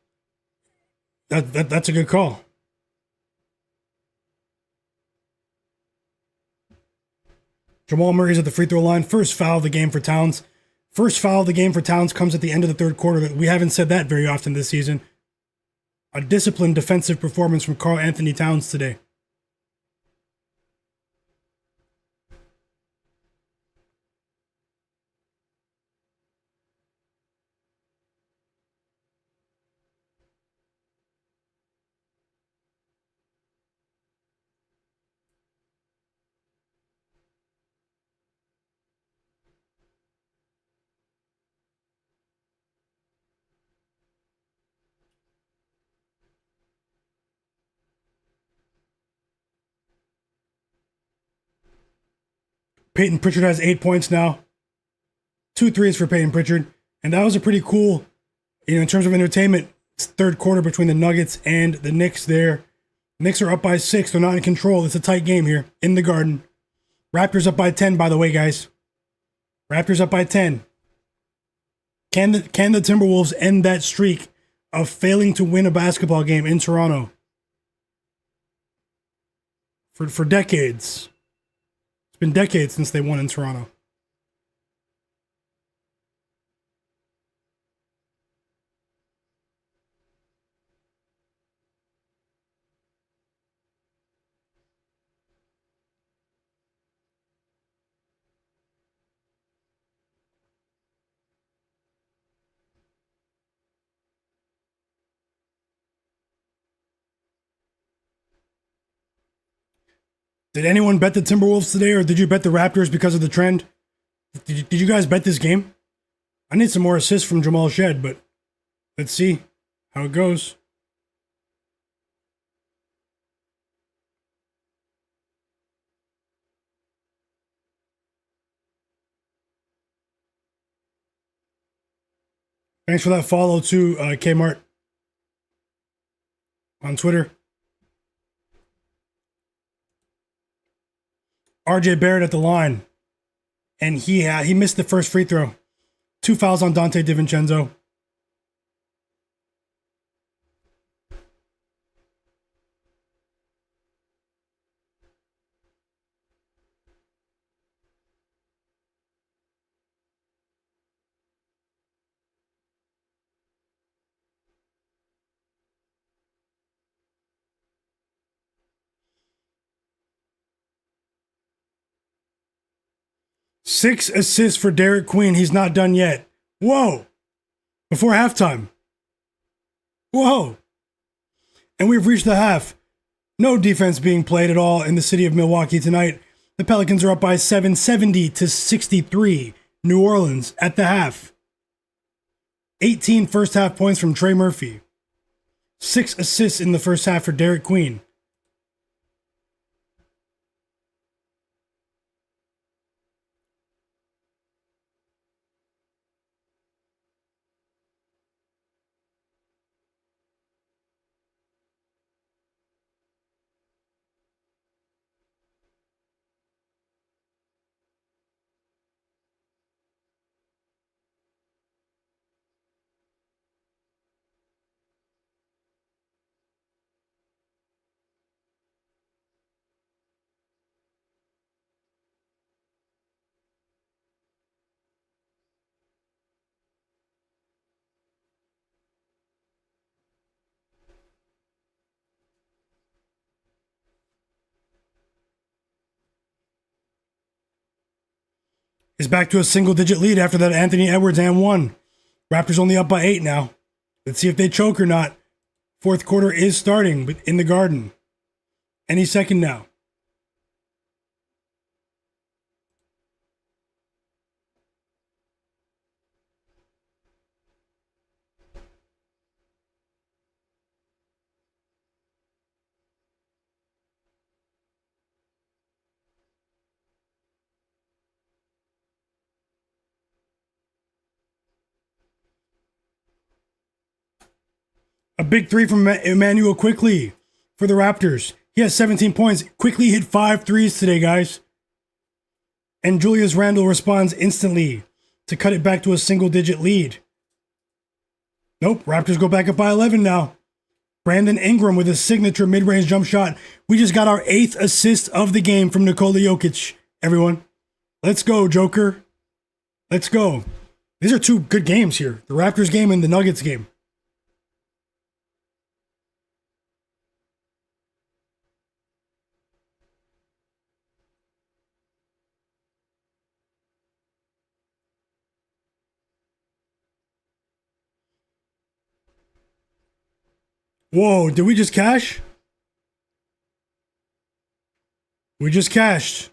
That's a good call. Jamal Murray's at the free throw line. First foul of the game for Towns. First foul of the game for Towns comes at the end of the third quarter. We haven't said that very often this season. A disciplined defensive performance from Karl Anthony Towns today. Peyton Pritchard has 8 points now. 2 threes for Peyton Pritchard. And that was a pretty cool, in terms of entertainment, third quarter between the Nuggets and the Knicks there. Knicks are up by 6. They're not in control. It's a tight game here in the Garden. Raptors up by 10, by the way, guys. Raptors up by 10. Can the Timberwolves end that streak of failing to win a basketball game in Toronto? For decades. It's been decades since they won in Toronto. Did anyone bet the Timberwolves today, or did you bet the Raptors because of the trend? Did you guys bet this game? I need some more assists from Jamal Shed, but let's see how it goes. Thanks for that follow too, Kmart on Twitter. RJ Barrett at the line, and he missed the first free throw. 2 fouls on Dante DiVincenzo. Six assists for Derek Queen. He's not done yet. Whoa. Before halftime. Whoa. And we've reached the half. No defense being played at all in the city of Milwaukee tonight. The Pelicans are up by 7, 70-63. New Orleans at the half. 18 first half points from Trey Murphy. 6 assists in the first half for Derek Queen. is back to a single-digit lead after that Anthony Edwards and one. Raptors only up by 8 now. Let's see if they choke or not. Fourth quarter is starting in the Garden. Any second now. A big three from Emmanuel Quickly for the Raptors. He has 17 points. Quickly hit 5 threes today, guys. And Julius Randle responds instantly to cut it back to a single-digit lead. Nope, Raptors go back up by 11 now. Brandon Ingram with a signature mid-range jump shot. We just got our 8th assist of the game from Nikola Jokic, everyone. Let's go, Joker. Let's go. These are 2 good games here. The Raptors game and the Nuggets game. Whoa, did we just cash? We just cashed.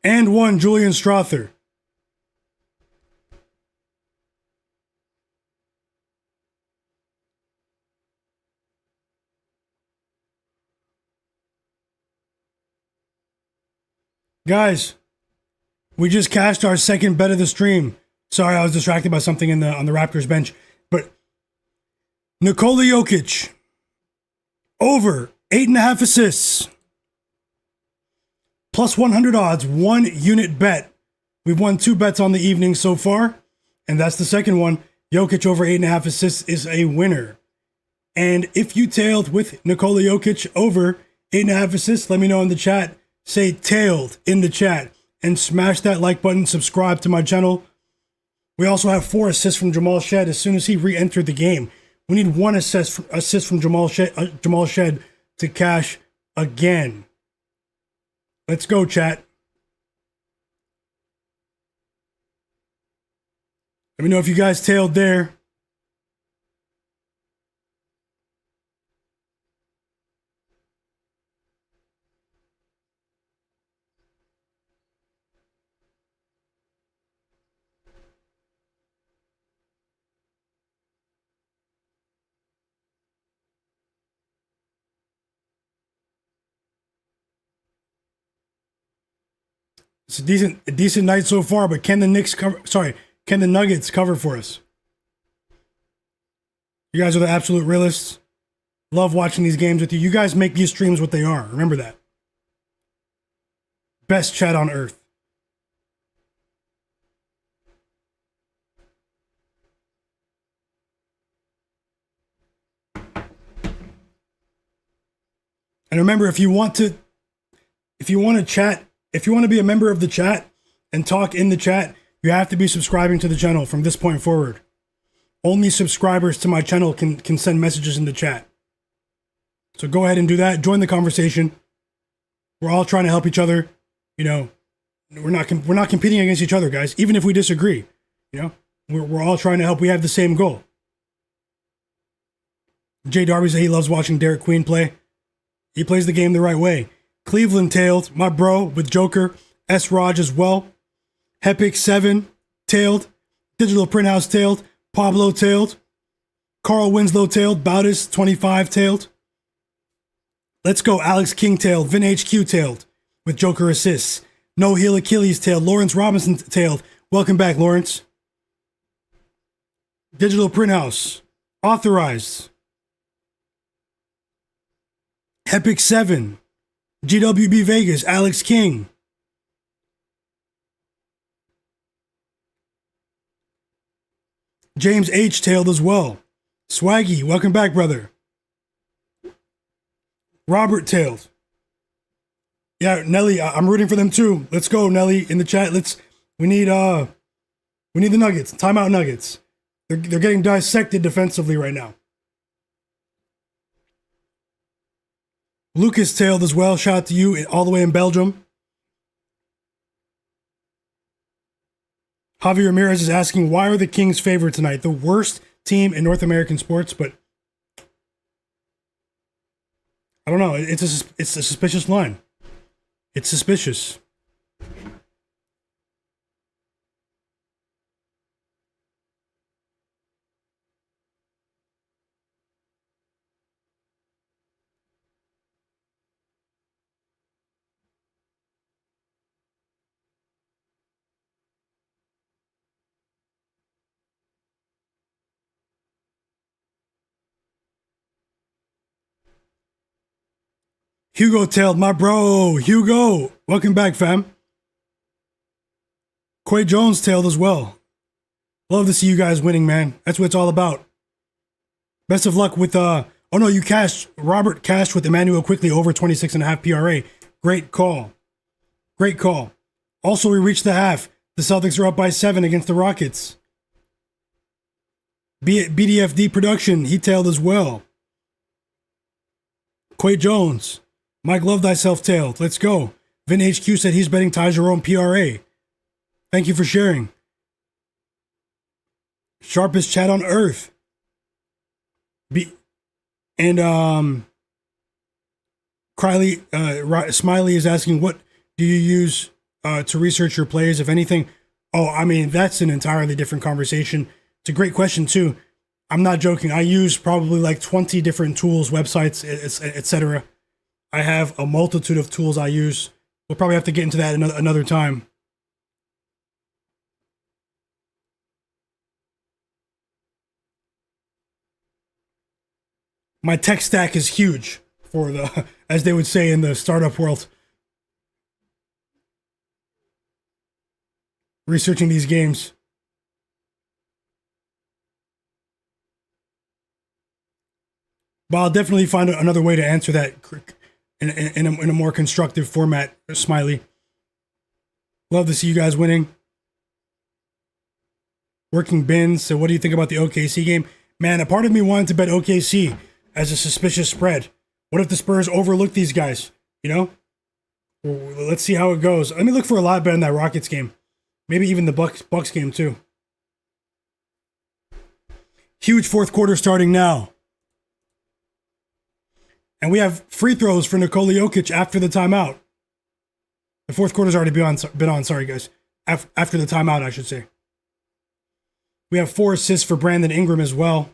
And one, Julian Strother. Guys, we just cashed our second bet of the stream. Sorry, I was distracted by something on the Raptors bench. But Nikola Jokic, over 8.5 assists, plus 100 odds, 1 unit bet. We've won 2 bets on the evening so far, and that's the second one. Jokic over 8.5 assists is a winner. And if you tailed with Nikola Jokic over 8.5 assists, let me know in the chat. Say tailed in the chat. And smash that like button, subscribe to my channel. We also have 4 assists from Jamal Shed as soon as he re-entered the game. We need 1 assist from Jamal Shed to cash again. Let's go, chat. Let me know if you guys tailed there. It's a decent night so far, but can the Nuggets cover for us? You guys are the absolute realists. Love watching these games with you. You guys make these streams what they are. Remember that. Best chat on earth. And remember, if you want to chat, if you want to be a member of the chat and talk in the chat, you have to be subscribing to the channel from this point forward. Only subscribers to my channel can send messages in the chat. So go ahead and do that. Join the conversation. We're all trying to help each other. You know, we're not competing against each other, guys. Even if we disagree, you know, we're all trying to help. We have the same goal. Jay Darby said he loves watching Derek Queen play. He plays the game the right way. Cleveland tailed, my bro, with Joker. S. Raj as well. Hepic 7 tailed. Digital Printhouse tailed. Pablo tailed. Carl Winslow tailed. Bautis 25 tailed. Let's go. Alex King tailed. Vin HQ tailed with Joker assists. No Heel Achilles tailed. Lawrence Robinson tailed. Welcome back, Lawrence. Digital Printhouse. Authorized. Hepic 7. GWB Vegas, Alex King. James H. tailed as well. Swaggy, welcome back, brother. Robert tailed. Yeah, Nelly, I'm rooting for them too. Let's go, Nelly, in the chat. We need the Nuggets. Timeout Nuggets. They're getting dissected defensively right now. Lucas tailed as well. Shout out to you all the way in Belgium. Javi Ramirez is asking, why are the Kings favored tonight? The worst team in North American sports, but I don't know. It's a suspicious line. It's suspicious. Hugo tailed, my bro. Hugo, welcome back, fam. Quay Jones tailed as well. Love to see you guys winning, man. That's what it's all about. Best of luck with, oh no, you cashed, Robert cashed with Emmanuel quickly over 26.5 PRA. Great call. Great call. Also, we reached the half. The Celtics are up by 7 against the Rockets. BDFD production, he tailed as well. Quay Jones. Mike Love Thyself tailed. Let's go. Vin HQ said he's betting Ty Jerome PRA. Thank you for sharing. Sharpest chat on earth. Smiley is asking, what do you use to research your plays, if anything? Oh, I mean, that's an entirely different conversation. It's a great question, too. I'm not joking. I use probably like 20 different tools, websites, etc. I have a multitude of tools I use. We'll probably have to get into that another time. My tech stack is huge for the, as they would say in the startup world. Researching these games. But I'll definitely find another way to answer that in a more constructive format, Smiley. Love to see you guys winning. Working Bins, so what do you think about the OKC game? Man, a part of me wanted to bet OKC as a suspicious spread. What if the Spurs overlook these guys? You know? Let's see how it goes. Let me look for a lot better in that Rockets game. Maybe even the Bucks game too. Huge fourth quarter starting now. And we have free throws for Nikola Jokic after the timeout. The fourth quarter's already been on. Sorry, guys. After the timeout, I should say. We have 4 assists for Brandon Ingram as well.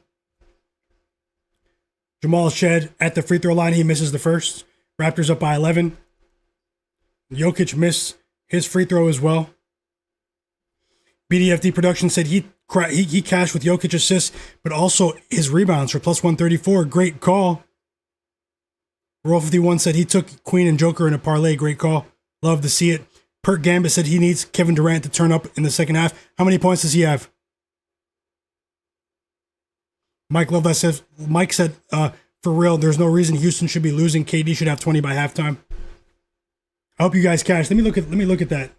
Jamal Shed at the free throw line. He misses the first. Raptors up by 11. Jokic missed his free throw as well. BDFD production said he cashed with Jokic assists, but also his rebounds for plus 134. Great call. Roll 51 said he took Queen and Joker in a parlay. Great call. Love to see it. Perk Gambit said he needs Kevin Durant to turn up in the second half. How many points does he have? Mike said, for real, there's no reason Houston should be losing. KD should have 20 by halftime. I hope you guys cash. Let me look at that.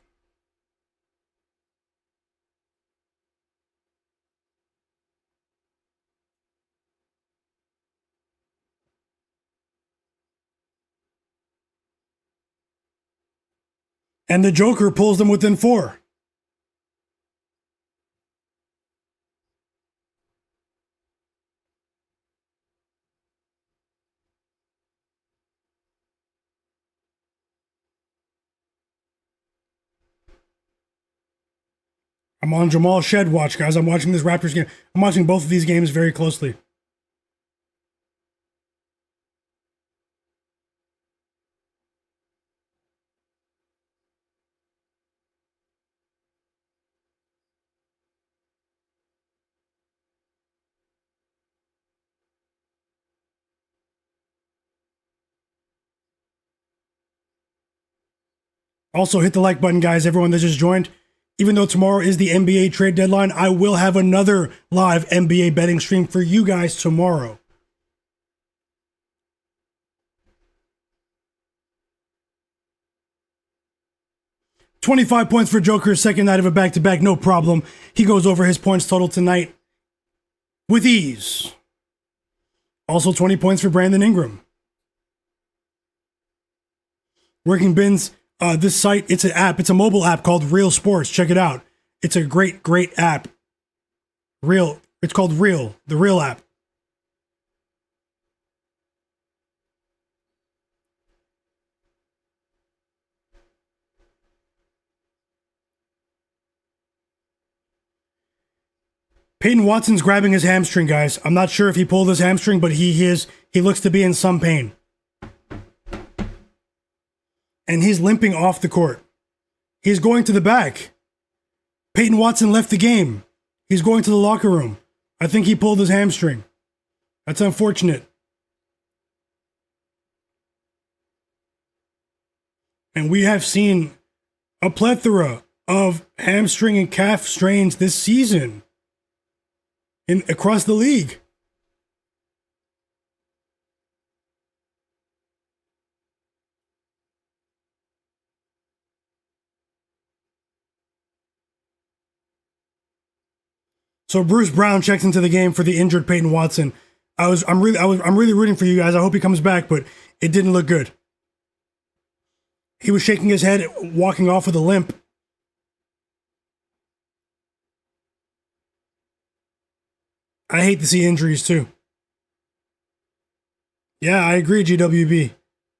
And the Joker pulls them within 4. I'm on Jamal Shed watch, guys. I'm watching this Raptors game. I'm watching both of these games very closely. Also, hit the like button, guys. Everyone that just joined. Even though tomorrow is the NBA trade deadline, I will have another live NBA betting stream for you guys tomorrow. $25 points for Joker's second night of a back-to-back, no problem. He goes over his points total tonight with ease. Also 20 points for Brandon Ingram. Working Bins, this site, it's an app. It's a mobile app called Real Sports. Check it out. It's a great, great app. It's called Real, the Real app. Peyton Watson's grabbing his hamstring, guys. I'm not sure if he pulled his hamstring, but he looks to be in some pain. And he's limping off the court. He's going to the back. Peyton Watson left the game. He's going to the locker room. I think he pulled his hamstring. That's unfortunate. And we have seen a plethora of hamstring and calf strains this season across the league. So Bruce Brown checks into the game for the injured Peyton Watson. I'm really rooting for you guys. I hope he comes back, but it didn't look good. He was shaking his head, walking off with a limp. I hate to see injuries too. Yeah, I agree, GWB.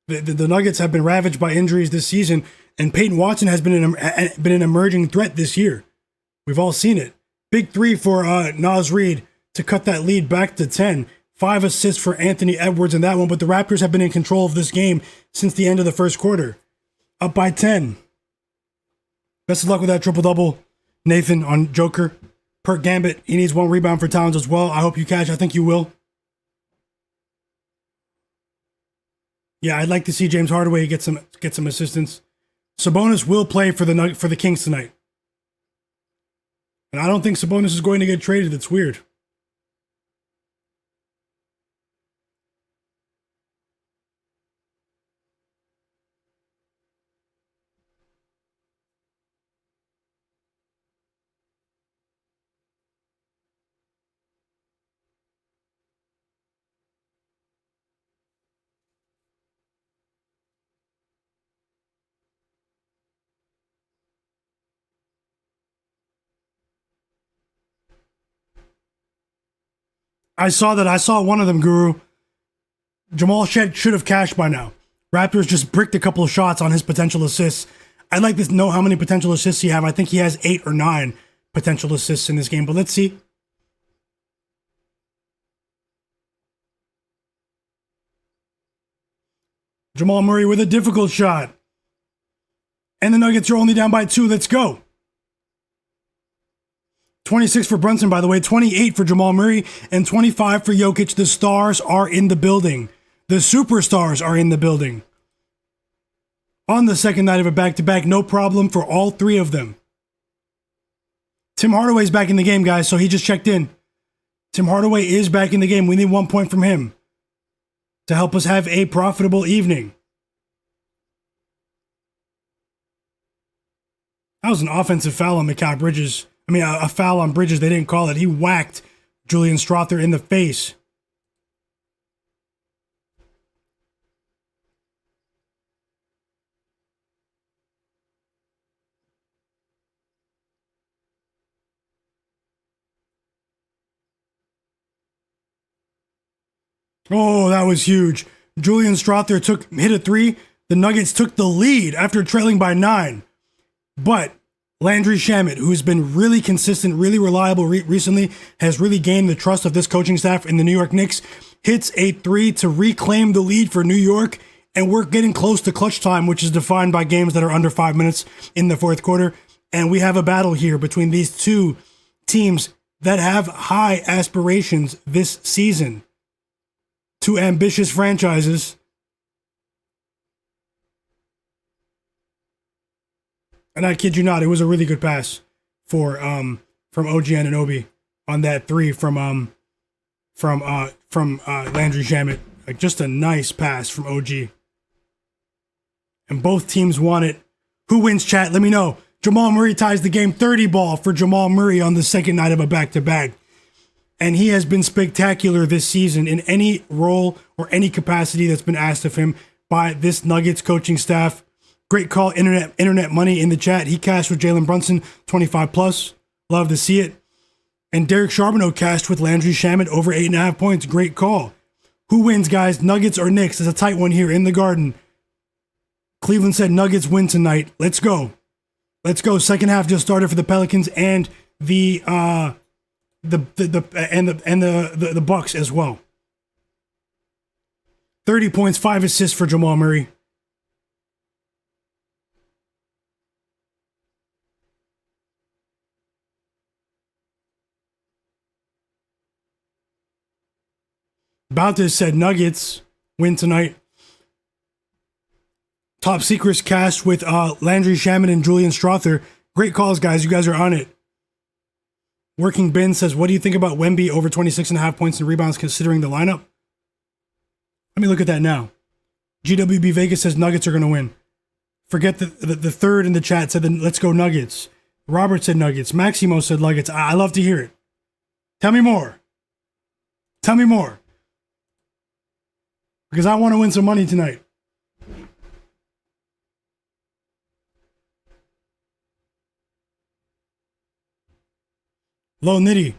The Nuggets have been ravaged by injuries this season, and Peyton Watson has been an emerging threat this year. We've all seen it. Big three for Naz Reid to cut that lead back to 10. 5 assists for Anthony Edwards in that one, but the Raptors have been in control of this game since the end of the first quarter. Up by 10. Best of luck with that triple-double, Nathan, on Joker. Per Gambit, he needs 1 rebound for Towns as well. I hope you catch. I think you will. Yeah, I'd like to see James Hardaway get some assistance. Sabonis will play for the Kings tonight. And I don't think Sabonis is going to get traded. It's weird. I saw one of them, Guru. Jamal should have cashed by now. Raptors just bricked a couple of shots on his potential assists. I'd like to know how many potential assists he have. I think he has 8 or 9 potential assists in this game, but let's see. Jamal Murray with a difficult shot. And the Nuggets are only down by 2. Let's go. 26 for Brunson, by the way, 28 for Jamal Murray, and 25 for Jokic. The stars are in the building. The superstars are in the building. On the second night of a back-to-back, no problem for all 3 of them. Tim Hardaway's back in the game, guys, so he just checked in. Tim Hardaway is back in the game. We need 1 point from him to help us have a profitable evening. That was an offensive foul on Mikal Bridges. A foul on Bridges. They didn't call it. He whacked Julian Strother in the face. Oh, that was huge. Julian Strother hit a 3. The Nuggets took the lead after trailing by 9. But Landry Shamet, who's been really consistent, really reliable recently, has really gained the trust of this coaching staff in the New York Knicks, hits a 3 to reclaim the lead for New York, and we're getting close to clutch time, which is defined by games that are under 5 minutes in the fourth quarter, and we have a battle here between these 2 teams that have high aspirations this season. 2 ambitious franchises. And I kid you not, it was a really good pass from OG Anunoby on that 3 from Landry Shamet. Like, just a nice pass from OG. And both teams want it. Who wins, chat? Let me know. Jamal Murray ties the game. 30 ball for Jamal Murray on the second night of a back-to-back. And he has been spectacular this season in any role or any capacity that's been asked of him by this Nuggets coaching staff. Great call, internet money in the chat. He cashed with Jalen Brunson, 25 plus. Love to see it. And Derek Charbonneau cashed with Landry Shamet over 8.5 points. Great call. Who wins, guys? Nuggets or Knicks? It's a tight one here in the Garden. Cleveland said Nuggets win tonight. Let's go. Let's go. Second half just started for the Pelicans and the Bucks as well. 30 points, 5 assists for Jamal Murray. Baltas said Nuggets win tonight. Top Secrets cast with Landry Shamet and Julian Strother. Great calls, guys. You guys are on it. Working Ben says, what do you think about Wemby over 26.5 points and rebounds considering the lineup? Let me look at that now. GWB Vegas says Nuggets are going to win. Forget the third in the chat said, let's go Nuggets. Robert said Nuggets. Maximo said Nuggets. I love to hear it. Tell me more. Tell me more. Because I want to win some money tonight. Low Nitty.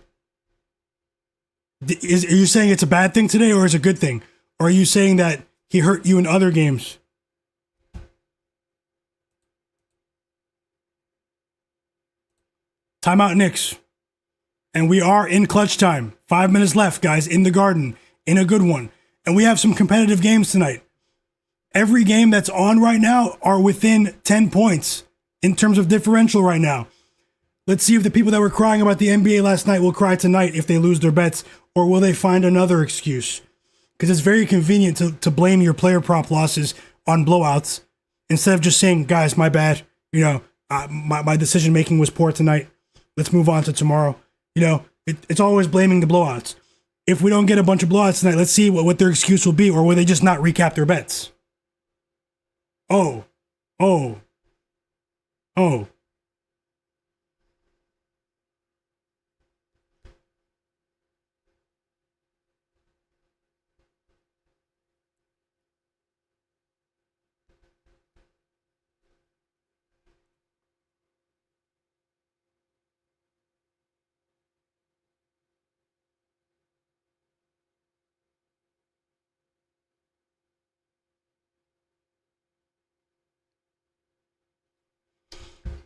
Are you saying it's a bad thing today or is it a good thing? Or are you saying that he hurt you in other games? Timeout Knicks. And we are in clutch time. 5 minutes left, guys, in the Garden. In a good one. And we have some competitive games tonight. Every game that's on right now are within 10 points in terms of differential right now. Let's see if the people that were crying about the NBA last night will cry tonight if they lose their bets, or will they find another excuse? Because it's very convenient to blame your player prop losses on blowouts instead of just saying, guys, my bad. You know, my decision making was poor tonight. Let's move on to tomorrow. You know, it's always blaming the blowouts. If we don't get a bunch of blowouts tonight, let's see what their excuse will be, or will they just not recap their bets? Oh.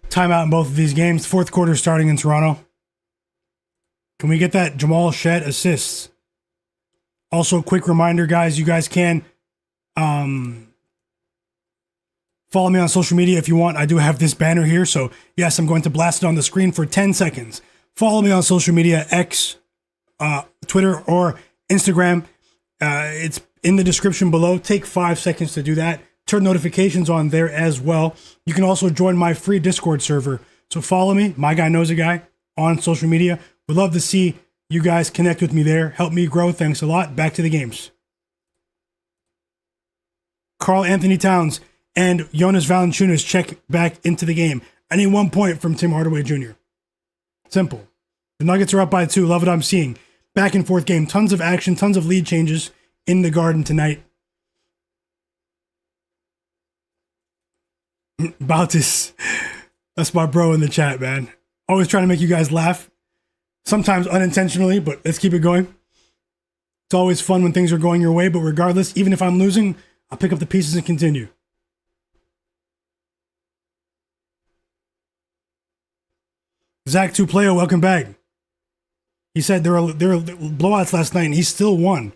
Timeout in both of these games. Fourth quarter starting in Toronto. Can we get that Jamal Shed assists? Also, quick reminder, guys, you guys can follow me on social media if you want. I do have this banner here. So, yes, I'm going to blast it on the screen for 10 seconds. Follow me on social media, X, Twitter, or Instagram. It's in the description below. Take 5 seconds to do that. Turn notifications on there as well. You can also join my free Discord server. So follow me, Myguyknowsaguy, on social media. Would love to see you guys connect with me there. Help me grow. Thanks a lot. Back to the games. Karl Anthony Towns and Jonas Valanciunas check back into the game. I need 1 point from Tim Hardaway Jr. Simple. The Nuggets are up by 2. Love what I'm seeing. Back and forth game. Tons of action. Tons of lead changes in the Garden tonight. Baltus, that's my bro in the chat, man. Always trying to make you guys laugh. Sometimes unintentionally, but let's keep it going. It's always fun when things are going your way, but regardless, even if I'm losing, I'll pick up the pieces and continue. Zach Tupleo, welcome back. He said there were blowouts last night, and he still won.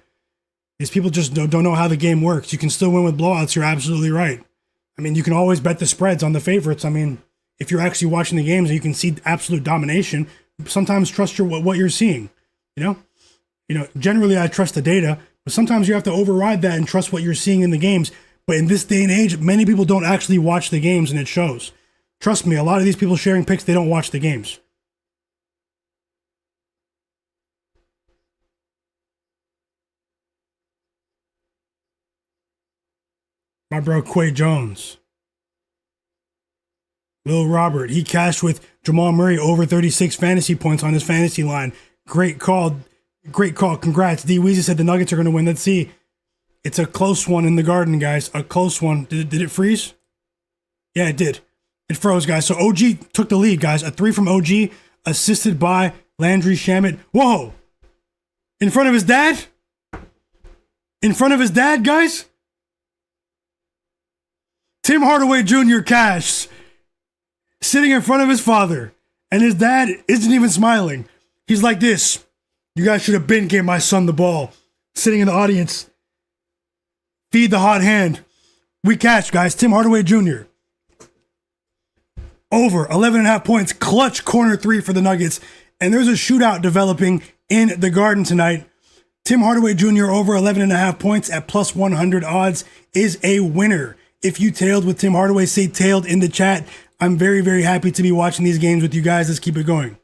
These people just don't know how the game works. You can still win with blowouts. You're absolutely right. I mean, you can always bet the spreads on the favorites. I mean, if you're actually watching the games and you can see absolute domination, sometimes trust what you're seeing. You know, generally I trust the data, but sometimes you have to override that and trust what you're seeing in the games. But in this day and age, many people don't actually watch the games, and it shows. Trust me, a lot of these people sharing picks, they don't watch the games. My bro Quay Jones. Lil Robert, he cashed with Jamal Murray over 36 fantasy points on his fantasy line. Great call. Great call. Congrats. D Weezy said the Nuggets are going to win. Let's see. It's a close one in the Garden, guys. A close one. Did it freeze? Yeah, it did. It froze, guys. So OG took the lead, guys. A 3 from OG, assisted by Landry Shamet. Whoa! In front of his dad? In front of his dad, guys? Tim Hardaway Jr. cashed, sitting in front of his father, and his dad isn't even smiling. He's like this. You guys should have been gave my son the ball. Sitting in the audience. Feed the hot hand. We cashed, guys. Tim Hardaway Jr. Over 11.5 points. Clutch corner 3 for the Nuggets. And there's a shootout developing in the Garden tonight. Tim Hardaway Jr. over 11.5 points at plus 100 odds is a winner. If you tailed with Tim Hardaway, say tailed in the chat. I'm very, very happy to be watching these games with you guys. Let's keep it going.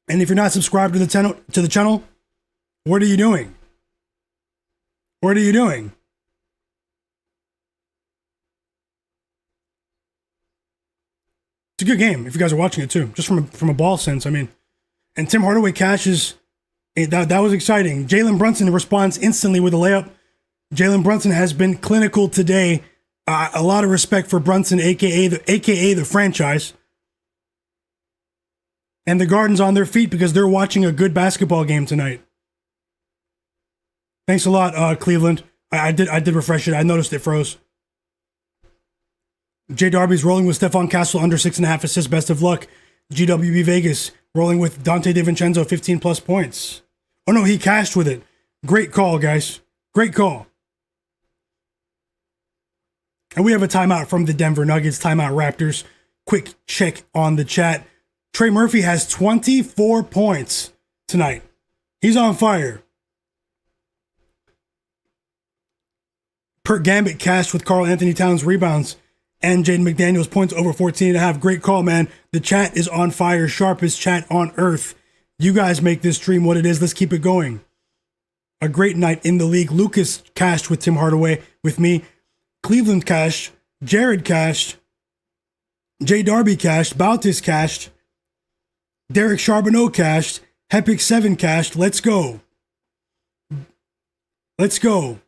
And if you're not subscribed to the channel, what are you doing? What are you doing? It's a good game if you guys are watching it too, just from a ball sense. I mean, and Tim Hardaway cashes. That was exciting. Jalen Brunson responds instantly with a layup. Jalen Brunson has been clinical today. A lot of respect for Brunson, aka the franchise. And the Garden's on their feet because they're watching a good basketball game tonight. Thanks a lot, Cleveland. I did refresh it. I noticed it froze. J Darby's rolling with Stephon Castle under 6.5 assists. Best of luck. GWB Vegas rolling with Dante DiVincenzo 15 plus points. Oh no, he cashed with it. Great call, guys. Great call. And we have a timeout from the Denver Nuggets. Timeout Raptors. Quick check on the chat. Trey Murphy has 24 points tonight. He's on fire. Per Gambit cashed with Karl Anthony Towns rebounds and Jaden McDaniels points over 14.5. Great call, man. The chat is on fire. Sharpest chat on earth. You guys make this stream what it is. Let's keep it going. A great night in the league. Lucas cashed with Tim Hardaway with me. Cleveland cashed. Jared cashed. J Darby cashed. Bautis cashed. Derek Charbonneau cashed. Hepic 7 cashed. Let's go. Let's go.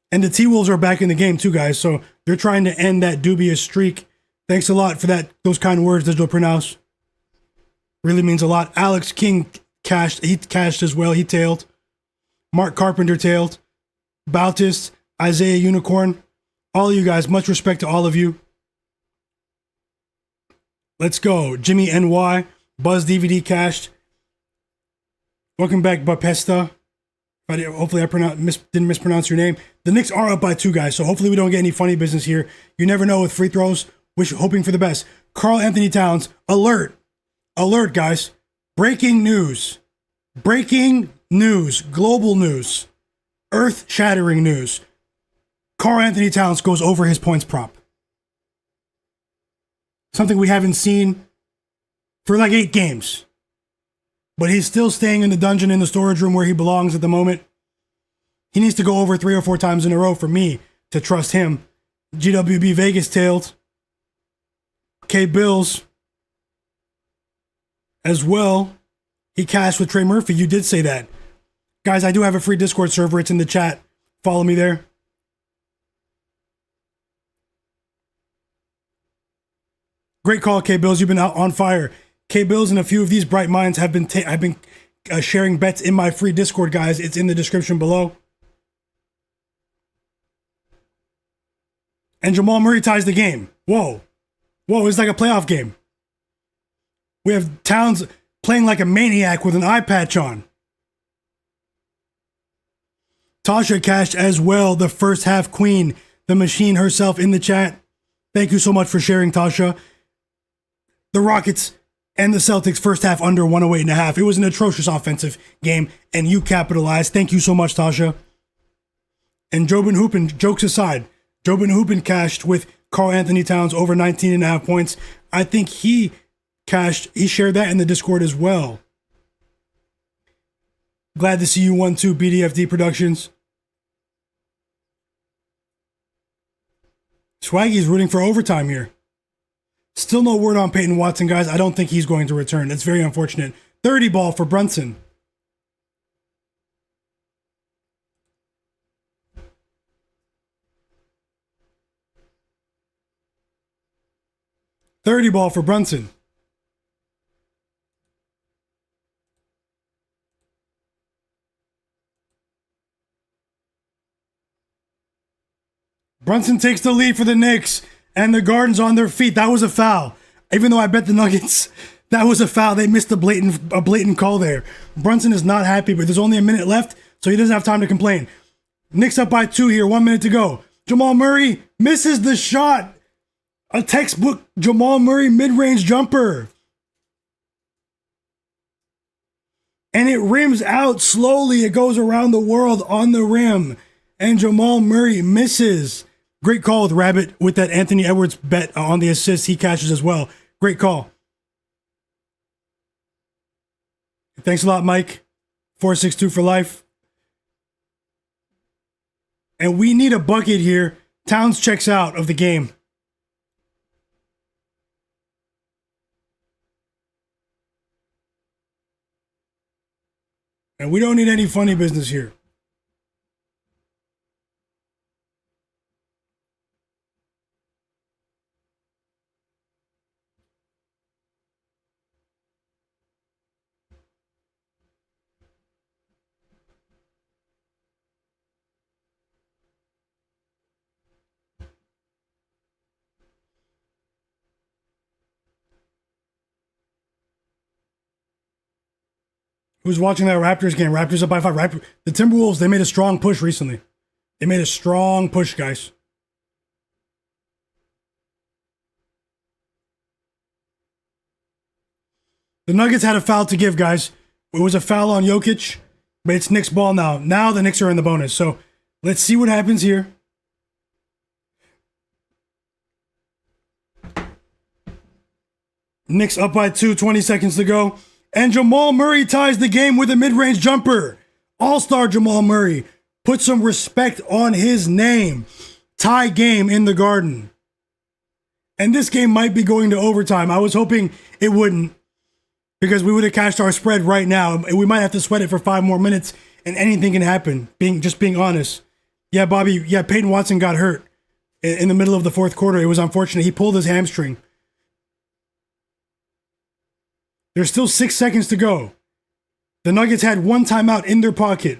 And the T-Wolves are back in the game too, guys. So they're trying to end that dubious streak. Thanks a lot for that. Those kind words, Digital Pronounce. Really means a lot. Alex King cashed. He cashed as well. He tailed. Mark Carpenter tailed. Bautis. Isaiah Unicorn. All of you guys. Much respect to all of you. Let's go. Jimmy NY. Buzz DVD cashed. Welcome back, Bapesta. Hopefully I didn't mispronounce your name. The Knicks are up by 2, guys, so hopefully we don't get any funny business here. You never know with free throws. Hoping for the best. Karl Anthony Towns, alert. Alert, guys. Breaking news. Breaking news. Global news. Earth-shattering news. Karl Anthony Towns goes over his points prop. Something we haven't seen for like 8 games. But he's still staying in the dungeon in the storage room where he belongs at the moment. He needs to go over 3 or 4 times in a row for me to trust him. GWB Vegas tailed. K Bills as well. He cashed with Trey Murphy. You did say that. Guys, I do have a free Discord server. It's in the chat. Follow me there. Great call, K Bills. You've been out on fire. K Bills and a few of these bright minds have been sharing bets in my free Discord, guys. It's in the description below. And Jamal Murray ties the game. Whoa. Whoa, it's like a playoff game. We have Towns playing like a maniac with an eye patch on. Tasha cashed as well, the first half queen, the machine herself in the chat. Thank you so much for sharing, Tasha. The Rockets and the Celtics first half under 108.5. It was an atrocious offensive game, and you capitalized. Thank you so much, Tasha. And Jobin Hoopin, jokes aside, Jobin Hoopin cashed with Karl Anthony Towns over 19.5 points. I think he shared that in the Discord as well. Glad to see you 1-2 BDFD Productions. Swaggy's rooting for overtime here. Still no word on Peyton Watson, guys. I don't think he's going to return. That's very unfortunate. 30 ball for Brunson. 30 ball for Brunson. Brunson takes the lead for the Knicks, and the Garden's on their feet. That was a foul. Even though I bet the Nuggets, that was a foul. They missed a blatant call there. Brunson is not happy, but there's only a minute left, so he doesn't have time to complain. Knicks up by 2 here, 1 minute to go. Jamal Murray misses the shot. A textbook Jamal Murray mid-range jumper. And it rims out slowly. It goes around the world on the rim. And Jamal Murray misses. Great call with Rabbit with that Anthony Edwards bet on the assist. He cashes as well. Great call. Thanks a lot, Mike. 462 for life. And we need a bucket here. Towns checks out of the game. And we don't need any funny business here. Who's watching that Raptors game? Raptors up by 5. The Timberwolves, they made a strong push recently. They made a strong push, guys. The Nuggets had a foul to give, guys. It was a foul on Jokic, but it's Knicks ball now. Now the Knicks are in the bonus. So let's see what happens here. Knicks up by 2, 20 seconds to go. And Jamal Murray ties the game with a mid-range jumper. All-star Jamal Murray. Put some respect on his name. Tie game in the Garden. And this game might be going to overtime. I was hoping it wouldn't, because we would have cashed our spread right now. We might have to sweat it for 5 more minutes, and anything can happen. Just being honest. Yeah, Bobby. Yeah, Peyton Watson got hurt in the middle of the fourth quarter. It was unfortunate. He pulled his hamstring. There's still 6 seconds to go. The Nuggets had 1 timeout in their pocket.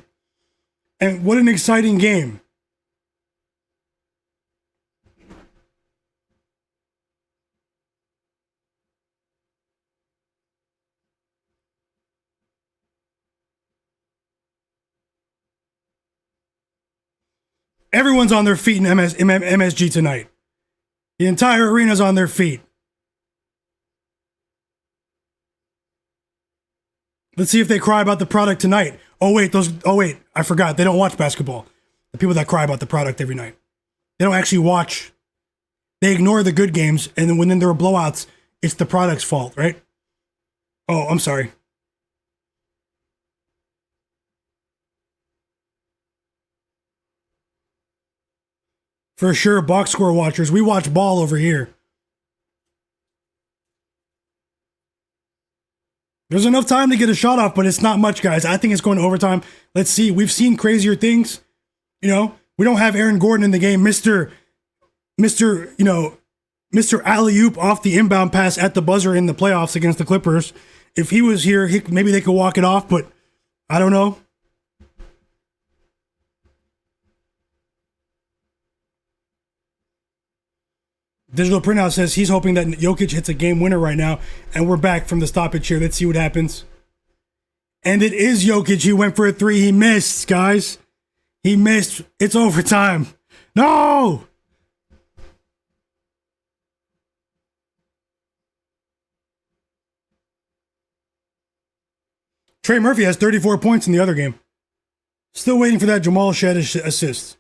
And what an exciting game. Everyone's on their feet in MSG tonight. The entire arena's on their feet. Let's see if they cry about the product tonight. Oh wait, I forgot. They don't watch basketball. The people that cry about the product every night. They don't actually watch. They ignore the good games, and then when there are blowouts, it's the product's fault, right? Oh, I'm sorry. For sure, box score watchers. We watch ball over here. There's enough time to get a shot off, but it's not much, guys. I think it's going to overtime. Let's see. We've seen crazier things. You know, we don't have Aaron Gordon in the game. Mr. Alley-oop off the inbound pass at the buzzer in the playoffs against the Clippers. If he was here, maybe they could walk it off, but I don't know. Digital Printout says he's hoping that Jokic hits a game winner right now, and we're back from the stoppage here. Let's see what happens. And it is Jokic. He went for a 3. He missed, guys. He missed. It's overtime. No! Trey Murphy has 34 points in the other game. Still waiting for that Jamal Shed assist.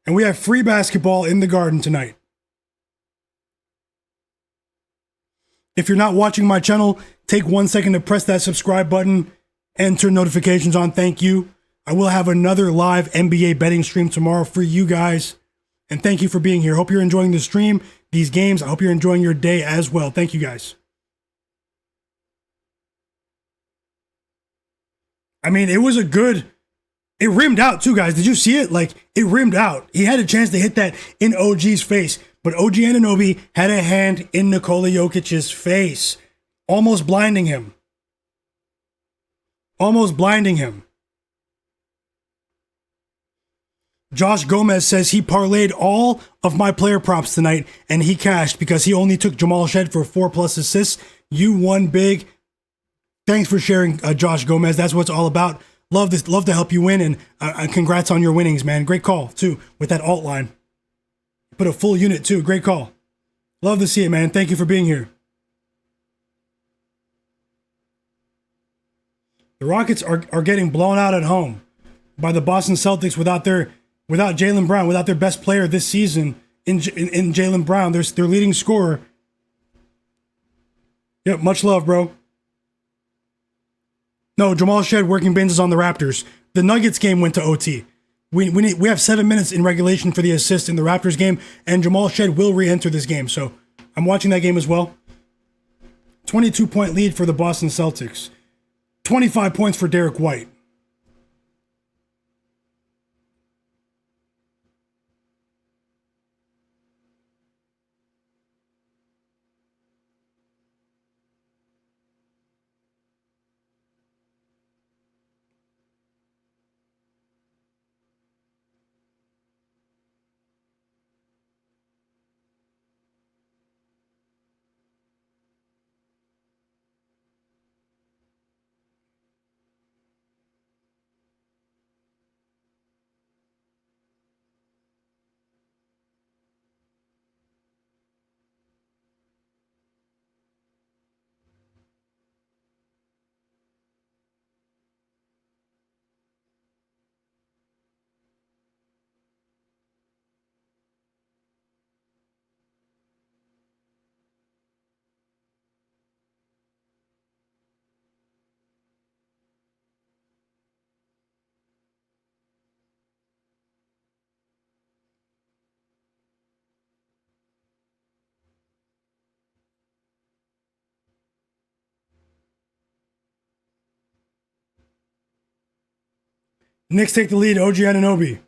And we have free basketball in the Garden tonight. If you're not watching my channel, take 1 second to press that subscribe button and turn notifications on. Thank you. I will have another live NBA betting stream tomorrow for you guys. And thank you for being here. Hope you're enjoying the stream, these games. I hope you're enjoying your day as well. Thank you, guys. I mean, it was a good... It rimmed out too, guys. Did you see it? Like, it rimmed out. He had a chance to hit that in OG's face. But OG Anunoby had a hand in Nikola Jokic's face, almost blinding him. Almost blinding him. Josh Gomez says he parlayed all of my player props tonight and he cashed because he only took Jamal Shed for 4+ assists. You won big. Thanks for sharing, Josh Gomez. That's what it's all about. Love this. Love to help you win, and congrats on your winnings, man. Great call too with that alt line. Put a full unit too. Great call. Love to see it, man. Thank you for being here. The Rockets are getting blown out at home by the Boston Celtics without Jaylen Brown, without their best player this season in Jaylen Brown, their leading scorer. Yep, much love, bro. No, Jamal Shed working bins is on the Raptors. The Nuggets game went to OT. We have 7 minutes in regulation for the assist in the Raptors game, and Jamal Shed will re-enter this game. So I'm watching that game as well. 22-point lead for the Boston Celtics. 25 points for Derek White. Knicks take the lead, OG Anunoby.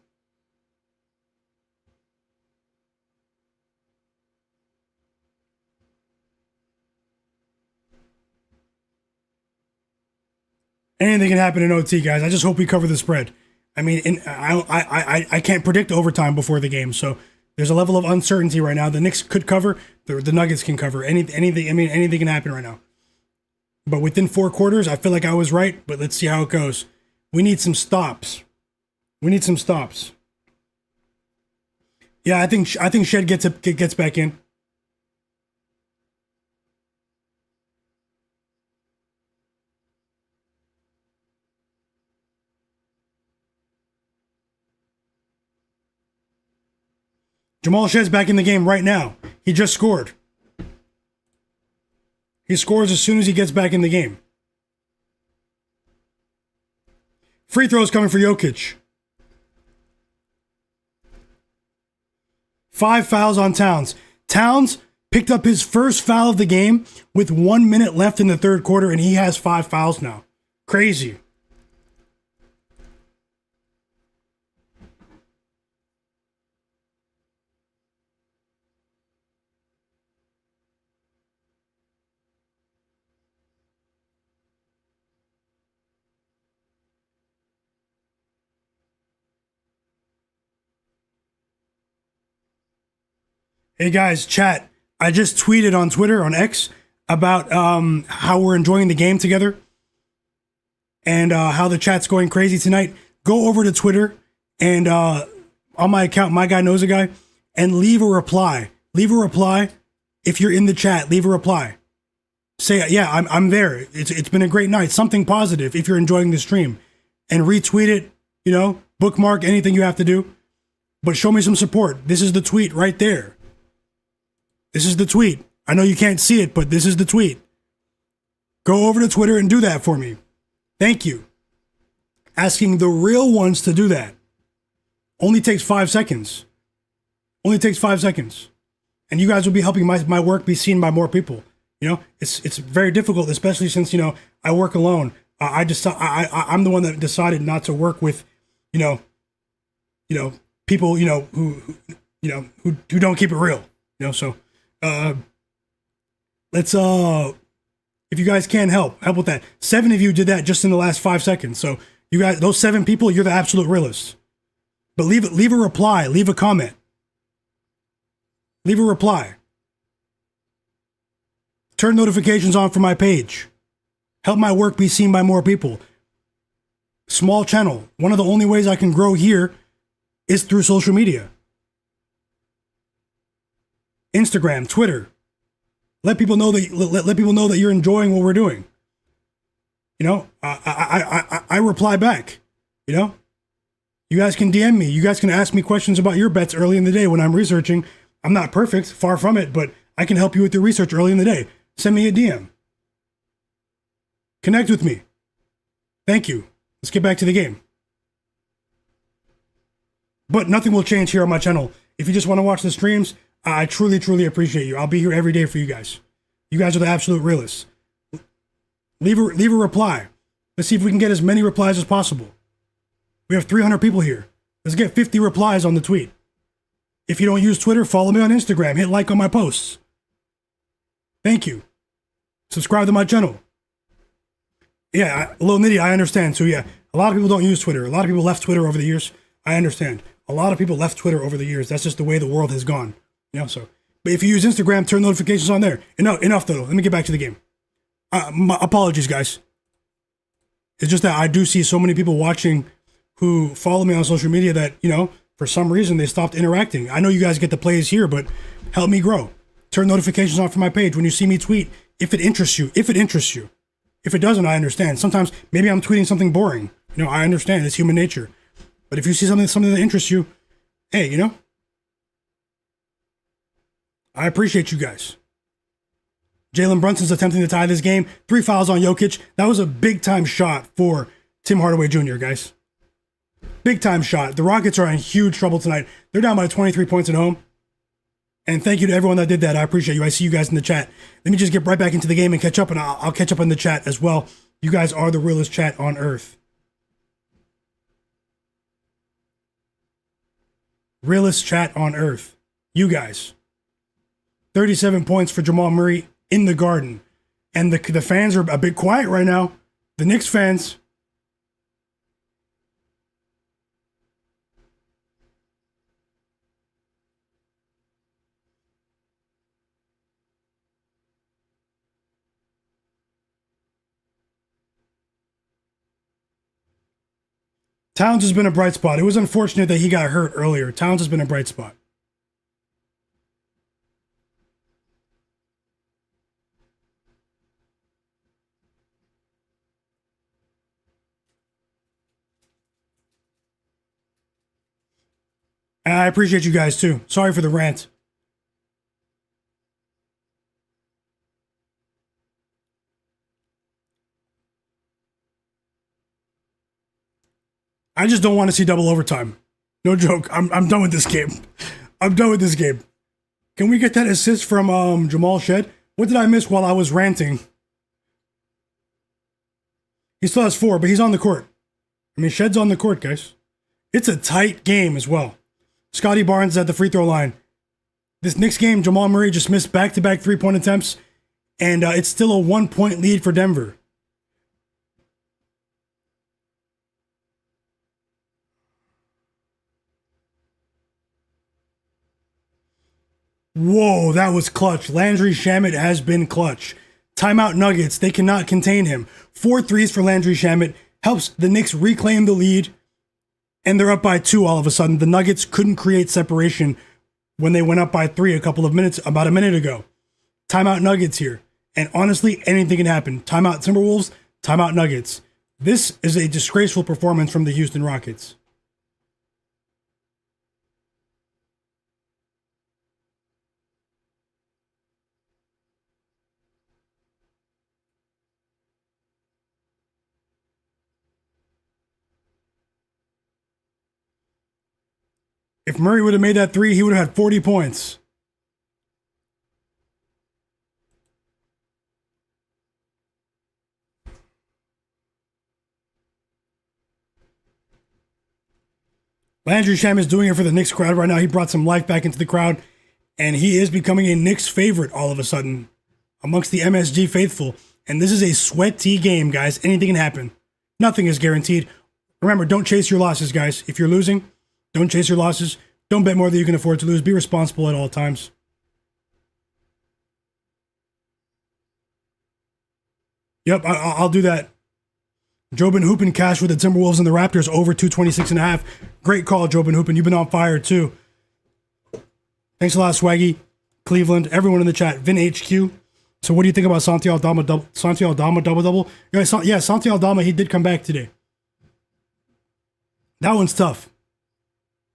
Anything can happen in OT, guys. I just hope we cover the spread. I mean, I can't predict overtime before the game, so there's a level of uncertainty right now. The Knicks could cover, the Nuggets can cover. Anything. I mean, anything can happen right now. But within 4 quarters, I feel like I was right. But let's see how it goes. We need some stops. Yeah, I think Shed gets back in. Jamal Shed's back in the game right now. He just scored. He scores as soon as he gets back in the game. Free throws coming for Jokic. 5 fouls on Towns. Towns picked up his first foul of the game with 1 minute left in the third quarter, and he has 5 fouls now. Crazy. Hey guys, chat. I just tweeted on Twitter, on X, about how we're enjoying the game together and how the chat's going crazy tonight. Go over to Twitter and on my account, Myguyknowsaguy, and leave a reply. Leave a reply if you're in the chat. Leave a reply. Say, yeah, I'm there. It's been a great night. Something positive if you're enjoying the stream, and retweet it. You know, bookmark anything you have to do, but show me some support. This is the tweet right there. This is the tweet. I know you can't see it, but this is the tweet. Go over to Twitter and do that for me. Thank you. Asking the real ones to do that. Only takes 5 seconds. Only takes 5 seconds. And you guys will be helping my work be seen by more people. You know, it's very difficult, especially since, you know, I work alone. I'm the one that decided not to work with, you know, people, who don't keep it real. So let's if you guys can help with that. 7 of you did that just in the last 5 seconds. So you guys, those 7 people, you're the absolute realists. But leave a reply, leave a comment. Leave a reply. Turn notifications on for my page. Help my work be seen by more people. Small channel. One of the only ways I can grow here is through social media. Instagram, Twitter. Let people know that you're enjoying what we're doing. I reply back. You guys can DM me. You guys can ask me questions about your bets early in the day when I'm researching. I'm not perfect, far from it, but I can help you with your research early in the day. Send me a DM. Connect with me. Thank you. Let's get back to the game. But nothing will change here on my channel. If you just want to watch the streams, I truly, truly appreciate you. I'll be here every day for you guys. You guys are the absolute realists. Leave a reply. Let's see if we can get as many replies as possible. We have 300 people here. Let's get 50 replies on the tweet. If you don't use Twitter, follow me on Instagram. Hit like on my posts. Thank you. Subscribe to my channel. Yeah, Lil Nitty, I understand. So yeah, a lot of people don't use Twitter. A lot of people left Twitter over the years. I understand. A lot of people left Twitter over the years. That's just the way the world has gone. So. But if you use Instagram, turn notifications on there. Enough though. Let me get back to the game. My apologies, guys. It's just that I do see so many people watching who follow me on social media that, for some reason they stopped interacting. I know you guys get the plays here, but help me grow. Turn notifications on for my page when you see me tweet. If it interests you. If it doesn't, I understand. Sometimes maybe I'm tweeting something boring. I understand. It's human nature. But if you see something that interests you, hey, I appreciate you guys. Jalen Brunson's attempting to tie this game. 3 fouls on Jokic. That was a big-time shot for Tim Hardaway Jr., guys. Big-time shot. The Rockets are in huge trouble tonight. They're down by 23 points at home. And thank you to everyone that did that. I appreciate you. I see you guys in the chat. Let me just get right back into the game and catch up, and I'll catch up in the chat as well. You guys are the realest chat on earth. Realest chat on earth. You guys. 37 points for Jamal Murray in the Garden. And the fans are a bit quiet right now. The Knicks fans. Towns has been a bright spot. It was unfortunate that he got hurt earlier. Towns has been a bright spot. And I appreciate you guys too. Sorry for the rant. I just don't want to see double overtime. No joke. I'm done with this game. I'm done with this game. Can we get that assist from Jamal Shed? What did I miss while I was ranting? He still has 4, but he's on the court. I mean, Shed's on the court, guys. It's a tight game as well. Scottie Barnes is at the free throw line. This Knicks game, Jamal Murray just missed back-to-back 3-point attempts, and it's still a 1-point lead for Denver. Whoa, that was clutch. Landry Shamet has been clutch. Timeout Nuggets, they cannot contain him. 4 threes for Landry Shamet. Helps the Knicks reclaim the lead. And they're up by 2 all of a sudden. The Nuggets couldn't create separation when they went up by 3 about a minute ago. Timeout Nuggets here. And honestly, anything can happen. Timeout Timberwolves, timeout Nuggets. This is a disgraceful performance from the Houston Rockets. If Murray would have made that 3, he would have had 40 points. Landry Shamet is doing it for the Knicks crowd right now. He brought some life back into the crowd. And he is becoming a Knicks favorite all of a sudden amongst the MSG faithful. And this is a sweaty game, guys. Anything can happen. Nothing is guaranteed. Remember, don't chase your losses, guys. If you're losing, don't chase your losses. Don't bet more than you can afford to lose. Be responsible at all times. Yep, I'll do that. Jobin Hoopin cash with the Timberwolves and the Raptors over 226.5. Great call, Jobin Hoopin. You've been on fire, too. Thanks a lot, Swaggy, Cleveland, everyone in the chat. Vin HQ. So what do you think about Santi Aldama double-double? Yeah, Santi Aldama, he did come back today. That one's tough.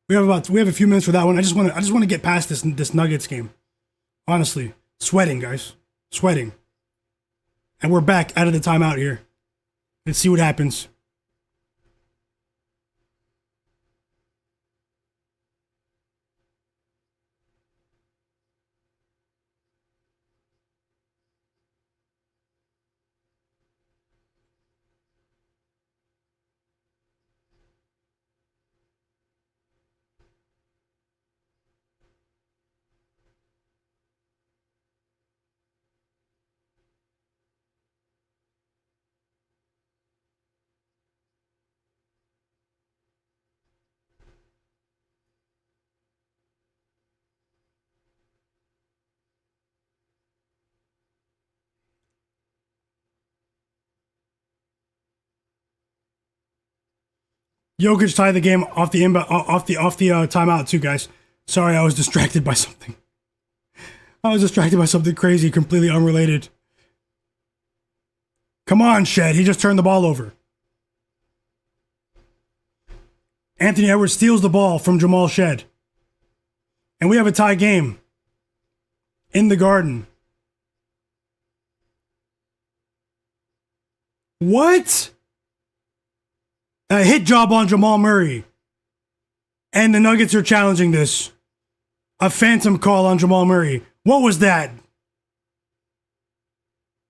We have a few minutes for that one. I just want to get past this Nuggets game. Honestly, sweating, guys. Sweating. And we're back out of the timeout here. Let's see what happens. Jokic tied the game off the timeout too, guys. Sorry, I was distracted by something. I was distracted by something crazy, completely unrelated. Come on, Shed. He just turned the ball over. Anthony Edwards steals the ball from Jamal Shed. And we have a tie game in the Garden. What? A hit job on Jamal Murray. And the Nuggets are challenging this. A phantom call on Jamal Murray. What was that?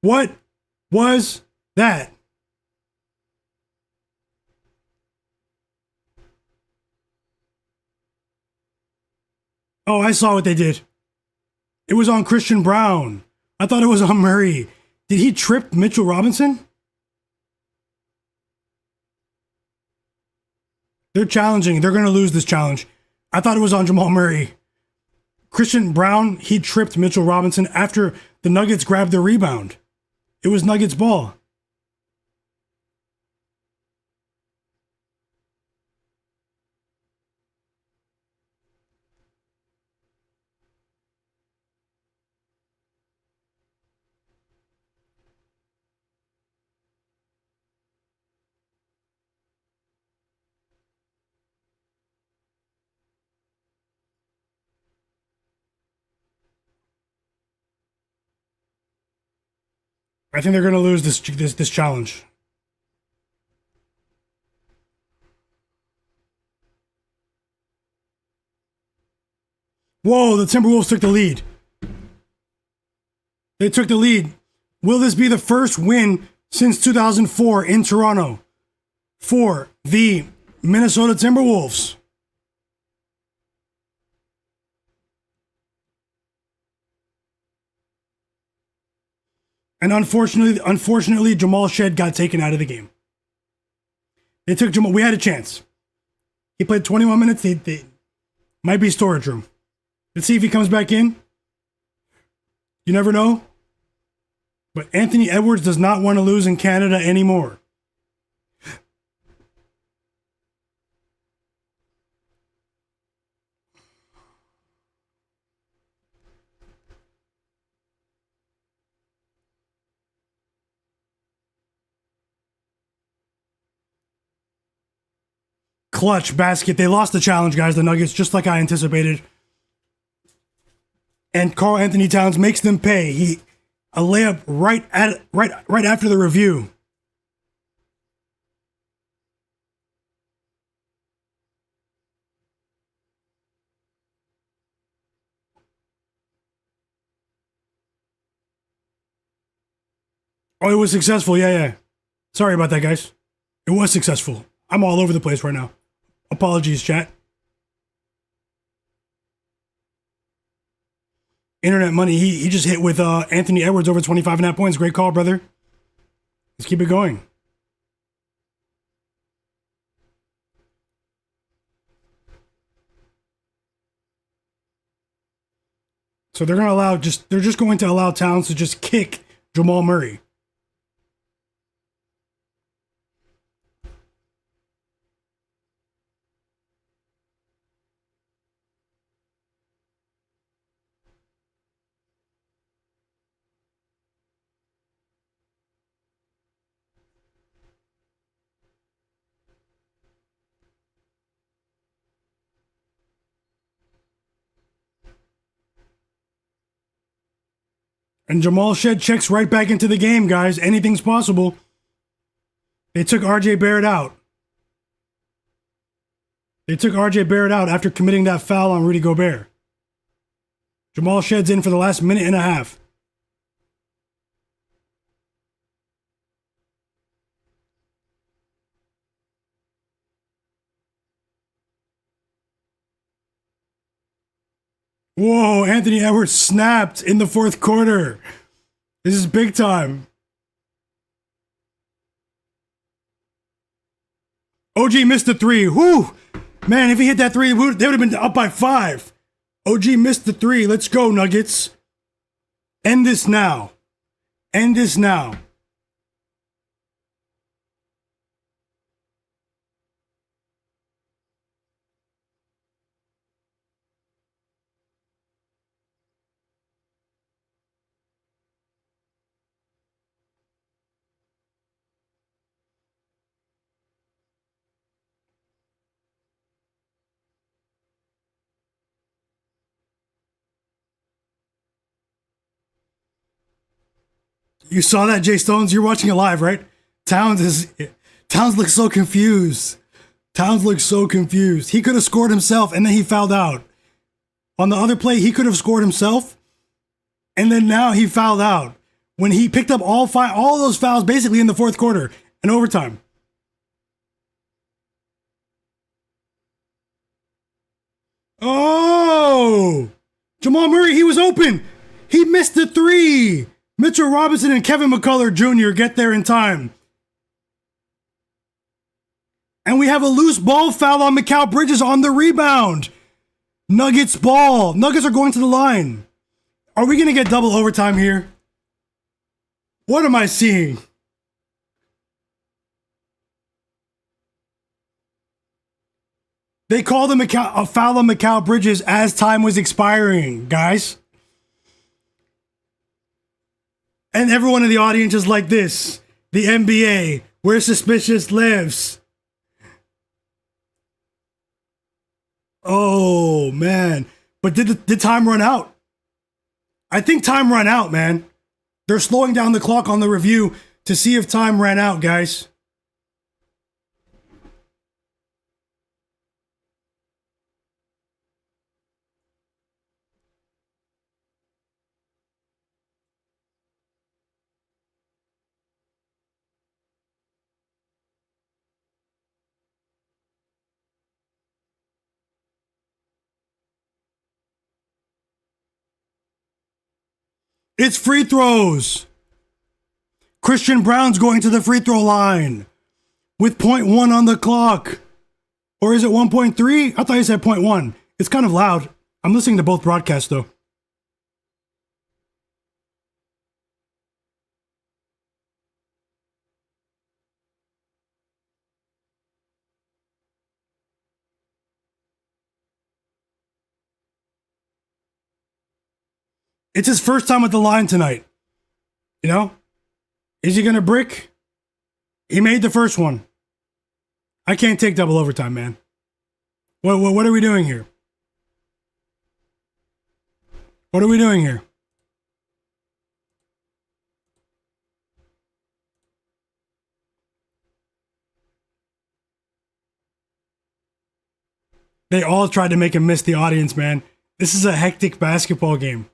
What was that? Oh, I saw what they did. It was on Christian Brown. I thought it was on Murray. Did he trip Mitchell Robinson? They're challenging. They're going to lose this challenge. I thought it was on Jamal Murray. Christian Brown, he tripped Mitchell Robinson after the Nuggets grabbed the rebound. It was Nuggets ball. I think they're going to lose this challenge. Whoa, the Timberwolves took the lead. They took the lead. Will this be the first win since 2004 in Toronto for the Minnesota Timberwolves? And unfortunately, Jamal Shed got taken out of the game. They took Jamal. We had a chance. He played 21 minutes. They might be storage room. Let's see if he comes back in. You never know. But Anthony Edwards does not want to lose in Canada anymore. Clutch basket. They lost the challenge, guys. The Nuggets, just like I anticipated. And Karl Anthony Towns makes them pay. A layup right after the review. Oh, it was successful. Yeah. Sorry about that, guys. It was successful. I'm all over the place right now. Apologies, chat. internet money. He just hit with Anthony Edwards over 25.5 points. Great call, brother. Let's keep it going. So they're just going to allow Towns to just kick Jamal Murray. And Jamal Shed checks right back into the game, guys. Anything's possible. They took RJ Barrett out. They took RJ Barrett out after committing that foul on Rudy Gobert. Jamal Shed's in for the last minute and a half. Whoa, Anthony Edwards snapped in the fourth quarter. This is big time. OG missed the three. Whoo! Man, if he hit that three, they would have been up by 5. OG missed the three. Let's go, Nuggets. End this now. End this now. You saw that, Jay Stones? You're watching it live, right? Towns looks so confused. Towns looks so confused. He could have scored himself, and then he fouled out. On the other play, he could have scored himself, and then now he fouled out. When he picked up all of those fouls basically in the fourth quarter and overtime. Oh! Jamal Murray, he was open. He missed the three. Mitchell Robinson and Kevin McCullough Jr. get there in time. And we have a loose ball foul on Mikal Bridges on the rebound. Nuggets ball. Nuggets are going to the line. Are we going to get double overtime here? What am I seeing? They called a foul on Mikal Bridges as time was expiring, guys. And everyone in the audience is like this. The NBA, where suspicious lives. Oh, man. But did time run out? I think time ran out, man. They're slowing down the clock on the review to see if time ran out, guys. It's free throws. Christian Brown's going to the free throw line with 0.1 on the clock. Or is it 1.3? I thought you said 0.1. It's kind of loud. I'm listening to both broadcasts, though. It's his first time at the line tonight. You know? Is he going to brick? He made the first one. I can't take double overtime, man. What are we doing here? What are we doing here? They all tried to make him miss the audience, man. This is a hectic basketball game.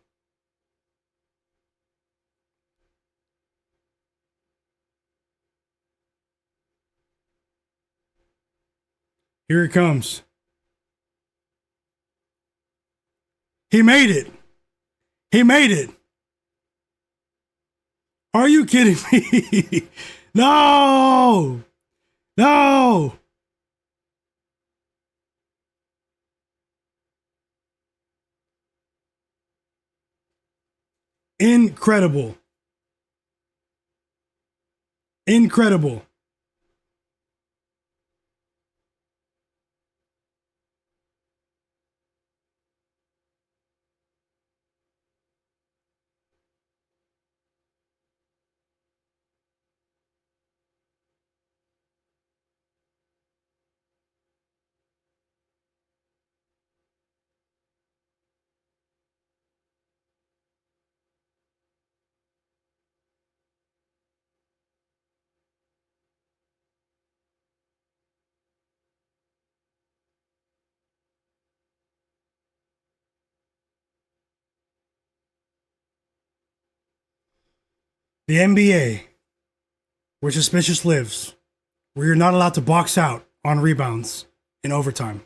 Here it comes. He made it. He made it. Are you kidding me? No! No! Incredible. Incredible. The NBA, where suspicious lives, where you're not allowed to box out on rebounds in overtime.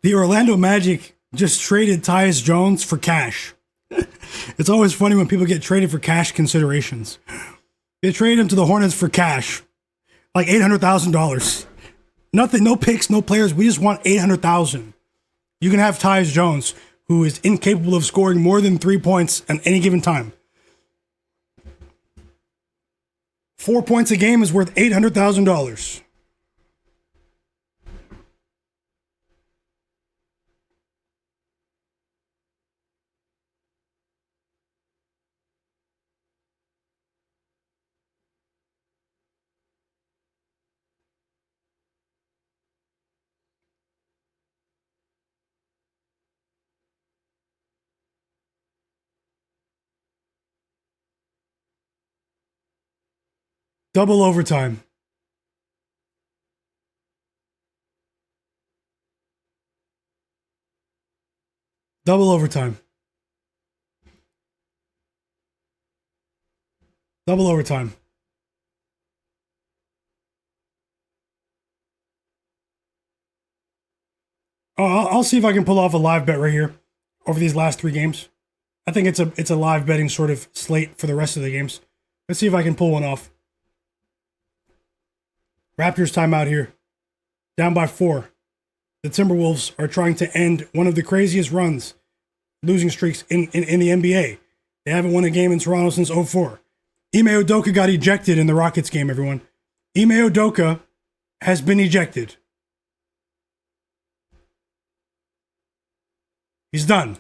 The Orlando Magic just traded Tyus Jones for cash. It's always funny when people get traded for cash considerations. They traded him to the Hornets for cash, like $800,000. Nothing, no picks, no players. We just want $800,000. You can have Tyus Jones, who is incapable of scoring more than 3 points at any given time. 4 points a game is worth $800,000. Double overtime. Double overtime. Double overtime. Oh, I'll see if I can pull off a live bet right here over these last 3 games. I think it's a live betting sort of slate for the rest of the games. Let's see if I can pull one off. Raptors timeout here. Down by 4. The Timberwolves are trying to end one of the craziest runs, losing streaks in the NBA. They haven't won a game in Toronto since 2004. Ime Udoka got ejected in the Rockets game, everyone. Ime Udoka has been ejected. He's done.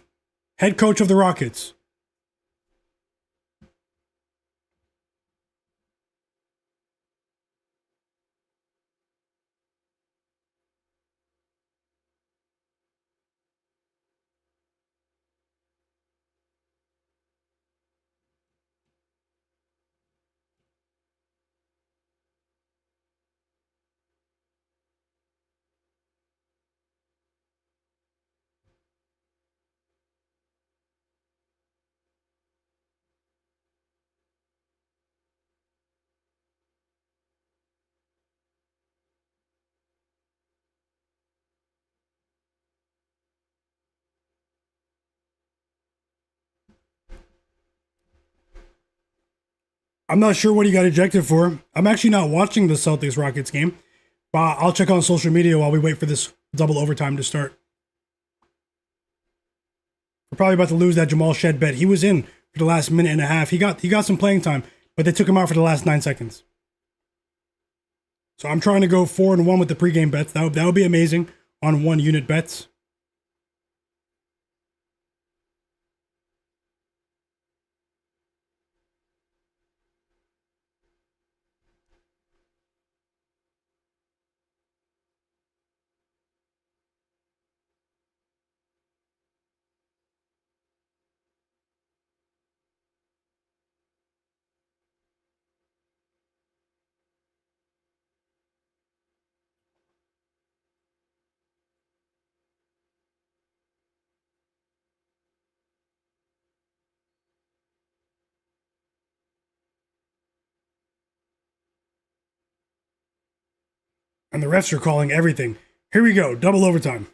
Head coach of the Rockets. I'm not sure what he got ejected for. I'm actually not watching the Celtics Rockets game, but I'll check on social media while we wait for this double overtime to start. We're probably about to lose that Jamal Shed bet. He was in for the last minute and a half. He got some playing time, but they took him out for the last 9 seconds. So I'm trying to go 4-1 with the pregame bets. That would be amazing on 1 unit bets. And the refs are calling everything. Here we go. Double overtime.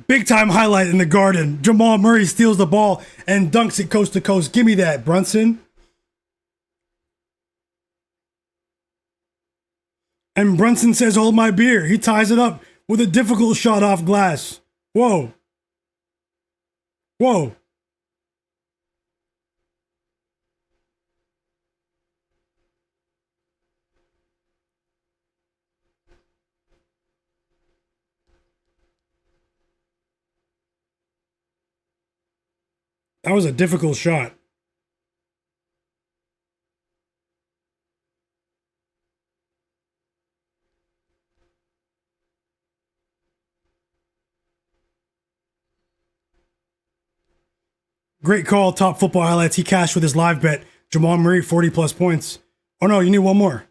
Big time highlight in the Garden. Jamal Murray steals the ball and dunks it coast to coast. Give me that, Brunson. And Brunson says, hold my beer. He ties it up with a difficult shot off glass. Whoa. Whoa. That was a difficult shot. Great call, Top Football Highlights. He cashed with his live bet. Jamal Murray, 40 plus points. Oh no, you need one more.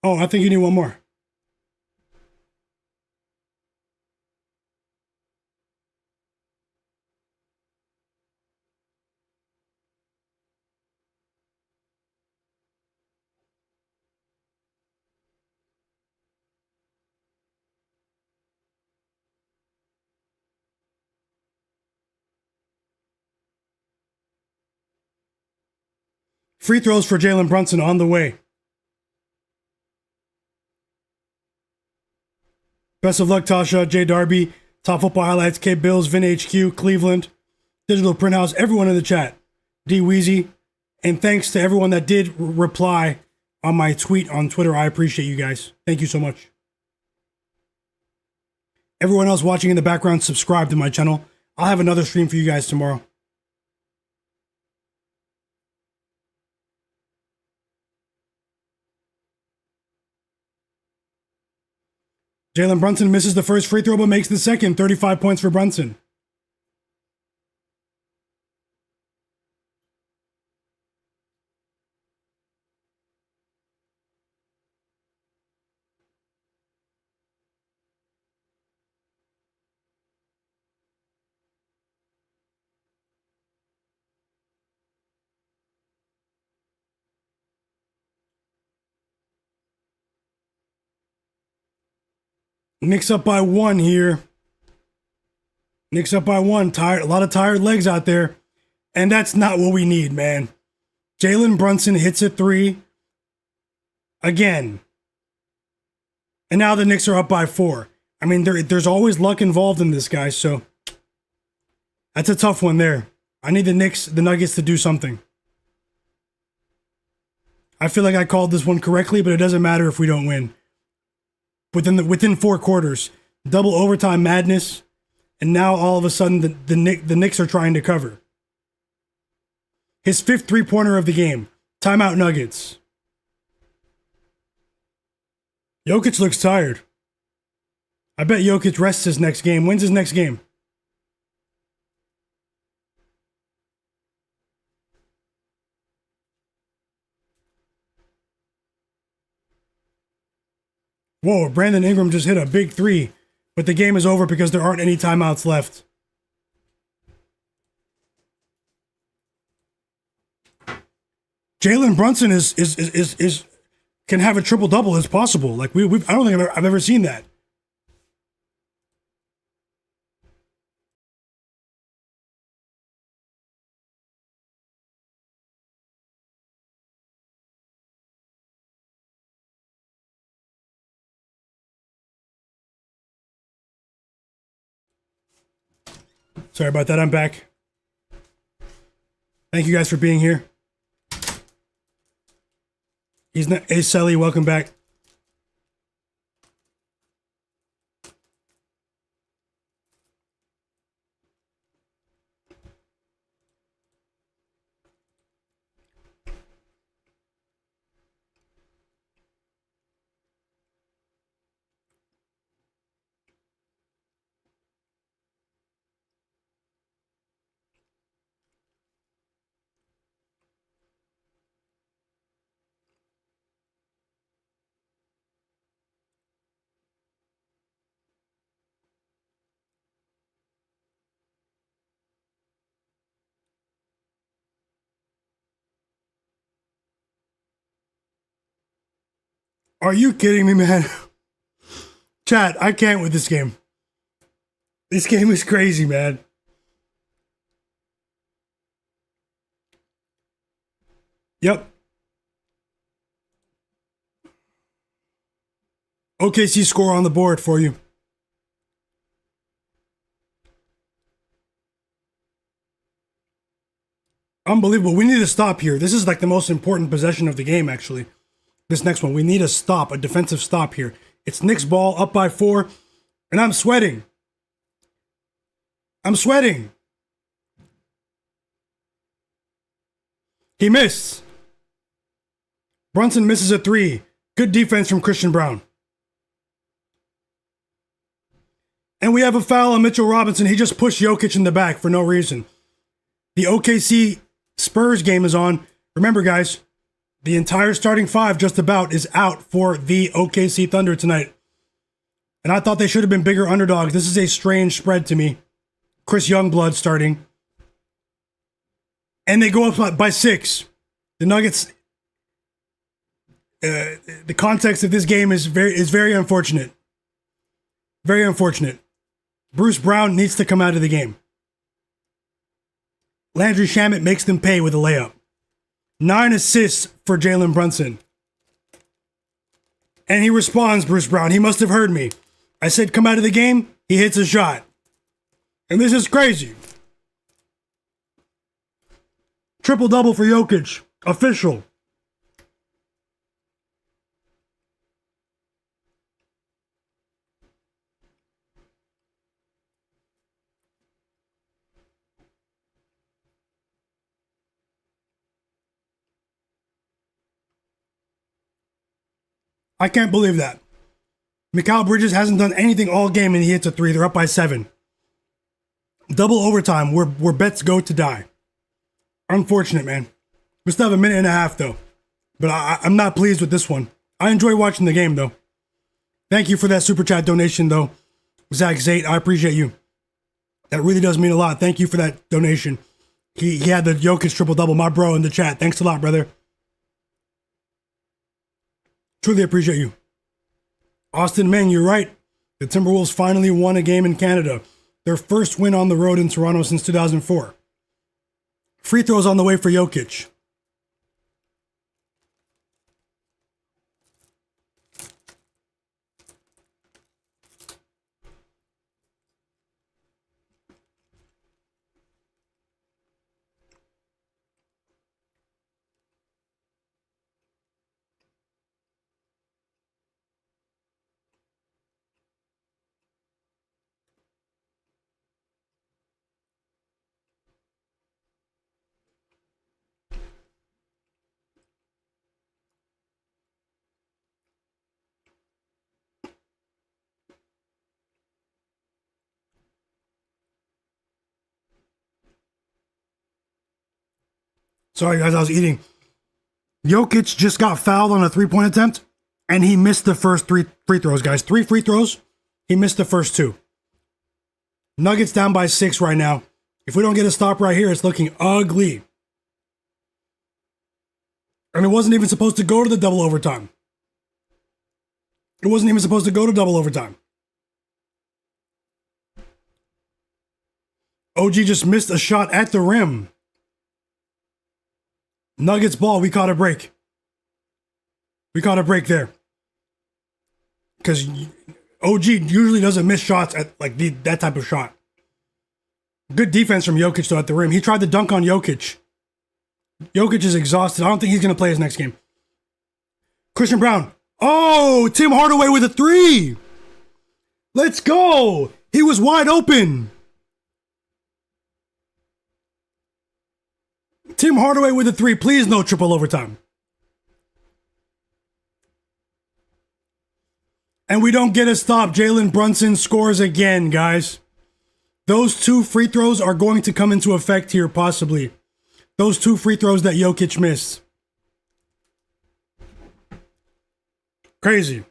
Oh, I think you need one more. Free throws for Jalen Brunson on the way. Best of luck, Tasha, J. Darby, Top Football Highlights, K. Bills, Vin HQ, Cleveland, Digital Print House, everyone in the chat. D. Weezy. And thanks to everyone that did reply on my tweet on Twitter. I appreciate you guys. Thank you so much. Everyone else watching in the background, subscribe to my channel. I'll have another stream for you guys tomorrow. Jalen Brunson misses the first free throw but makes the second. 35 points for Brunson. Knicks up by one here. Knicks up by one. Tired, a lot of tired legs out there. And that's not what we need, man. Jalen Brunson hits a three. Again. And now the Knicks are up by 4. I mean, there's always luck involved in this, guys. So that's a tough one there. I need the Nuggets to do something. I feel like I called this one correctly, but it doesn't matter if we don't win. Within 4 quarters, double overtime madness, and now all of a sudden the Knicks are trying to cover. His 5th 3-pointer of the game. Timeout Nuggets. Jokic looks tired. I bet Jokic rests his next game. Wins his next game. Whoa, Brandon Ingram just hit a big 3, but the game is over because there aren't any timeouts left. Jalen Brunson is can have a triple double as possible. Like I don't think I've ever seen that. Sorry about that. I'm back. Thank you guys for being here. Hey, Sally, welcome back. Are you kidding me, man? Chat, I can't with this game. This game is crazy, man. Yep. OKC score on the board for you. Unbelievable. We need to stop here. This is like the most important possession of the game, actually. This next one. We need a stop, a defensive stop here. It's Knicks ball, up by 4, and I'm sweating. I'm sweating. He missed. Brunson misses a 3. Good defense from Christian Brown. And we have a foul on Mitchell Robinson. He just pushed Jokic in the back for no reason. The OKC Spurs game is on. Remember, guys, the entire starting 5 just about is out for the OKC Thunder tonight. And I thought they should have been bigger underdogs. This is a strange spread to me. Chris Youngblood starting. And they go up by 6. The Nuggets, the context of this game is very unfortunate. Very unfortunate. Bruce Brown needs to come out of the game. Landry Shamet makes them pay with a layup. 9 assists for Jalen Brunson. And he responds, Bruce Brown. He must have heard me. I said, come out of the game. He hits a shot. And this is crazy. Triple-double for Jokic. Official. I can't believe that. Mikal Bridges hasn't done anything all game and he hits a 3. They're up by 7. Double overtime where bets go to die. Unfortunate, man. We still have a minute and a half, though. But I'm not pleased with this one. I enjoy watching the game, though. Thank you for that super chat donation, though. Zach Zate, I appreciate you. That really does mean a lot. Thank you for that donation. He had the Jokic triple-double, my bro, in the chat. Thanks a lot, brother. Truly appreciate you. Austin Meng, you're right. The Timberwolves finally won a game in Canada. Their first win on the road in Toronto since 2004. Free throws on the way for Jokic. Sorry, guys, I was eating. Jokic just got fouled on a 3-point attempt, and he missed the first 3 free throws, guys. 3 free throws. He missed the first 2. Nuggets down by 6 right now. If we don't get a stop right here, it's looking ugly. And it wasn't even supposed to go to the double overtime. It wasn't even supposed to go to double overtime. OG just missed a shot at the rim. Nuggets ball, we caught a break. We caught a break there. Because OG usually doesn't miss shots at like that type of shot. Good defense from Jokic though at the rim. He tried to dunk on Jokic. Jokic is exhausted. I don't think he's going to play his next game. Christian Brown. Oh, Tim Hardaway with a 3. Let's go. He was wide open. Tim Hardaway with a 3. Please no triple overtime. And we don't get a stop. Jalen Brunson scores again, guys. Those 2 free throws are going to come into effect here, possibly. Those 2 free throws that Jokic missed. Crazy.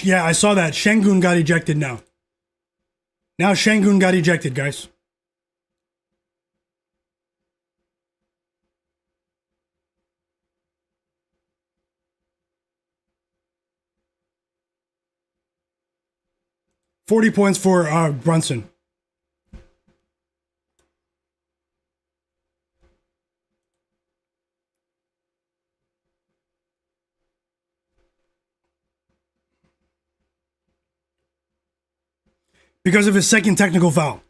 Yeah, I saw that. Sengun got ejected now. Now Sengun got ejected, guys. 40 points for Brunson. Because of his second technical foul.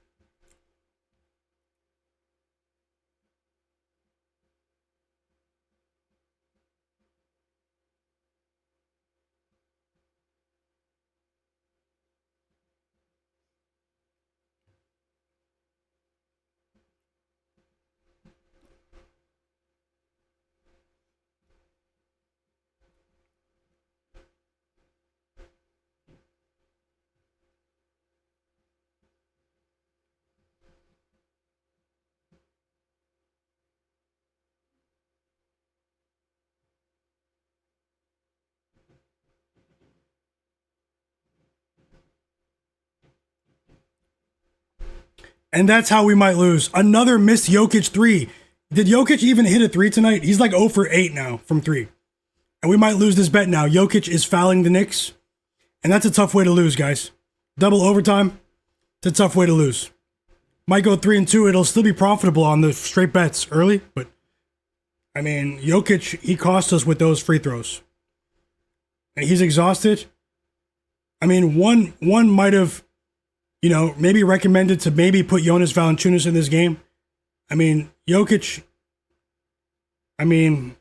And that's how we might lose. Another missed Jokic 3. Did Jokic even hit a 3 tonight? He's like 0 for 8 now from 3. And we might lose this bet now. Jokic is fouling the Knicks. And that's a tough way to lose, guys. Double overtime. It's a tough way to lose. Might go 3-2. It'll still be profitable on the straight bets early. But, I mean, Jokic, he cost us with those free throws. And he's exhausted. I mean, one might have, you know, maybe recommended to maybe put Jonas Valanciunas in this game. I mean, Jokic, I mean,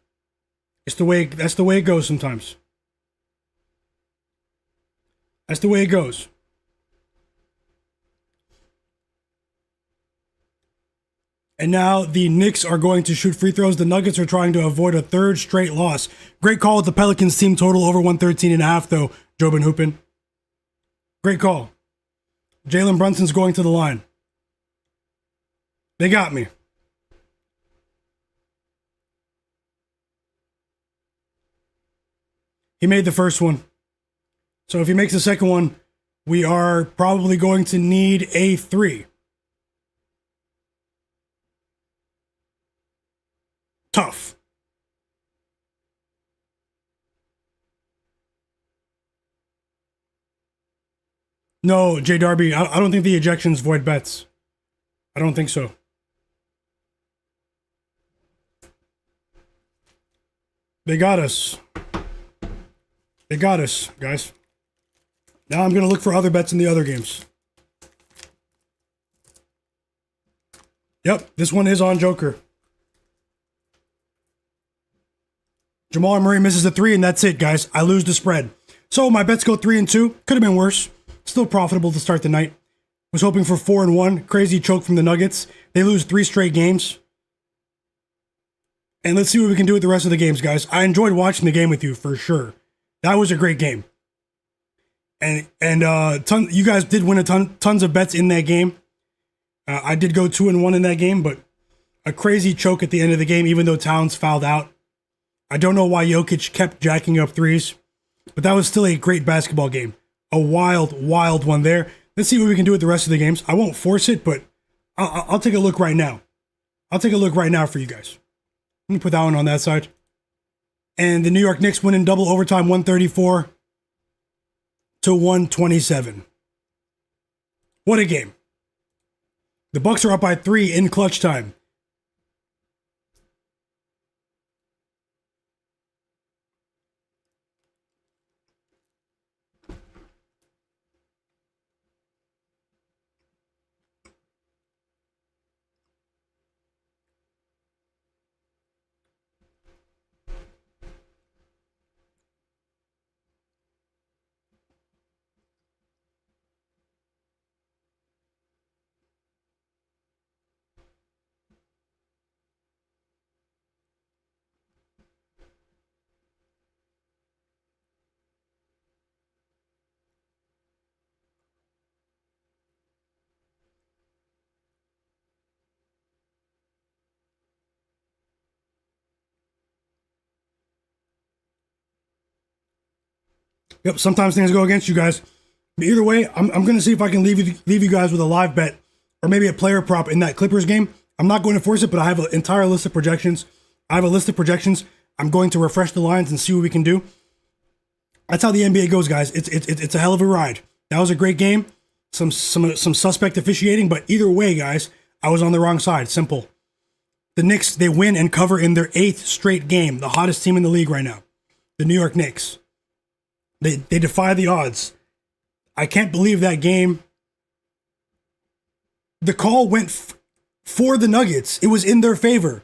that's the way it goes sometimes. That's the way it goes. And now the Knicks are going to shoot free throws. The Nuggets are trying to avoid a third straight loss. Great call with the Pelicans team total over 113.5 though, Jobin Hoopin. Great call. Jalen Brunson's going to the line. They got me. He made the first one. So if he makes the second one, we are probably going to need a 3. Tough. No, J. Darby, I don't think the ejections void bets. I don't think so. They got us. They got us, guys. Now I'm going to look for other bets in the other games. Yep, this one is on Joker. Jamal Murray misses a 3, and that's it, guys. I lose the spread. So my bets go 3-2. Could have been worse. Still profitable to start the night. Was hoping for 4-1. Crazy choke from the Nuggets. They lose 3 straight games. And let's see what we can do with the rest of the games, guys. I enjoyed watching the game with you, for sure. That was a great game. And you guys did win tons of bets in that game. I did go 2-1 in that game, but a crazy choke at the end of the game, even though Towns fouled out. I don't know why Jokic kept jacking up threes, but that was still a great basketball game. A wild, wild one there. Let's see what we can do with the rest of the games. I won't force it, but I'll take a look right now. I'll take a look right now for you guys. Let me put that one on that side. And the New York Knicks win in double overtime, 134-127. What a game. The Bucks are up by 3 in clutch time. Yep, sometimes things go against you guys. But either way, I'm going to see if I can leave you guys with a live bet or maybe a player prop in that Clippers game. I'm not going to force it, but I have an entire list of projections. I'm going to refresh the lines and see what we can do. That's how the NBA goes, guys. It's a hell of a ride. That was a great game. some suspect officiating, but either way, guys, I was on the wrong side. Simple. The Knicks, they win and cover in their 8th straight game, the hottest team in the league right now. The New York Knicks. They defy the odds. I can't believe that game. The call went for the Nuggets. It was in their favor.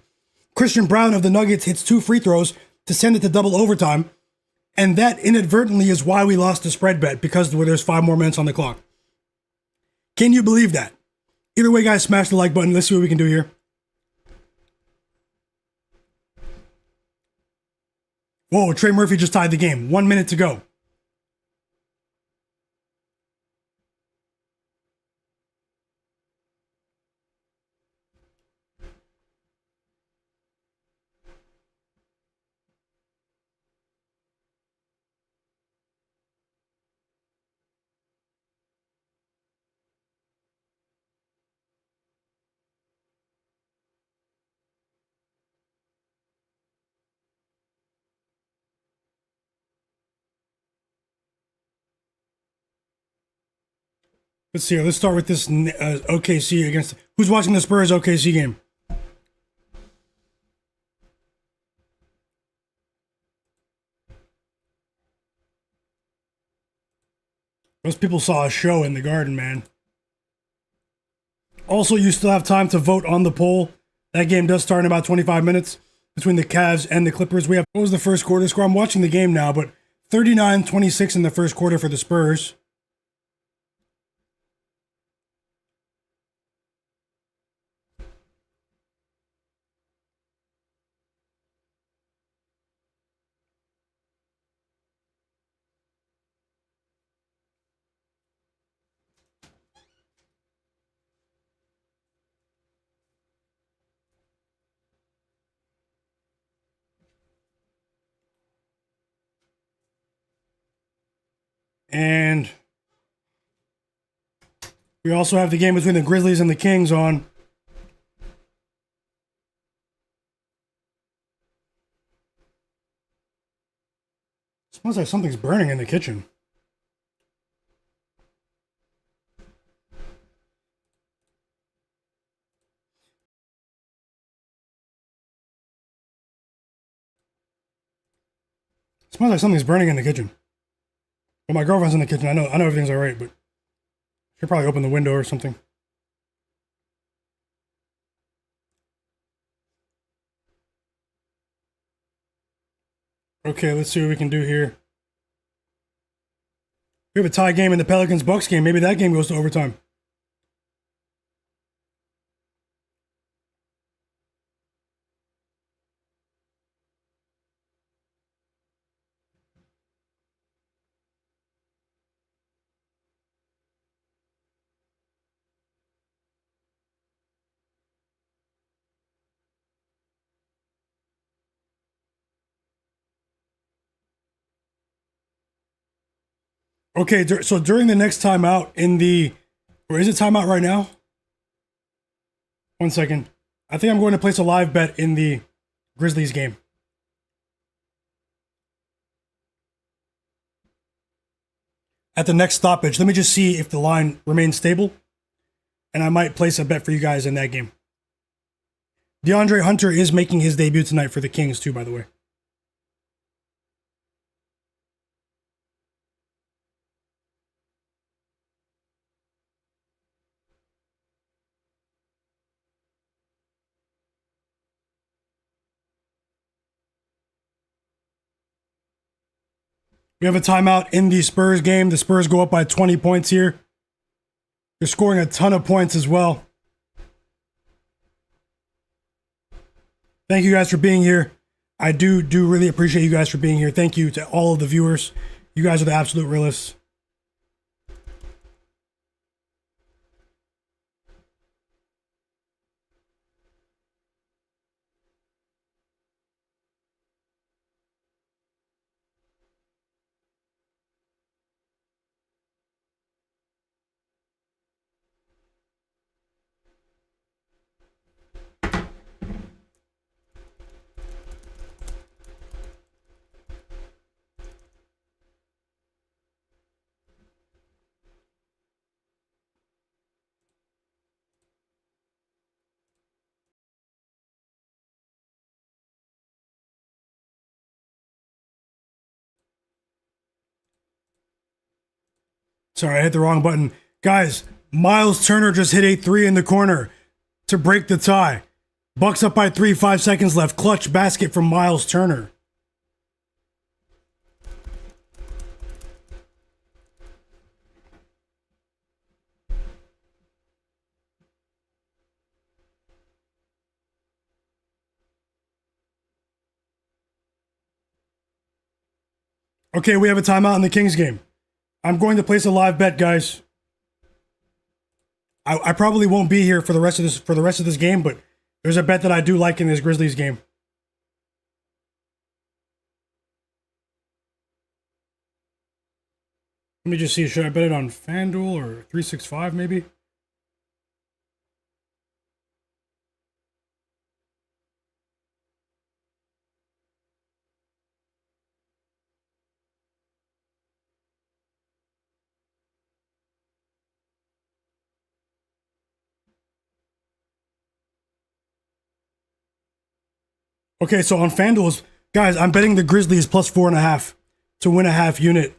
Christian Brown of the Nuggets hits 2 free throws to send it to double overtime. And that inadvertently is why we lost the spread bet, because there's 5 more minutes on the clock. Can you believe that? Either way, guys, smash the like button. Let's see what we can do here. Whoa, Trey Murphy just tied the game. 1 minute to go. Let's see. Let's start with this OKC against... Who's watching the Spurs OKC game? Most people saw a show in the Garden, man. Also, you still have time to vote on the poll. That game does start in about 25 minutes between the Cavs and the Clippers. What was the first quarter score? I'm watching the game now, but 39-26 in the first quarter for the Spurs. And we also have the game between the Grizzlies and the Kings on. Smells like something's burning in the kitchen. Smells like something's burning in the kitchen. Well, my girlfriend's in the kitchen. I know everything's all right, but she'll probably open the window or something. Okay, let's see what we can do here. We have a tie game in the Pelicans-Bucks game. Maybe that game goes to overtime. Okay, so during the next timeout or is it timeout right now? 1 second. I think I'm going to place a live bet in the Grizzlies game. At the next stoppage, let me just see if the line remains stable, and I might place a bet for you guys in that game. DeAndre Hunter is making his debut tonight for the Kings too, by the way. We have a timeout in the Spurs game. The Spurs go up by 20 points here. They're scoring a ton of points as well. Thank you guys for being here. I do really appreciate you guys for being here. Thank you to all of the viewers. You guys are the absolute realists. Sorry, I hit the wrong button. Guys, Miles Turner just hit a three in the corner to break the tie. Bucks up by 3, 5 seconds left. Clutch basket from Miles Turner. Okay, we have a timeout in the Kings game. I'm going to place a live bet, guys. I probably won't be here for the rest of this game, but there's a bet that I do like in this Grizzlies game. Let me just see. Should I bet it on FanDuel or 365 maybe? Okay, so on FanDuel, guys, I'm betting the Grizzlies plus 4.5 to win a half unit.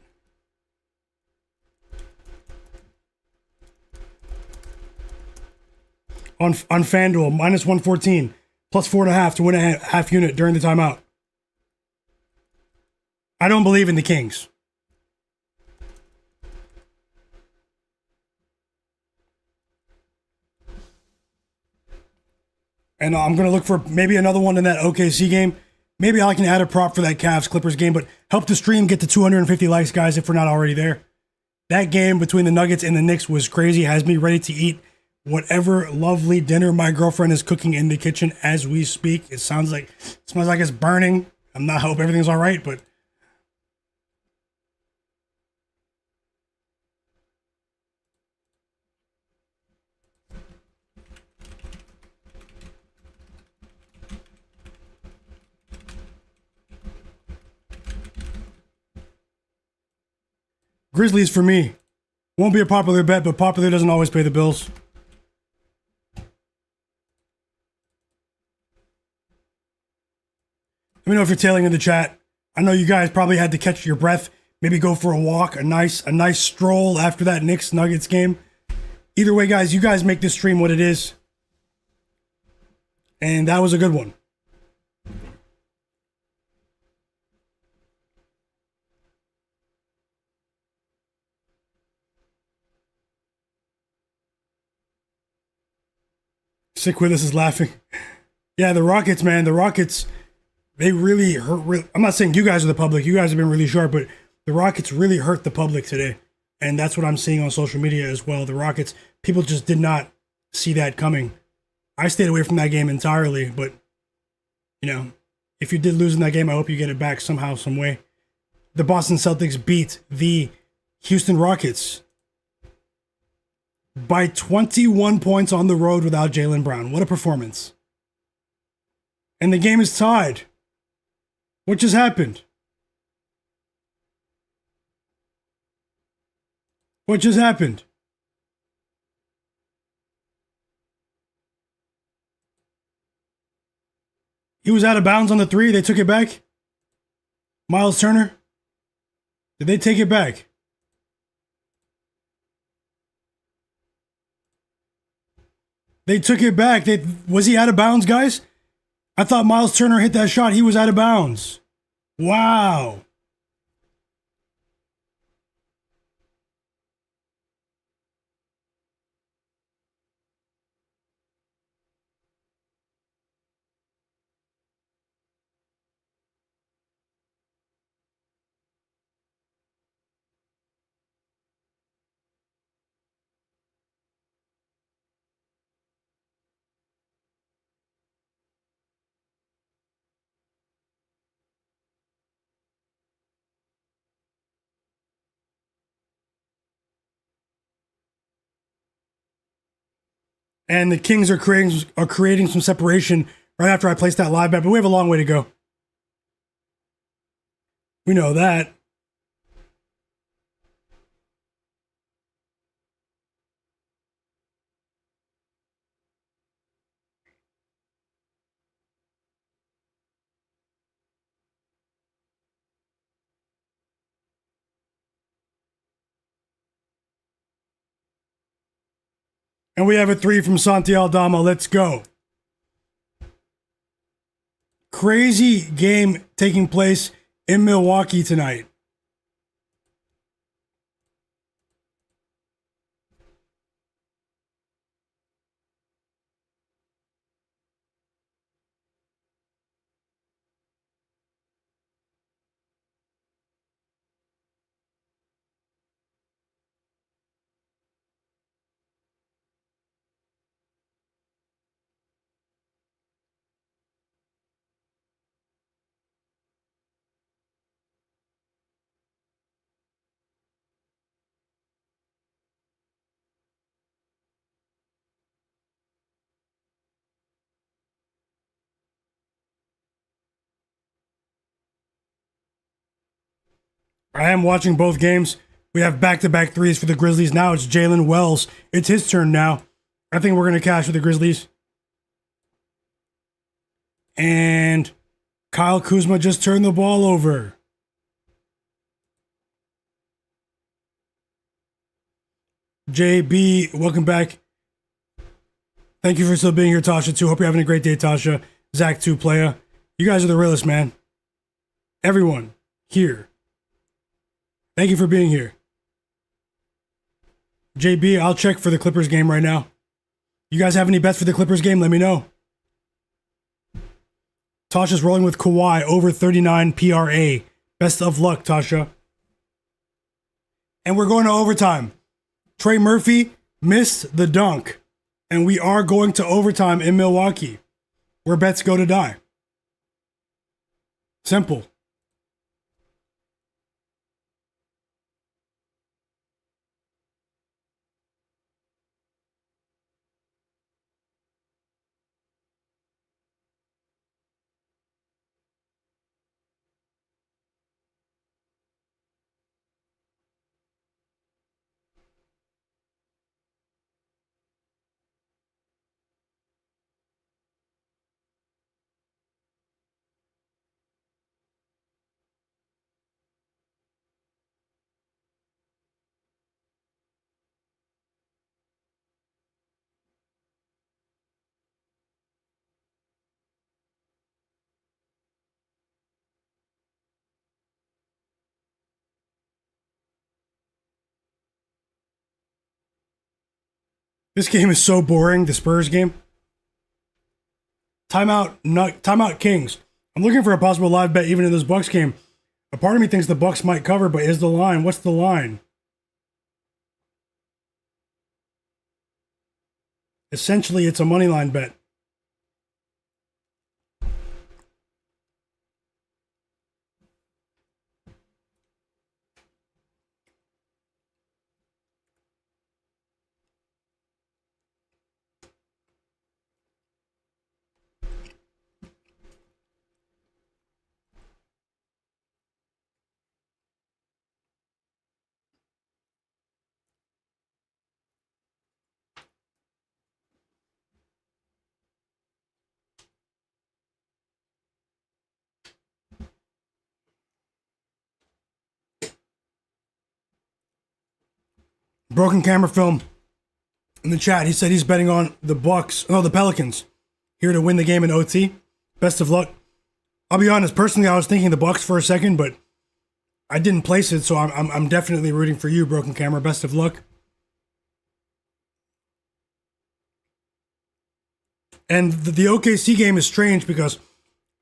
On FanDuel, minus 114, plus 4.5 to win a half unit during the timeout. I don't believe in the Kings. And I'm going to look for maybe another one in that OKC game. Maybe I can add a prop for that Cavs-Clippers game, but help the stream get to 250 likes, guys, if we're not already there. That game between the Nuggets and the Knicks was crazy. Has me ready to eat whatever lovely dinner my girlfriend is cooking in the kitchen as we speak. It smells like it's burning. I hope everything's all right, but Grizzlies for me. Won't be a popular bet, but popular doesn't always pay the bills. Let me know if you're tailing in the chat. I know you guys probably had to catch your breath, maybe go for a walk, a nice stroll after that Knicks Nuggets game. Either way, guys, you guys make this stream what it is. And that was a good one. Sick Willis is laughing. Yeah, the Rockets, man. The Rockets, they really hurt. I'm not saying you guys are the public. You guys have been really sharp, but the Rockets really hurt the public today. And that's what I'm seeing on social media as well. The Rockets, people just did not see that coming. I stayed away from that game entirely, but, you know, if you did lose in that game, I hope you get it back somehow, some way. The Boston Celtics beat the Houston Rockets by 21 points on the road without Jaylen Brown. What a performance. And the game is tied. What just happened? What just happened? He was out of bounds on the three. They took it back. Miles Turner. Did they take it back? They took it back. Was he out of bounds, guys? I thought Miles Turner hit that shot. He was out of bounds. Wow. And the Kings are creating some separation right after I placed that live bet, but we have a long way to go. We know that. And we have a 3 from Santi Aldama. Let's go. Crazy game taking place in Milwaukee tonight. I am watching both games. We have back-to-back threes for the Grizzlies. Now it's Jalen Wells. It's his turn now. I think we're going to cash with the Grizzlies. And Kyle Kuzma just turned the ball over. JB, welcome back. Thank you for still being here, Tasha, too. Hope you're having a great day, Tasha. Zach, too, playa. You guys are the realest, man. Everyone here. Thank you for being here. JB, I'll check for the Clippers game right now. You guys have any bets for the Clippers game? Let me know. Tasha's rolling with Kawhi over 39 PRA. Best of luck, Tasha. And we're going to overtime. Trey Murphy missed the dunk. And we are going to overtime in Milwaukee, where bets go to die. Simple. This game is so boring, the Spurs game. Timeout Kings. I'm looking for a possible live bet even in this Bucks game. A part of me thinks the Bucks might cover, but is the line? What's the line? Essentially, it's a money line bet. Broken camera film in the chat. He said he's betting on the Pelicans here to win the game in OT. Best of luck. I'll be honest, personally, I was thinking the Bucks for a second, but I didn't place it, so I'm definitely rooting for you, Broken Camera. Best of luck. And the OKC game is strange because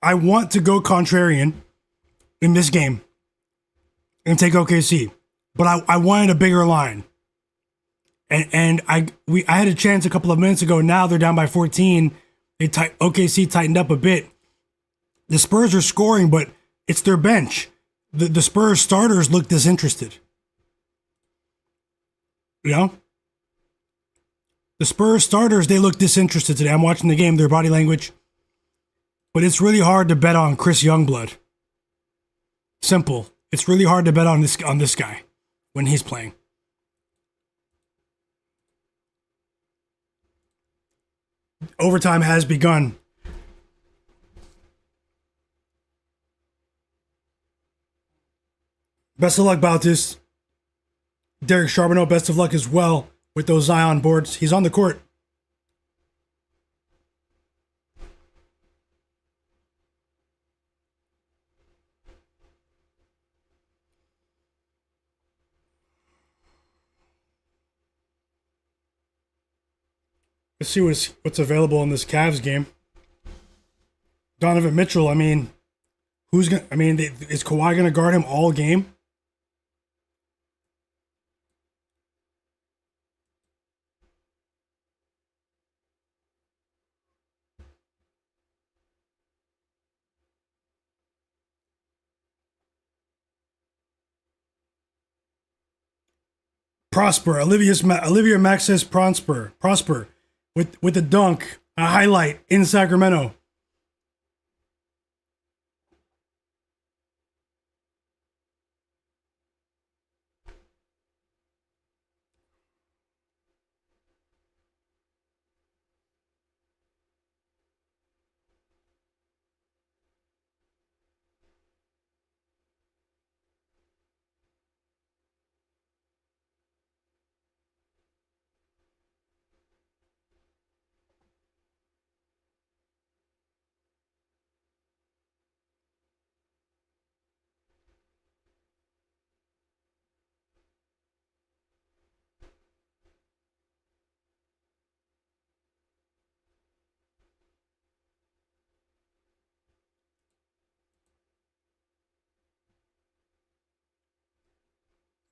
I want to go contrarian in this game and take OKC, but I wanted a bigger line. And I had a chance a couple of minutes ago. Now they're down by 14. OKC tightened up a bit. The Spurs are scoring, but it's their bench. The Spurs starters look disinterested. You know? The Spurs starters, they look disinterested today. I'm watching the game, their body language. But it's really hard to bet on Chris Youngblood. Simple. It's really hard to bet on this guy when he's playing. Overtime has begun. Best of luck, Bautis. Derek Charbonneau, best of luck as well. with those Zion boards. He's on the court. Let's see what's available in this Cavs game. Donovan Mitchell, I mean, is Kawhi gonna guard him all game? Prosper, Olivia Max says Prosper with the dunk, a highlight in Sacramento.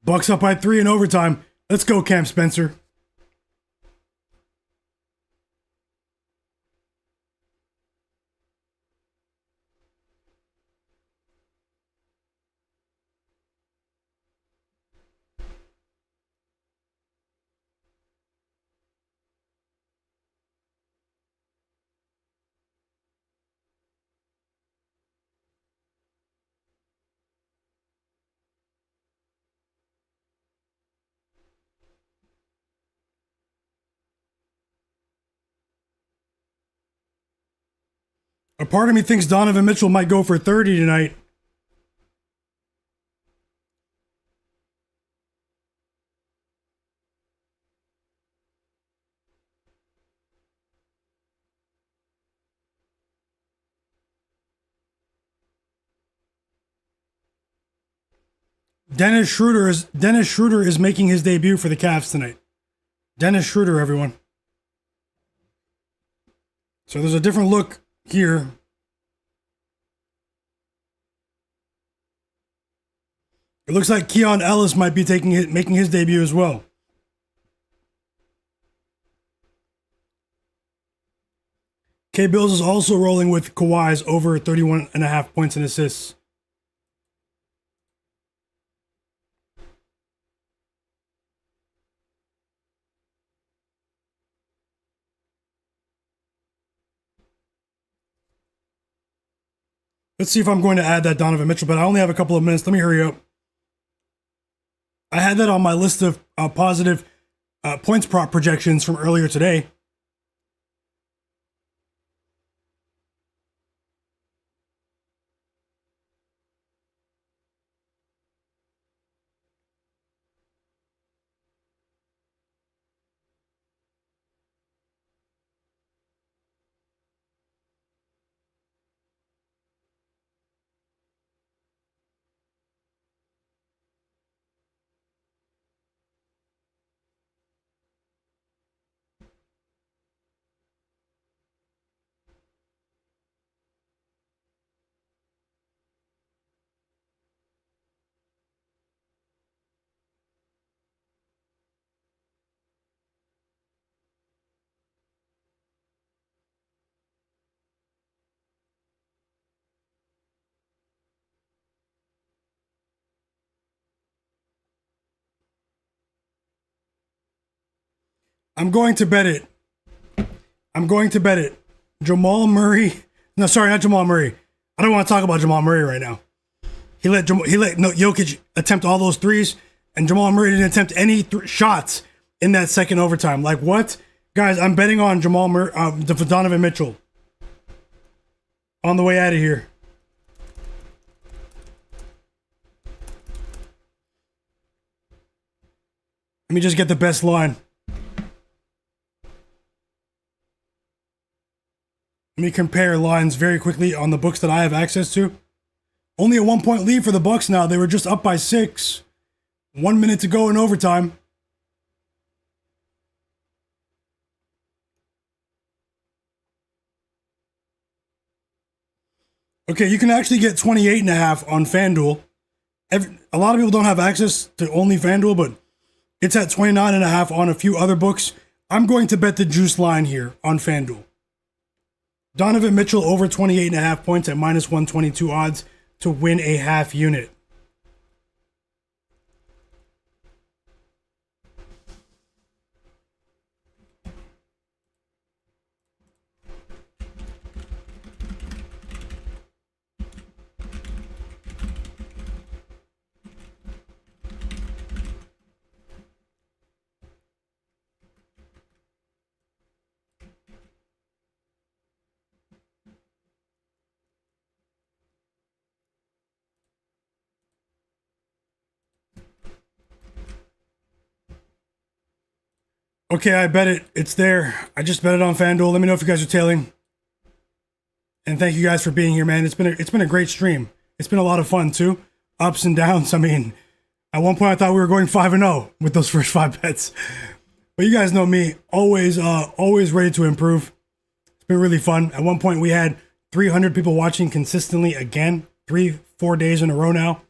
Bucks up by 3 in overtime. Let's go, Cam Spencer. A part of me thinks Donovan Mitchell might go for 30 tonight. Dennis Schroeder is making his debut for the Cavs tonight. Dennis Schroeder, everyone. So there's a different look here. It looks like Keon Ellis might be making his debut as well. K-Bills is also rolling with Kawhi's over 31.5 points and assists. Let's see if I'm going to add that Donovan Mitchell, but I only have a couple of minutes. Let me hurry up. I had that on my list of positive points prop projections from earlier today. I'm going to bet it. Jamal Murray. No, sorry, not Jamal Murray. I don't want to talk about Jamal Murray right now. He let Jokic attempt all those threes, and Jamal Murray didn't attempt any shots in that second overtime. Like, what? Guys, I'm betting on Jamal Murray, Donovan Mitchell on the way out of here. Let me just get the best line. Let me compare lines very quickly on the books that I have access to. Only a 1-point lead for the Bucks now. They were just up by 6. 1 minute to go in overtime. Okay, you can actually get 28.5 on FanDuel. A lot of people don't have access to only FanDuel, but it's at 29.5 on a few other books. I'm going to bet the juice line here on FanDuel. Donovan Mitchell over 28.5 points at minus 122 odds to win a half unit. Okay, I bet it. It's there. I just bet it on FanDuel. Let me know if you guys are tailing. And thank you guys for being here, man. It's been a great stream. It's been a lot of fun too. Ups and downs. I mean, at one point I thought we were going 5-0 with those first 5 bets. But you guys know me, always ready to improve. It's been really fun. At one point we had 300 people watching consistently again, 3-4 days in a row now.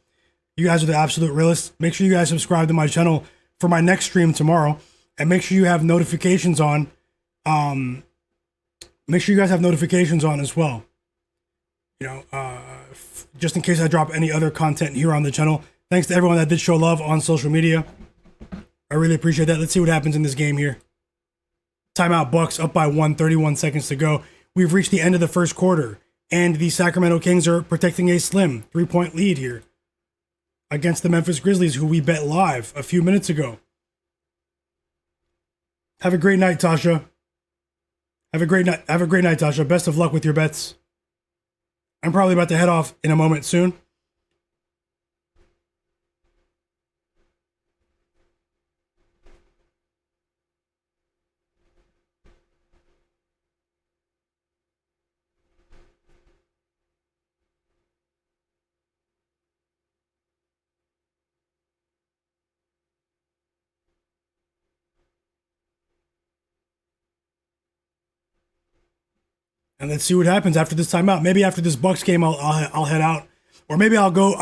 You guys are the absolute realists. Make sure you guys subscribe to my channel for my next stream tomorrow. And make sure you have notifications on. Make sure you guys have notifications on as well. You know, just in case I drop any other content here on the channel. Thanks to everyone that did show love on social media. I really appreciate that. Let's see what happens in this game here. Timeout, Bucks up by 1, 31 seconds to go. We've reached the end of the first quarter, and the Sacramento Kings are protecting a slim 3-point lead here against the Memphis Grizzlies, who we bet live a few minutes ago. Have a great night, Tasha. Have a great night, Tasha. Best of luck with your bets. I'm probably about to head off in a moment soon. And let's see what happens after this timeout. Maybe after this Bucks game, I'll head out, or maybe I'll go.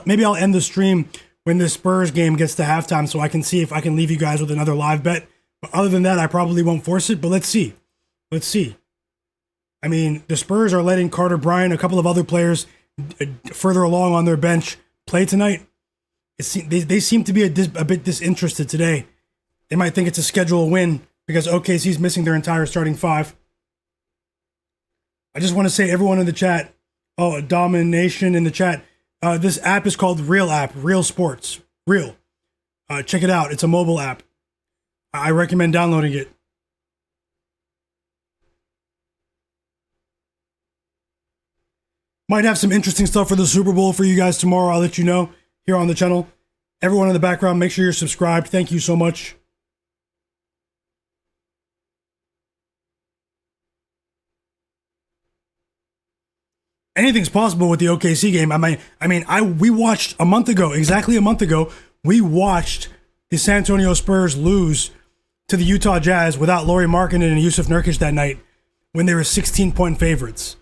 Maybe I'll end the stream when this Spurs game gets to halftime, so I can see if I can leave you guys with another live bet. But other than that, I probably won't force it. But let's see. Let's see. I mean, the Spurs are letting Carter Bryant, a couple of other players further along on their bench, play tonight. They seem to be a bit disinterested today. They might think it's a schedule win because OKC's missing their entire starting 5. I just want to say, everyone in the chat, a domination in the chat. This app is called Real App, Real Sports, Real. Check it out. It's a mobile app. I recommend downloading it. Might have some interesting stuff for the Super Bowl for you guys tomorrow. I'll let you know here on the channel. Everyone in the background, make sure you're subscribed. Thank you so much. Anything's possible with the OKC game. We watched exactly a month ago, we watched the San Antonio Spurs lose to the Utah Jazz without Lauri Markkanen and Yusuf Nurkic that night when they were 16-point favorites.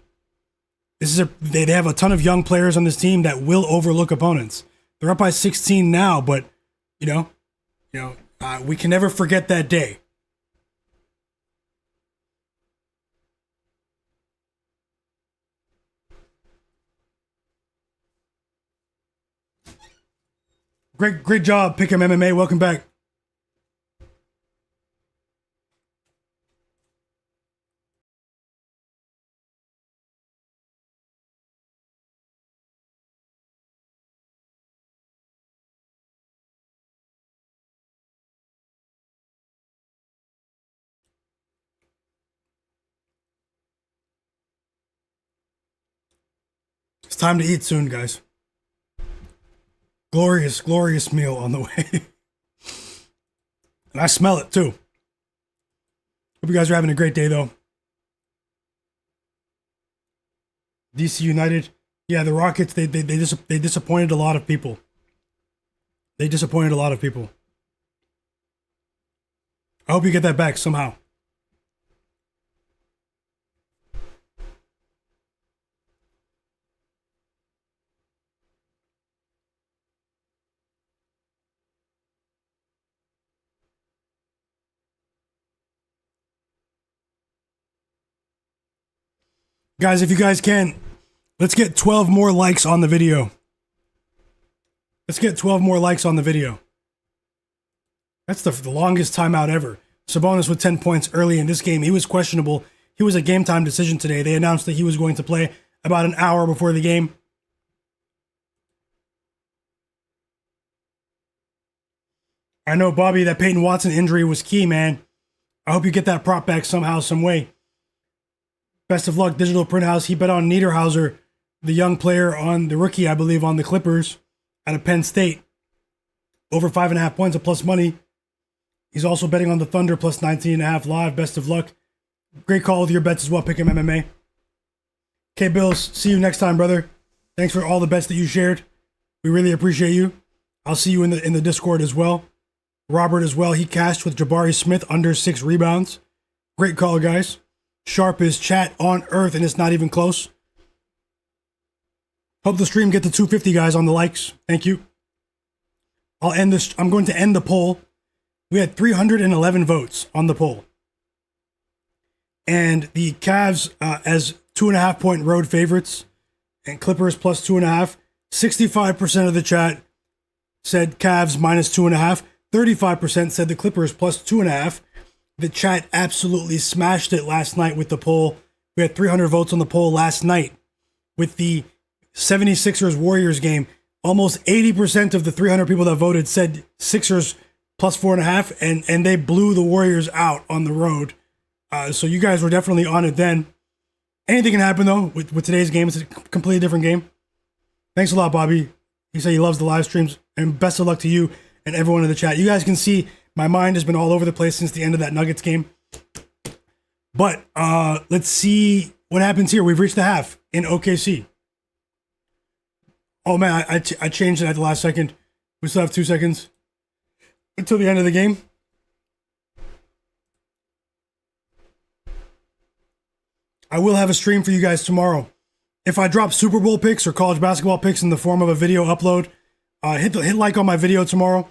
They have a ton of young players on this team that will overlook opponents. They're up by 16 now, but we can never forget that day. Great job, Pick'em MMA. Welcome back. It's time to eat soon, guys. Glorious, glorious meal on the way. And I smell it too. Hope you guys are having a great day though. DC United. Yeah, the Rockets, they disappointed a lot of people. They disappointed a lot of people. I hope you get that back somehow. Guys, if you guys can, let's get 12 more likes on the video. Let's get 12 more likes on the video. That's the longest timeout ever. Sabonis with 10 points early in this game. He was questionable. He was a game time decision today. They announced that he was going to play about an hour before the game. I know, Bobby, that Peyton Watson injury was key, man. I hope you get that prop back somehow, some way. Best of luck, Digital Print House. He bet on Niederhauser, the young player on the rookie, I believe, on the Clippers out of Penn State. Over 5.5 points of plus money. He's also betting on the Thunder plus 19.5 live. Best of luck. Great call with your bets as well. Pick him MMA. Okay, Bills. See you next time, brother. Thanks for all the bets that you shared. We really appreciate you. I'll see you in the Discord as well. Robert as well. He cashed with Jabari Smith under 6 rebounds. Great call, guys. Sharpest chat on earth, and it's not even close. Hope the stream get to 250 guys on the likes. Thank you. I'll end this. I'm going to end the poll. We had 311 votes on the poll, and the Cavs as 2.5 point road favorites, and Clippers plus 2.5. 65% of the chat said Cavs minus 2.5. 35% said the Clippers plus 2.5. The chat absolutely smashed it last night with the poll. We had 300 votes on the poll last night with the 76ers Warriors game. Almost 80% of the 300 people that voted said Sixers plus 4.5, and they blew the Warriors out on the road. So you guys were definitely on it then. Anything can happen, though, with today's game. It's a completely different game. Thanks a lot, Bobby. He said he loves the live streams, and best of luck to you and everyone in the chat. You guys can see my mind has been all over the place since the end of that Nuggets game. But let's see what happens here. We've reached the half in OKC. Oh, man, I changed it at the last second. We still have 2 seconds until the end of the game. I will have a stream for you guys tomorrow. If I drop Super Bowl picks or college basketball picks in the form of a video upload, hit like on my video tomorrow.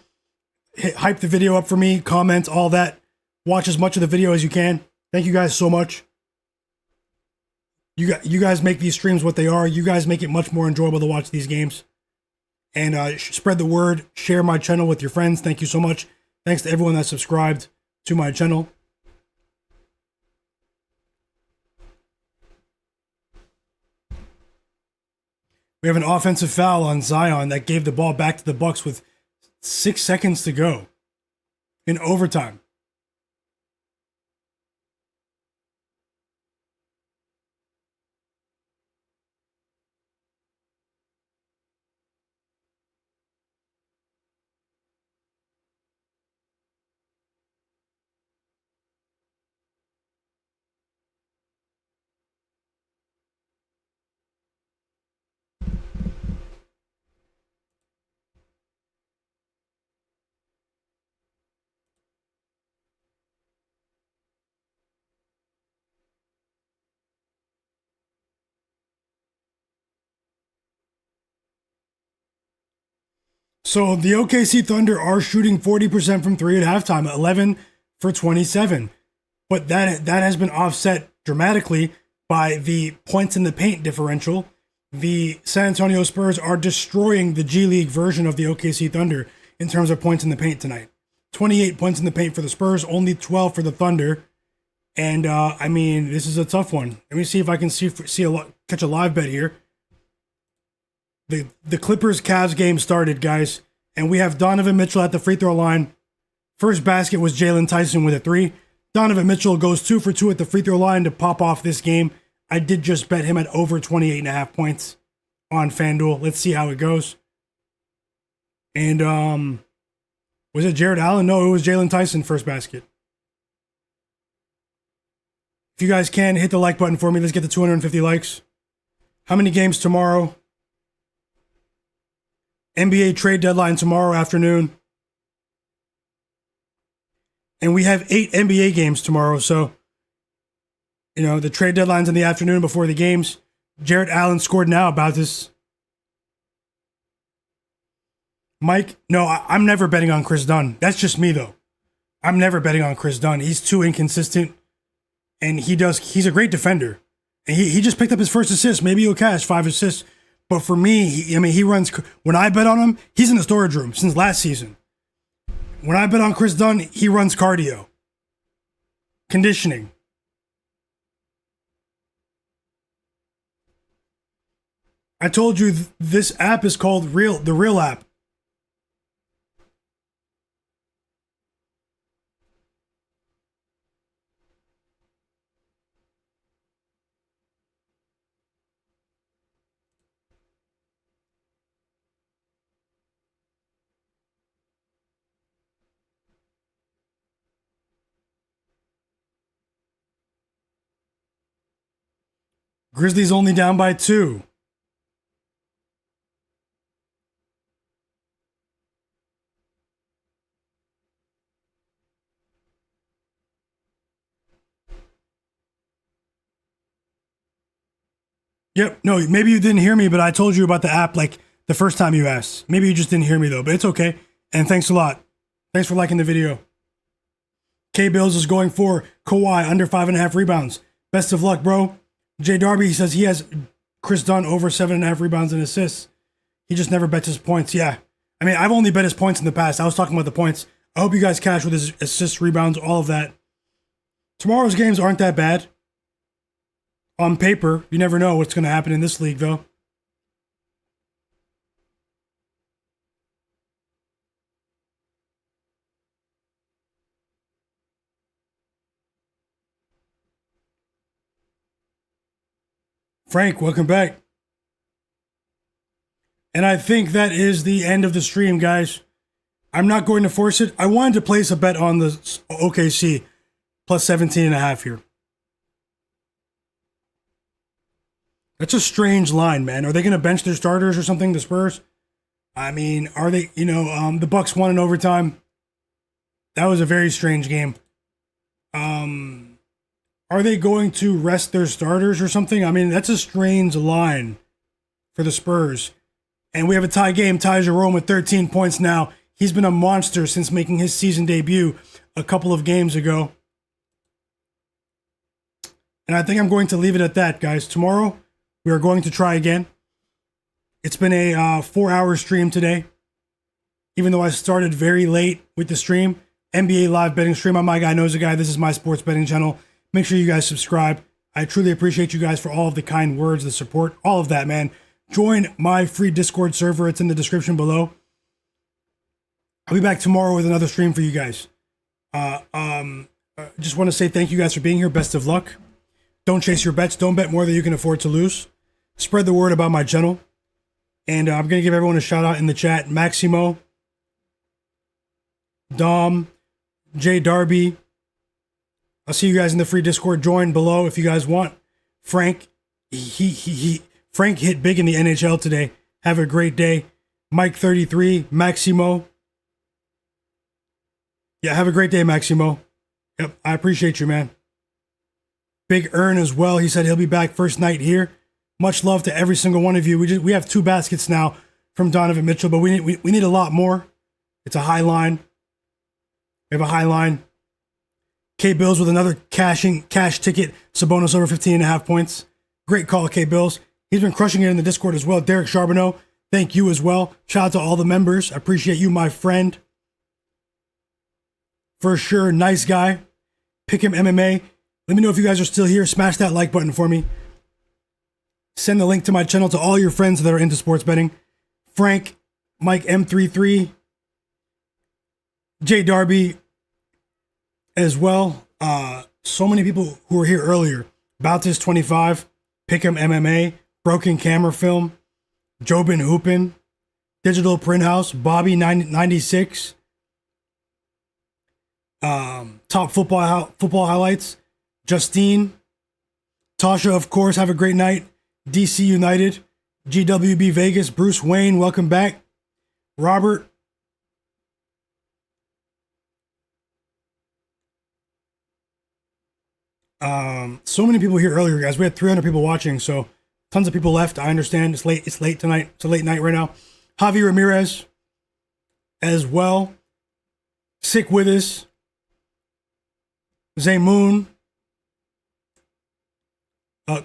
Hype the video up for me, comment, all that. Watch as much of the video as you can. Thank you guys so much. You guys make these streams what they are. You guys make it much more enjoyable to watch these games. And spread the word. Share my channel with your friends. Thank you so much. Thanks to everyone that subscribed to my channel. We have an offensive foul on Zion that gave the ball back to the Bucks with 6 seconds to go in overtime. So the OKC Thunder are shooting 40% from 3 at halftime, 11 for 27. But that has been offset dramatically by the points in the paint differential. The San Antonio Spurs are destroying the G League version of the OKC Thunder in terms of points in the paint tonight. 28 points in the paint for the Spurs, only 12 for the Thunder. And I mean, this is a tough one. Let me see if I can catch a live bet here. The Clippers Cavs game started, guys, and we have Donovan Mitchell at the free throw line. First basket was Jalen Tyson with a 3. Donovan Mitchell goes 2 for 2 at the free throw line to pop off this game. I did just bet him at over 28.5 points on FanDuel. Let's see how it goes. And was it Jared Allen? No, it was Jalen Tyson first basket. If you guys can, hit the like button for me. Let's get to 250 likes. How many games tomorrow? NBA trade deadline tomorrow afternoon. And we have 8 NBA games tomorrow. So, the trade deadline's in the afternoon before the games. Jarrett Allen scored now about this. Mike, no, I'm never betting on Chris Dunn. That's just me, though. I'm never betting on Chris Dunn. He's too inconsistent. And he's a great defender. And he just picked up his first assist. Maybe he'll cash 5 assists. But for me, he runs. When I bet on him, he's in the storage room since last season. When I bet on Chris Dunn, he runs cardio, conditioning. I told you this app is called the Real app. Grizzlies only down by 2. Yep. No, maybe you didn't hear me, but I told you about the app like the first time you asked. Maybe you just didn't hear me though, but it's okay. And thanks a lot. Thanks for liking the video. K-Bills is going for Kawhi under 5.5 rebounds. Best of luck, bro. Jay Darby says he has Chris Dunn over 7.5 rebounds and assists. He just never bets his points. Yeah. I mean, I've only bet his points in the past. I was talking about the points. I hope you guys cash with his assists, rebounds, all of that. Tomorrow's games aren't that bad. On paper, you never know what's going to happen in this league, though. Frank, welcome back. And I think that is the end of the stream, guys. I'm not going to force it. I wanted to place a bet on the OKC plus 17.5 here. That's a strange line, man. Are they going to bench their starters or something, the Spurs? I mean, are they, the Bucks won in overtime. That was a very strange game. Are they going to rest their starters or something? I mean, that's a strange line for the Spurs. And we have a tie game. Ty Jerome with 13 points now. He's been a monster since making his season debut a couple of games ago. And I think I'm going to leave it at that, guys. Tomorrow, we are going to try again. It's been a 4-hour stream today. Even though I started very late with the stream. NBA live betting stream. I'm Myguyknowsaguy. This is my sports betting channel. Make sure you guys subscribe. I truly appreciate you guys for all of the kind words, the support, all of that, man. Join my free Discord server. It's in the description below. I'll be back tomorrow with another stream for you guys. Just want to say thank you guys for being here. Best of luck. Don't chase your bets. Don't bet more than you can afford to lose. Spread the word about my channel. And I'm going to give everyone a shout out in the chat. Maximo, Dom, Jay Darby. I'll see you guys in the free Discord. Join below if you guys want. Frank, Frank hit big in the NHL today. Have a great day. Mike 33, Maximo. Yeah, have a great day, Maximo. Yep, I appreciate you, man. Big Earn as well. He said he'll be back first night here. Much love to every single one of you. We have 2 baskets now from Donovan Mitchell, but we need a lot more. It's a high line. We have a high line. K-Bills with another cash ticket. Sabonis over 15.5 points. Great call, K-Bills. He's been crushing it in the Discord as well. Derek Charbonneau, thank you as well. Shout out to all the members. I appreciate you, my friend. For sure, nice guy. Pick him MMA. Let me know if you guys are still here. Smash that like button for me. Send the link to my channel to all your friends that are into sports betting. Frank, Mike M33, Jay Darby as well. So many people who were here earlier. Bautis 25, Pick'em MMA, Broken Camera Film, Jobin Hoopin, Digital Print House, Bobby 96, Top Football Highlights, Justine, Tasha, of course, have a great night. DC United, GWB Vegas, Bruce Wayne, welcome back. Robert. So many people here earlier, guys. We had 300 people watching, so tons of people left. I understand it's late. It's late tonight. It's a late night right now. Javi Ramirez as well. Sick with us. Zay Moon.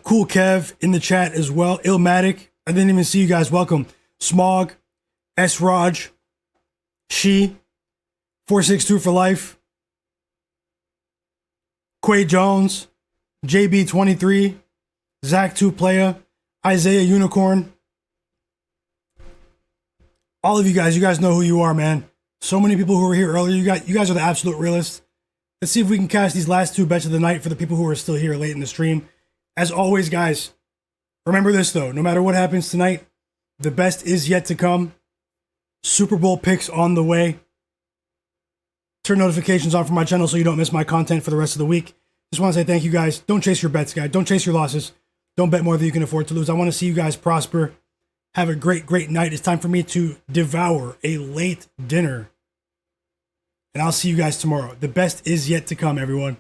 Cool Kev in the chat as well. Illmatic. I didn't even see you guys. Welcome. Smog. S. Raj. She. 462 for life. Quay Jones. JB23. Zach 2 Player. Isaiah Unicorn. All of you guys know who you are, man. So many people who were here earlier. You guys are the absolute realists. Let's see if we can cash these last 2 bets of the night for the people who are still here late in the stream. As always, guys, remember this though. No matter what happens tonight, the best is yet to come. Super Bowl picks on the way. Turn notifications on for my channel so you don't miss my content for the rest of the week. Just want to say thank you, guys. Don't chase your bets, guys. Don't chase your losses. Don't bet more than you can afford to lose. I want to see you guys prosper. Have a great, great night. It's time for me to devour a late dinner. And I'll see you guys tomorrow. The best is yet to come, everyone.